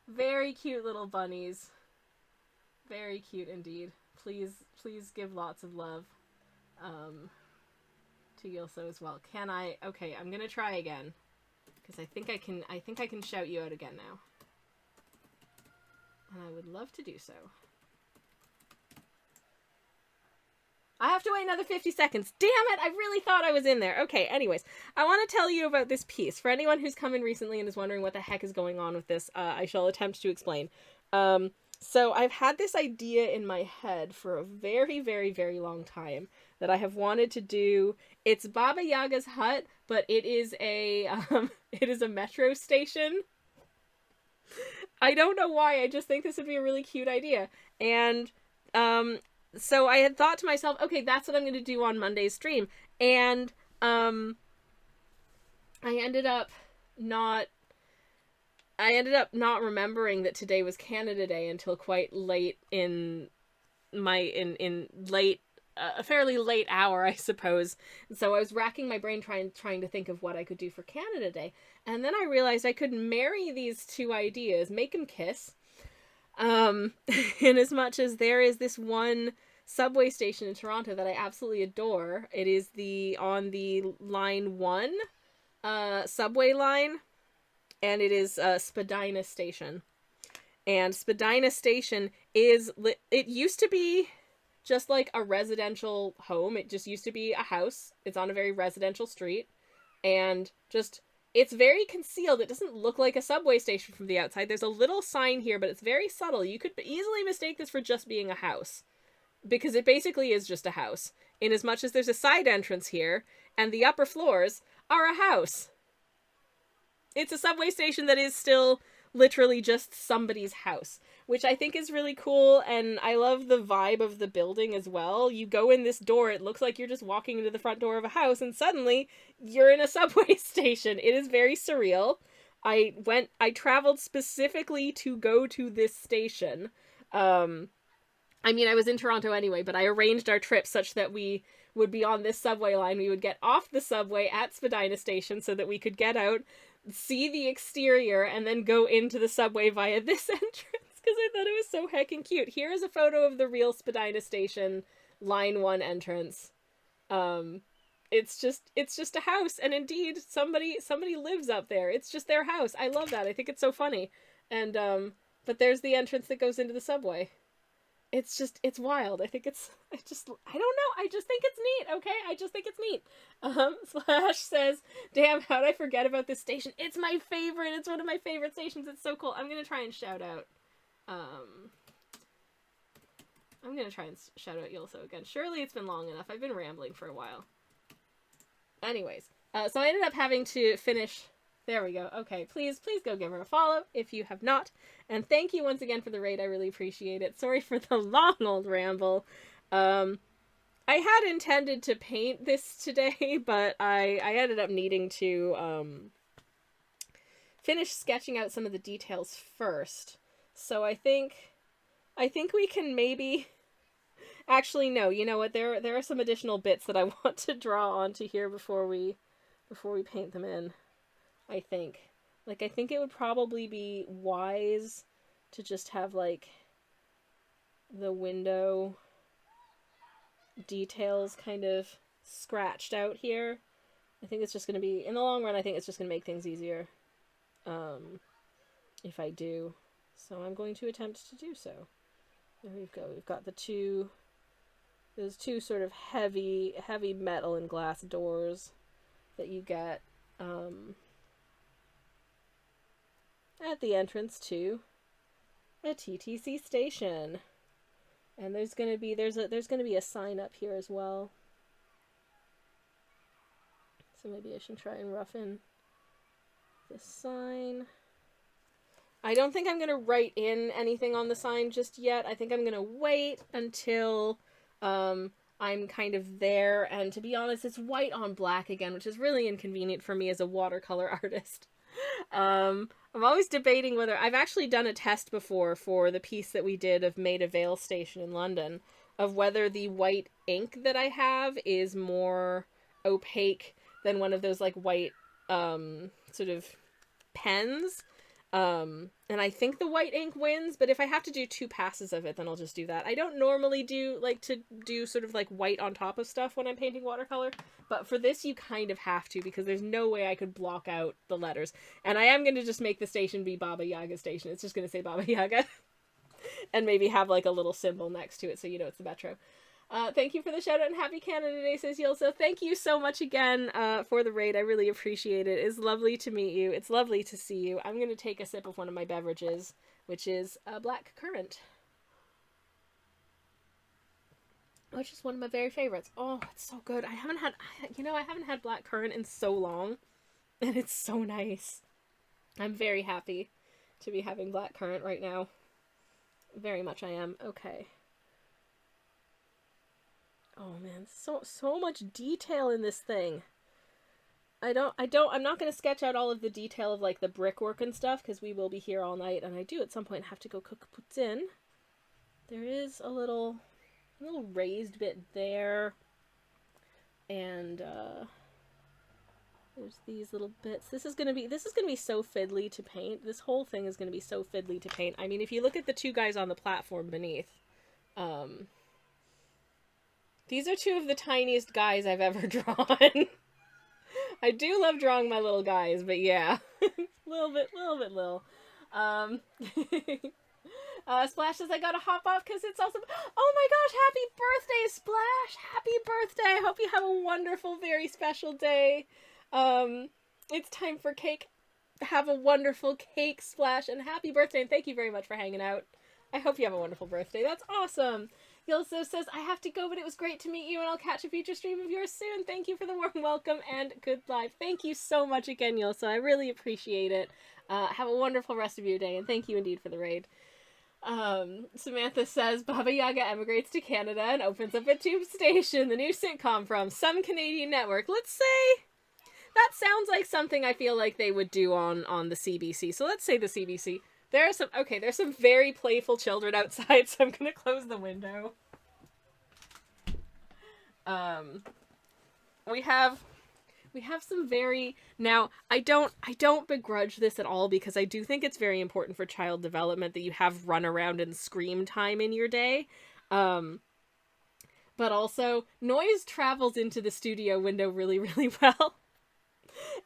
[SPEAKER 1] Very cute little bunnies. Very cute indeed. Please give lots of love to Yilso as well. Can I? Okay, I'm gonna try again because I think I can shout you out again now, and I would love to do so. I have to wait another 50 seconds. Damn it! I really thought I was in there. Okay, anyways, I want to tell you about this piece. For anyone who's come in recently and is wondering what the heck is going on with this, I shall attempt to explain. So I've had this idea in my head for a very, very, very long time that I have wanted to do. It's Baba Yaga's hut, but it is a metro station. I don't know why, I just think this would be a really cute idea. And so I had thought to myself, okay, that's what I'm going to do on Monday's stream. And I ended up not remembering that today was Canada Day until quite late in a fairly late hour, I suppose. And so I was racking my brain trying to think of what I could do for Canada Day. And then I realized I could marry these two ideas, make them kiss. In as much as there is this one subway station in Toronto that I absolutely adore. It is on the line 1 subway line. And it is Spadina Station. And Spadina Station it used to be just like a residential home. It just used to be a house. It's on a very residential street. And it's very concealed. It doesn't look like a subway station from the outside. There's a little sign here, but it's very subtle. You could easily mistake this for just being a house. Because it basically is just a house. In as much as there's a side entrance here, and the upper floors are a house. It's a subway station that is still literally just somebody's house. which I think is really cool, and I love the vibe of the building as well. You go in this door, it looks like you're just walking into the front door of a house, and suddenly you're in a subway station. It is very surreal. I traveled specifically to go to this station. I mean, I was in Toronto anyway, but I arranged our trip such that we would be on this subway line. We would get off the subway at Spadina station so that we could get out, see the exterior, and then go into the subway via this entrance, because I thought it was so heckin' cute. Here is a photo of the real Spadina station line 1 entrance. It's just a house, and indeed somebody lives up there. It's just their house. I love that. I think it's so funny. And but there's the entrance that goes into the subway. It's wild. I don't know. I just think it's neat, okay? I just think it's neat. Slash says, damn, how'd I forget about this station? It's my favorite. It's one of my favorite stations. It's so cool. I'm gonna try and shout out. Yulso again. Surely it's been long enough. I've been rambling for a while. Anyways, so I ended up having to finish. There we go. Okay, please go give her a follow if you have not. And thank you once again for the raid. I really appreciate it. Sorry for the long old ramble. I had intended to paint this today, but I ended up needing to finish sketching out some of the details first. So I think we can maybe... Actually, no. You know what? There are some additional bits that I want to draw onto here before we paint them in. I think it would probably be wise to just have, like, the window details kind of scratched out here. I think it's just going to be, in the long run, I think it's just going to make things easier, if I do. So I'm going to attempt to do so. There we go. We've got those two sort of heavy metal and glass doors that you get, at the entrance to a TTC station. And there's gonna be a sign up here as well. So maybe I should try and rough in this sign. I don't think I'm gonna write in anything on the sign just yet. I think I'm gonna wait until I'm kind of there, and to be honest, it's white on black again, which is really inconvenient for me as a watercolor artist. I'm always debating whether... I've actually done a test before for the piece that we did of Maida Vale Station in London, of whether the white ink that I have is more opaque than one of those, like, white, sort of pens. And I think the white ink wins, but if I have to do 2 passes of it, then I'll just do that. I don't normally like to do sort of like white on top of stuff when I'm painting watercolor, but for this you kind of have to, because there's no way I could block out the letters. And I am going to just make the station be Baba Yaga Station. It's just going to say Baba Yaga. And maybe have like a little symbol next to it so you know it's the metro. Thank you for the shout out and happy Canada Day, says Yulso. Thank you so much again for the raid. I really appreciate it. It's lovely to meet you. It's lovely to see you. I'm going to take a sip of one of my beverages, which is a black currant, which is one of my very favorites. Oh, it's so good. I haven't had black currant in so long, and it's so nice. I'm very happy to be having black currant right now. Very much I am. Okay. Oh man, so much detail in this thing. I'm not going to sketch out all of the detail of like the brickwork and stuff, because we will be here all night, and I do at some point have to go cook poutine. There is a little raised bit there, and there's these little bits. This is gonna be so fiddly to paint. This whole thing is gonna be so fiddly to paint. I mean, if you look at the 2 guys on the platform beneath, these are 2 of the tiniest guys I've ever drawn. I do love drawing my little guys, but yeah. little bit little. Splash says, I gotta hop off because it's also... Oh my gosh, happy birthday, Splash! Happy birthday! I hope you have a wonderful, very special day. It's time for cake. Have a wonderful cake, Splash, and happy birthday, and thank you very much for hanging out. I hope you have a wonderful birthday. That's awesome! He also says, I have to go, but it was great to meet you, and I'll catch a future stream of yours soon. Thank you for the warm welcome, and good life. Thank you so much again, Yulso. I really appreciate it. Have a wonderful rest of your day, and thank you indeed for the raid. Samantha says Baba Yaga emigrates to Canada and opens up a tube station, the new sitcom from some Canadian network. Let's say that sounds like something I feel like they would do on the CBC. So let's say the CBC. There's some very playful children outside, so I'm gonna close the window. We have some very, now I don't begrudge this at all, because I do think it's very important for child development that you have run around and scream time in your day. But also noise travels into the studio window really, really well.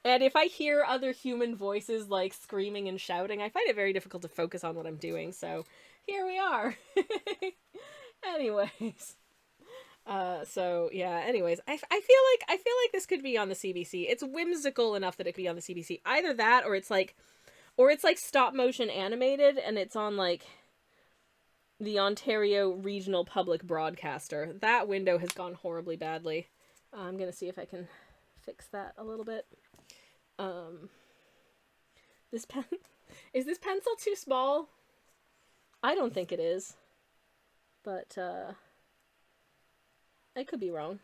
[SPEAKER 1] And if I hear other human voices like screaming and shouting, I find it very difficult to focus on what I'm doing. So here we are. Anyways. So yeah, anyways, I feel like this could be on the CBC. It's whimsical enough that it could be on the CBC. Either that, or it's like stop motion animated and it's on like the Ontario Regional Public Broadcaster. That window has gone horribly badly. I'm gonna see if I can fix that a little bit. This pen, is this pencil too small? I don't think it is, but I could be wrong.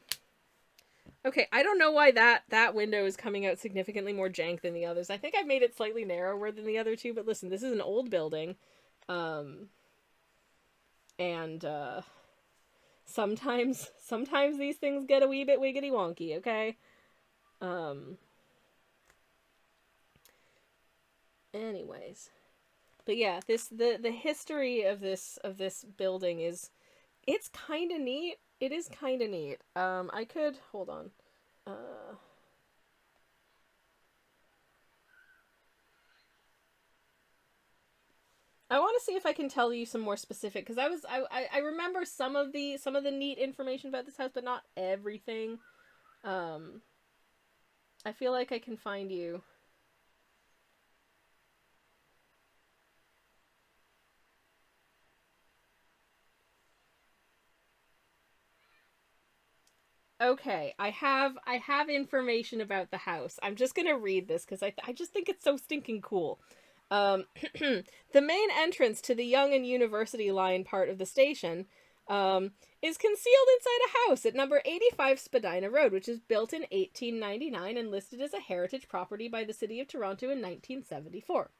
[SPEAKER 1] Okay, I don't know why that window is coming out significantly more jank than the others. I think I've made it slightly narrower than the other two, but listen, this is an old building. And sometimes these things get a wee bit wiggity wonky, okay? Anyways. But yeah, the history of this building is, it's kind of neat. It is kind of neat. I could, hold on. I want to see if I can tell you some more specific, because I remember some of the neat information about this house, but not everything. I feel like I can find you. Okay, I have information about the house. I'm just gonna read this because I just think it's so stinking cool. The main entrance to the Yonge and University line part of the station is concealed inside a house at number 85 Spadina Road, which is built in 1899 and listed as a heritage property by the City of Toronto in 1974.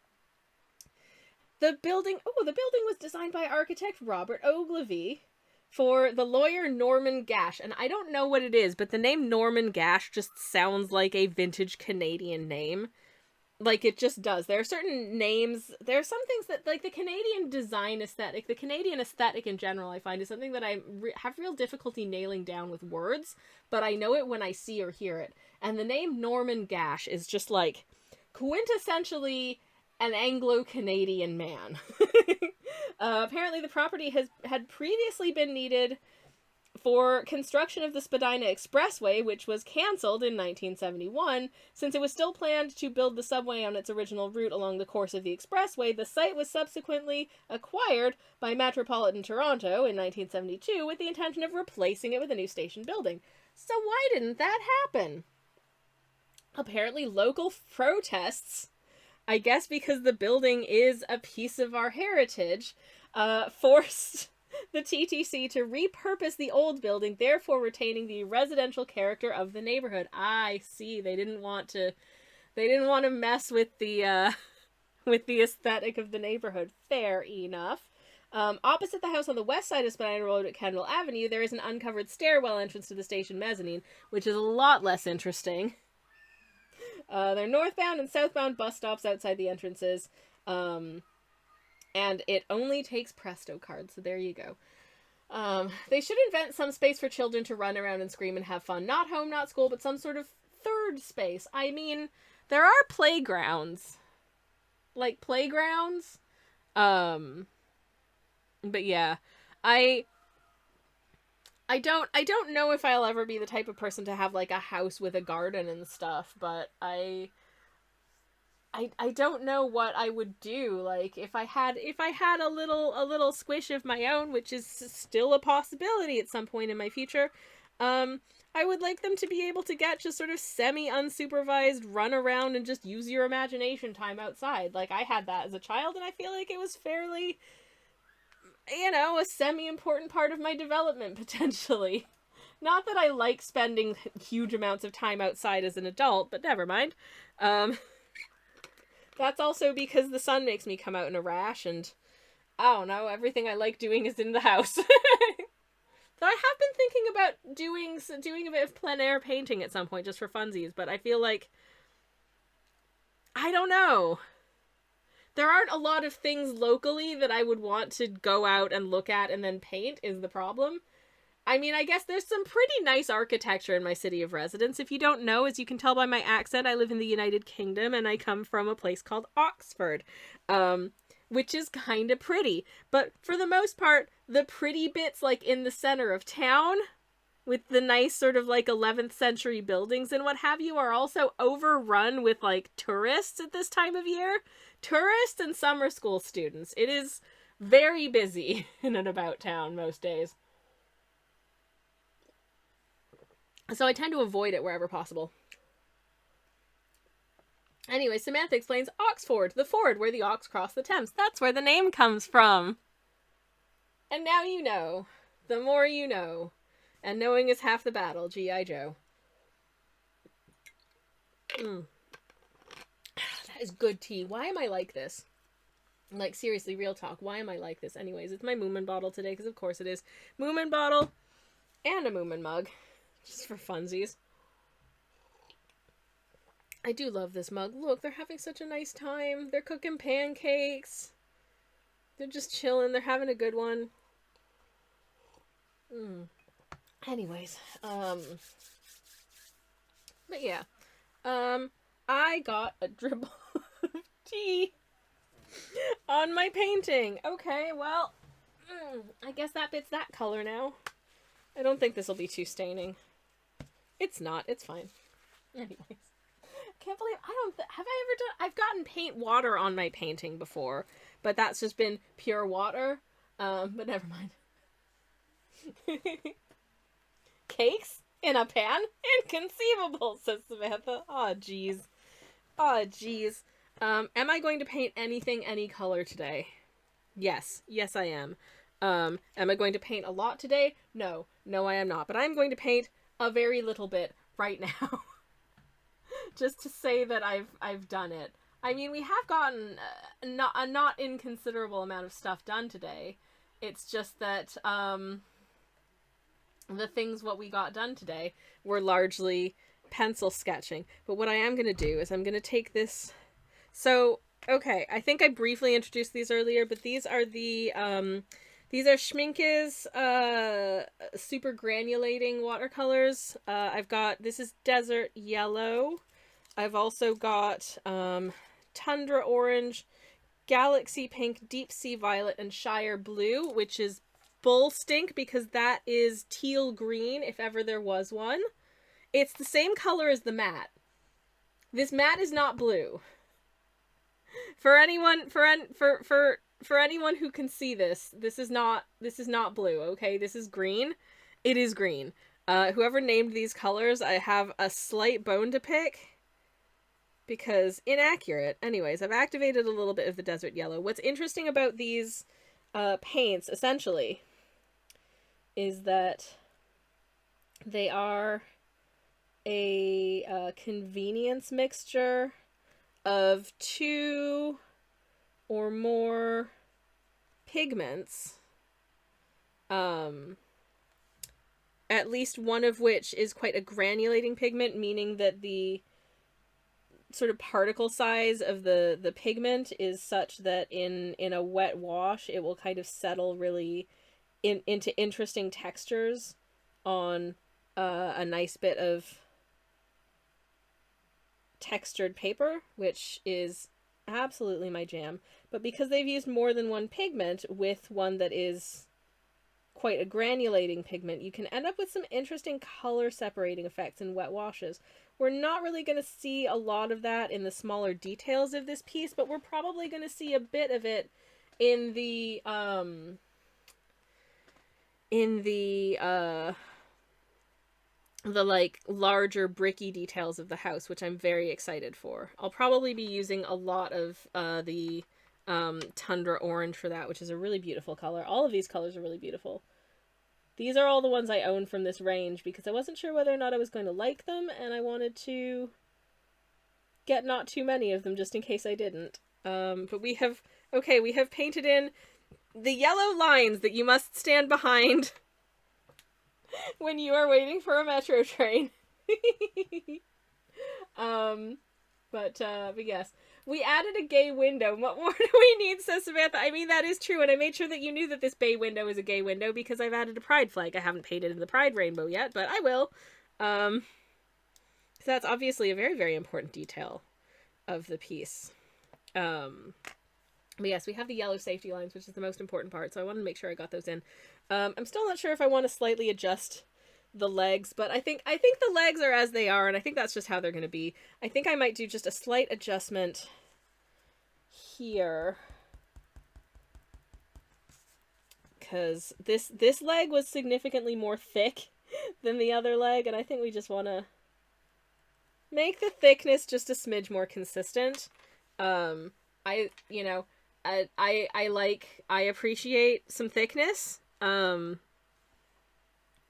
[SPEAKER 1] The building was designed by architect Robert Ogilvie for the lawyer Norman Gash, and I don't know what it is, but the name Norman Gash just sounds like a vintage Canadian name. Like, it just does. There are certain names, there are some things that, like, the Canadian design aesthetic, the Canadian aesthetic in general, I find is something that I have real difficulty nailing down with words, but I know it when I see or hear it. And the name Norman Gash is just, like, quintessentially an Anglo-Canadian man. Apparently the property had previously been needed for construction of the Spadina Expressway, which was cancelled in 1971. Since it was still planned to build the subway on its original route along the course of the expressway, the site was subsequently acquired by Metropolitan Toronto in 1972 with the intention of replacing it with a new station building. So why didn't that happen? Apparently local protests, I guess because the building is a piece of our heritage, forced the TTC to repurpose the old building, therefore retaining the residential character of the neighborhood. I see. They didn't want to mess with the aesthetic of the neighborhood. Fair enough. Opposite the house on the west side of Spadina Road at Kendall Avenue, there is an uncovered stairwell entrance to the station mezzanine, which is a lot less interesting. There are northbound and southbound bus stops outside the entrances. And it only takes Presto cards, so there you go. They should invent some space for children to run around and scream and have fun. Not home, not school, but some sort of third space. I mean, there are playgrounds. Like, playgrounds. But yeah. I don't know if I'll ever be the type of person to have, like, a house with a garden and stuff, but I don't know what I would do. Like, if I had a little squish of my own, which is still a possibility at some point in my future, I would like them to be able to get just sort of semi-unsupervised run around and just use your imagination time outside. Like, I had that as a child, and I feel like it was fairly you know, a semi-important part of my development, potentially. Not that I like spending huge amounts of time outside as an adult, but never mind. That's also because the sun makes me come out in a rash, and I don't know, everything I like doing is in the house. So I have been thinking about doing a bit of plein air painting at some point, just for funsies, but I feel like, I don't know. There aren't a lot of things locally that I would want to go out and look at and then paint, is the problem. I mean, I guess there's some pretty nice architecture in my city of residence. If you don't know, as you can tell by my accent, I live in the United Kingdom and I come from a place called Oxford, which is kind of pretty. But for the most part, the pretty bits, like in the center of town, with the nice sort of like 11th century buildings and what have you, are also overrun with like tourists at this time of year. Tourists and summer school students. It is very busy in and about town most days. So I tend to avoid it wherever possible. Anyway, Samantha explains Oxford, the ford where the ox crossed the Thames. That's where the name comes from. And now you know. The more you know. And knowing is half the battle, G.I. Joe. That is good tea. Why am I like this? Like, seriously, real talk. Why am I like this? Anyways, it's my Moomin bottle today, because of course it is. Moomin bottle and a Moomin mug. Just for funsies. I do love this mug. Look, they're having such a nice time. They're cooking pancakes. They're just chilling. They're having a good one. Anyways, but yeah. I got a dribble of tea on my painting. Okay, well, I guess that bit's that color now. I don't think this will be too staining. It's not. It's fine. Anyways. Can't believe have I ever done... I've gotten paint water on my painting before, but that's just been pure water. But never mind. Cakes in a pan? Inconceivable, says Samantha. Aw, jeez. Aw, jeez. Am I going to paint anything any color today? Yes. Yes, I am. Am I going to paint a lot today? No. No, I am not. But I'm going to paint a very little bit right now. Just to say that I've done it. I mean, we have gotten a not inconsiderable amount of stuff done today. It's just that the things what we got done today were largely pencil sketching. But what I am going to do is I'm going to take this... So, okay, I think I briefly introduced these earlier, but these are the... These are Schmincke's super granulating watercolors. I've got... This is Desert Yellow. I've also got Tundra Orange, Galaxy Pink, Deep Sea Violet, and Shire Blue, which is bull stink because that is teal green, if ever there was one. It's the same color as the matte. This matte is not blue. For anyone who can see this, this is not blue, okay? This is green. It is green. Whoever named these colors, I have a slight bone to pick. Because inaccurate. Anyways, I've activated a little bit of the Desert Yellow. What's interesting about these paints, essentially, is that they are a convenience mixture of 2 or more pigments, at least one of which is quite a granulating pigment, meaning that the sort of particle size of the pigment is such that in a wet wash it will kind of settle really into interesting textures on a nice bit of textured paper, which is absolutely my jam. But because they've used more than one pigment with one that is quite a granulating pigment, you can end up with some interesting color separating effects in wet washes. We're not really going to see a lot of that in the smaller details of this piece, but we're probably going to see a bit of it in the like larger bricky details of the house, which I'm very excited for. I'll probably be using a lot of the tundra orange for that, which is a really beautiful color. All of these colors are really beautiful. These are all the ones I own from this range because I wasn't sure whether or not I was going to like them, and I wanted to get not too many of them just in case I didn't. But we have painted in the yellow lines that you must stand behind when you are waiting for a metro train. But yes. We added a gay window. What more do we need, says Samantha? I mean, that is true, and I made sure that you knew that this bay window is a gay window because I've added a pride flag. I haven't painted in the pride rainbow yet, but I will. So that's obviously a very, very important detail of the piece. But yes, we have the yellow safety lines, which is the most important part, so I wanted to make sure I got those in. I'm still not sure if I want to slightly adjust the legs, but I think the legs are as they are, and I think that's just how they're going to be. I think I might do just a slight adjustment here, because this leg was significantly more thick than the other leg, and I think we just want to make the thickness just a smidge more consistent. I appreciate some thickness,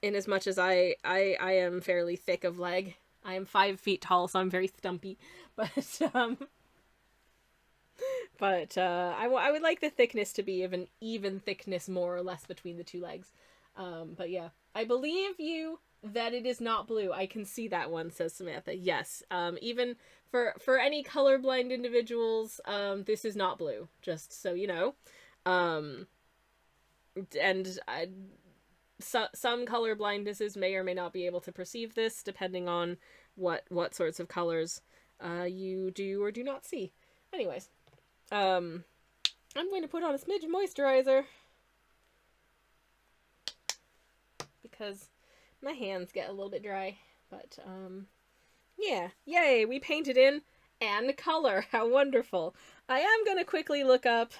[SPEAKER 1] in as much as I am fairly thick of leg. I am 5 feet tall, so I'm very stumpy, but I would like the thickness to be of an even thickness, more or less, between the two legs. But yeah, I believe you that it is not blue. I can see that one, says Samantha. Yes, even for any colorblind individuals, this is not blue, just so you know. Some color blindnesses may or may not be able to perceive this, depending on what sorts of colors you do or do not see. Anyways, I'm going to put on a smidge of moisturizer because my hands get a little bit dry. But yeah, yay, we painted in and color. How wonderful. I am going to quickly look up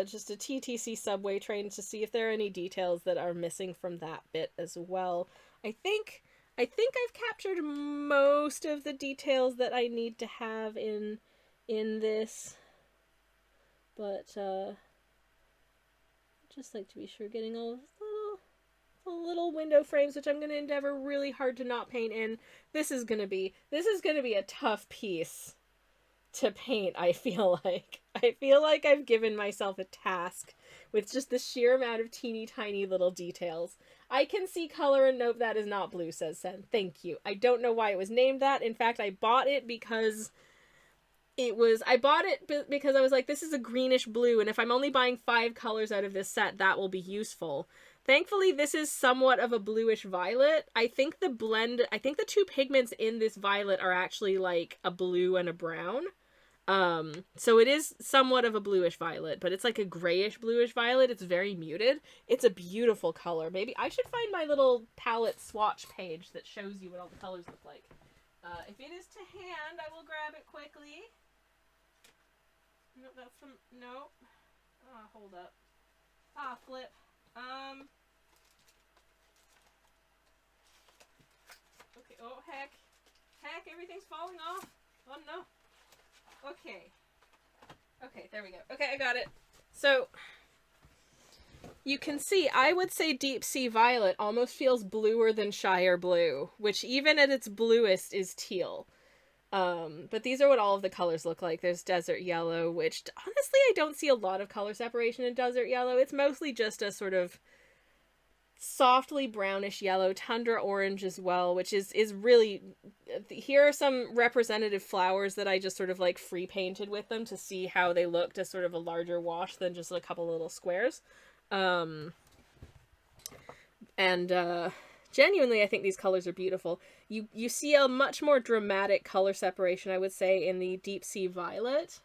[SPEAKER 1] just a TTC subway train to see if there are any details that are missing from that bit as well. I think I've captured most of the details that I need to have in this, but just like to be sure getting all the little window frames, which I'm going to endeavor really hard to not paint in. This is going to be a tough piece to paint, I feel like. I feel like I've given myself a task with just the sheer amount of teeny tiny little details. I can see color and nope, that is not blue, says Sen. Thank you. I don't know why it was named that. In fact, I bought it because I was like, this is a greenish blue, and if I'm only buying 5 colors out of this set, that will be useful. Thankfully, this is somewhat of a bluish violet. I think the 2 pigments in this violet are actually like a blue and a brown. So it is somewhat of a bluish violet, but it's like a grayish bluish violet. It's very muted. It's a beautiful color. Maybe I should find my little palette swatch page that shows you what all the colors look like. If it is to hand, I will grab it quickly. No, that's some, no. Hold up. Flip. Okay, oh, heck, everything's falling off. Oh, no. Okay, there we go. Okay, I got it. So, you can see, I would say Deep Sea Violet almost feels bluer than Shire Blue, which even at its bluest is teal. But these are what all of the colors look like. There's Desert Yellow, which honestly I don't see a lot of color separation in Desert Yellow. It's mostly just a sort of softly brownish yellow. Tundra Orange as well, which is really... Here are some representative flowers that I just sort of like free painted with them to see how they looked as sort of a larger wash than just a couple little squares. Genuinely, I think these colors are beautiful. You see a much more dramatic color separation, I would say, in the Deep Sea Violet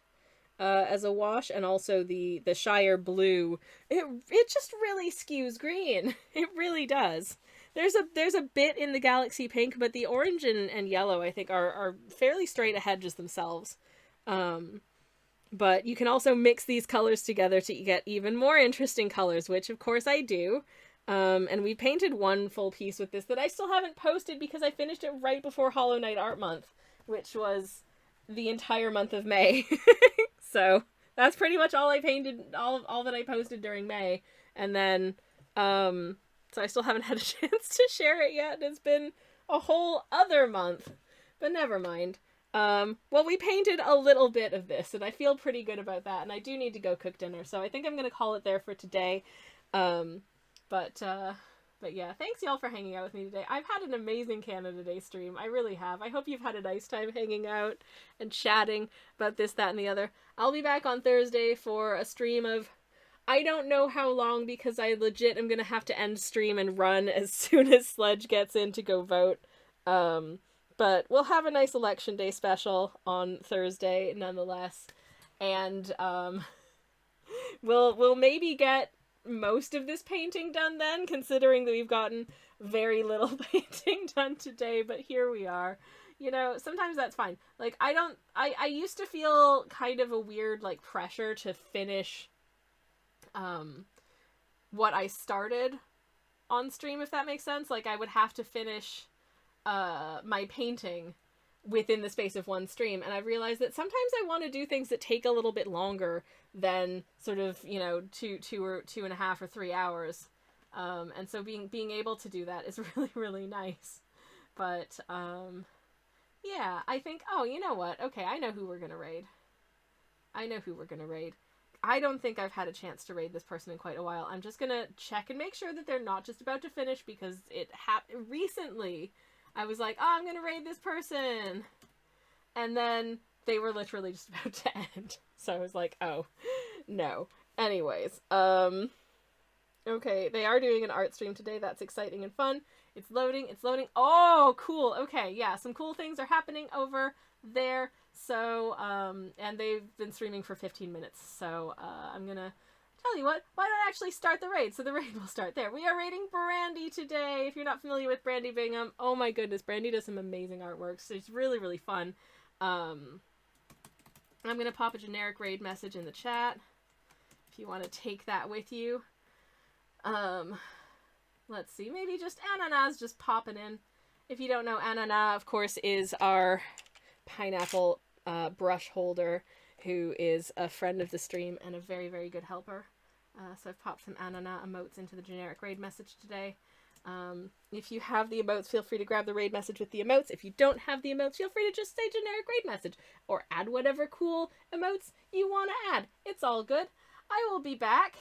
[SPEAKER 1] as a wash, and also the Shire Blue. It just really skews green. It really does. There's a bit in the Galaxy Pink, but the orange and yellow, I think, are fairly straight ahead just themselves. But you can also mix these colors together to get even more interesting colors, which of course I do. And we painted one full piece with this that I still haven't posted because I finished it right before Hollow Knight Art Month, which was the entire month of May. So that's pretty much all I painted, all that I posted during May. And then, so I still haven't had a chance to share it yet. It's been a whole other month, but never mind. Well, we painted a little bit of this, and I feel pretty good about that, and I do need to go cook dinner, so I think I'm gonna call it there for today. But yeah, thanks y'all for hanging out with me today. I've had an amazing Canada Day stream. I really have. I hope you've had a nice time hanging out and chatting about this, that, and the other. I'll be back on Thursday for a stream of, I don't know how long, because I legit am gonna have to end stream and run as soon as Sledge gets in to go vote. But we'll have a nice election day special on Thursday nonetheless. And we'll maybe get most of this painting done then, considering that we've gotten very little painting done today, but here we are. You know, sometimes that's fine. Like, I used to feel kind of a weird, like, pressure to finish what I started on stream, if that makes sense. Like, I would have to finish my painting within the space of one stream, and I've realized that sometimes I want to do things that take a little bit longer than sort of, you know, 2.5 or 3 hours, and so being able to do that is really, really nice. But yeah, I think, oh, you know what, okay, I know who we're gonna raid. I don't think I've had a chance to raid this person in quite a while. I'm just gonna check and make sure that they're not just about to finish, because it happened recently. I was like, oh, I'm gonna raid this person, and then they were literally just about to end. So I was like, oh, no. Anyways, okay, they are doing an art stream today. That's exciting and fun. It's loading. Oh, cool. Okay, yeah, some cool things are happening over there. So, and they've been streaming for 15 minutes. So, I'm gonna tell you what, why don't I actually start the raid? So the raid will start there. We are raiding Brandy today. If you're not familiar with Brandy Bingham, oh my goodness, Brandy does some amazing artwork. So it's really, really fun. I'm going to pop a generic raid message in the chat if you want to take that with you. Let's see, maybe just Anana's just popping in. If you don't know, Anana, of course, is our pineapple brush holder, who is a friend of the stream and a very, very good helper. So I've popped some Anana emotes into the generic raid message today. If you have the emotes, feel free to grab the raid message with the emotes. If you don't have the emotes, feel free to just say generic raid message, or add whatever cool emotes you want to add. It's all good. I will be back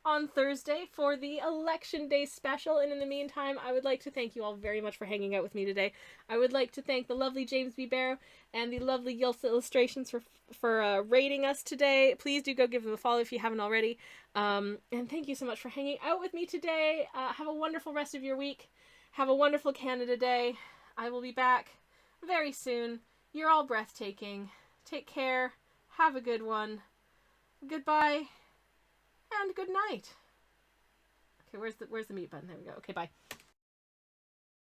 [SPEAKER 1] on Thursday for the Election Day special, and in the meantime, I would like to thank you all very much for hanging out with me today. I would like to thank the lovely James B. Barrow and the lovely Yulsa Illustrations for rating us today. Please do go give them a follow if you haven't already. And thank you so much for hanging out with me today. Have a wonderful rest of your week. Have a wonderful Canada Day. I will be back very soon. You're all breathtaking. Take care. Have a good one. Goodbye. And good night. Okay, where's the mute button? There we go. Okay, bye.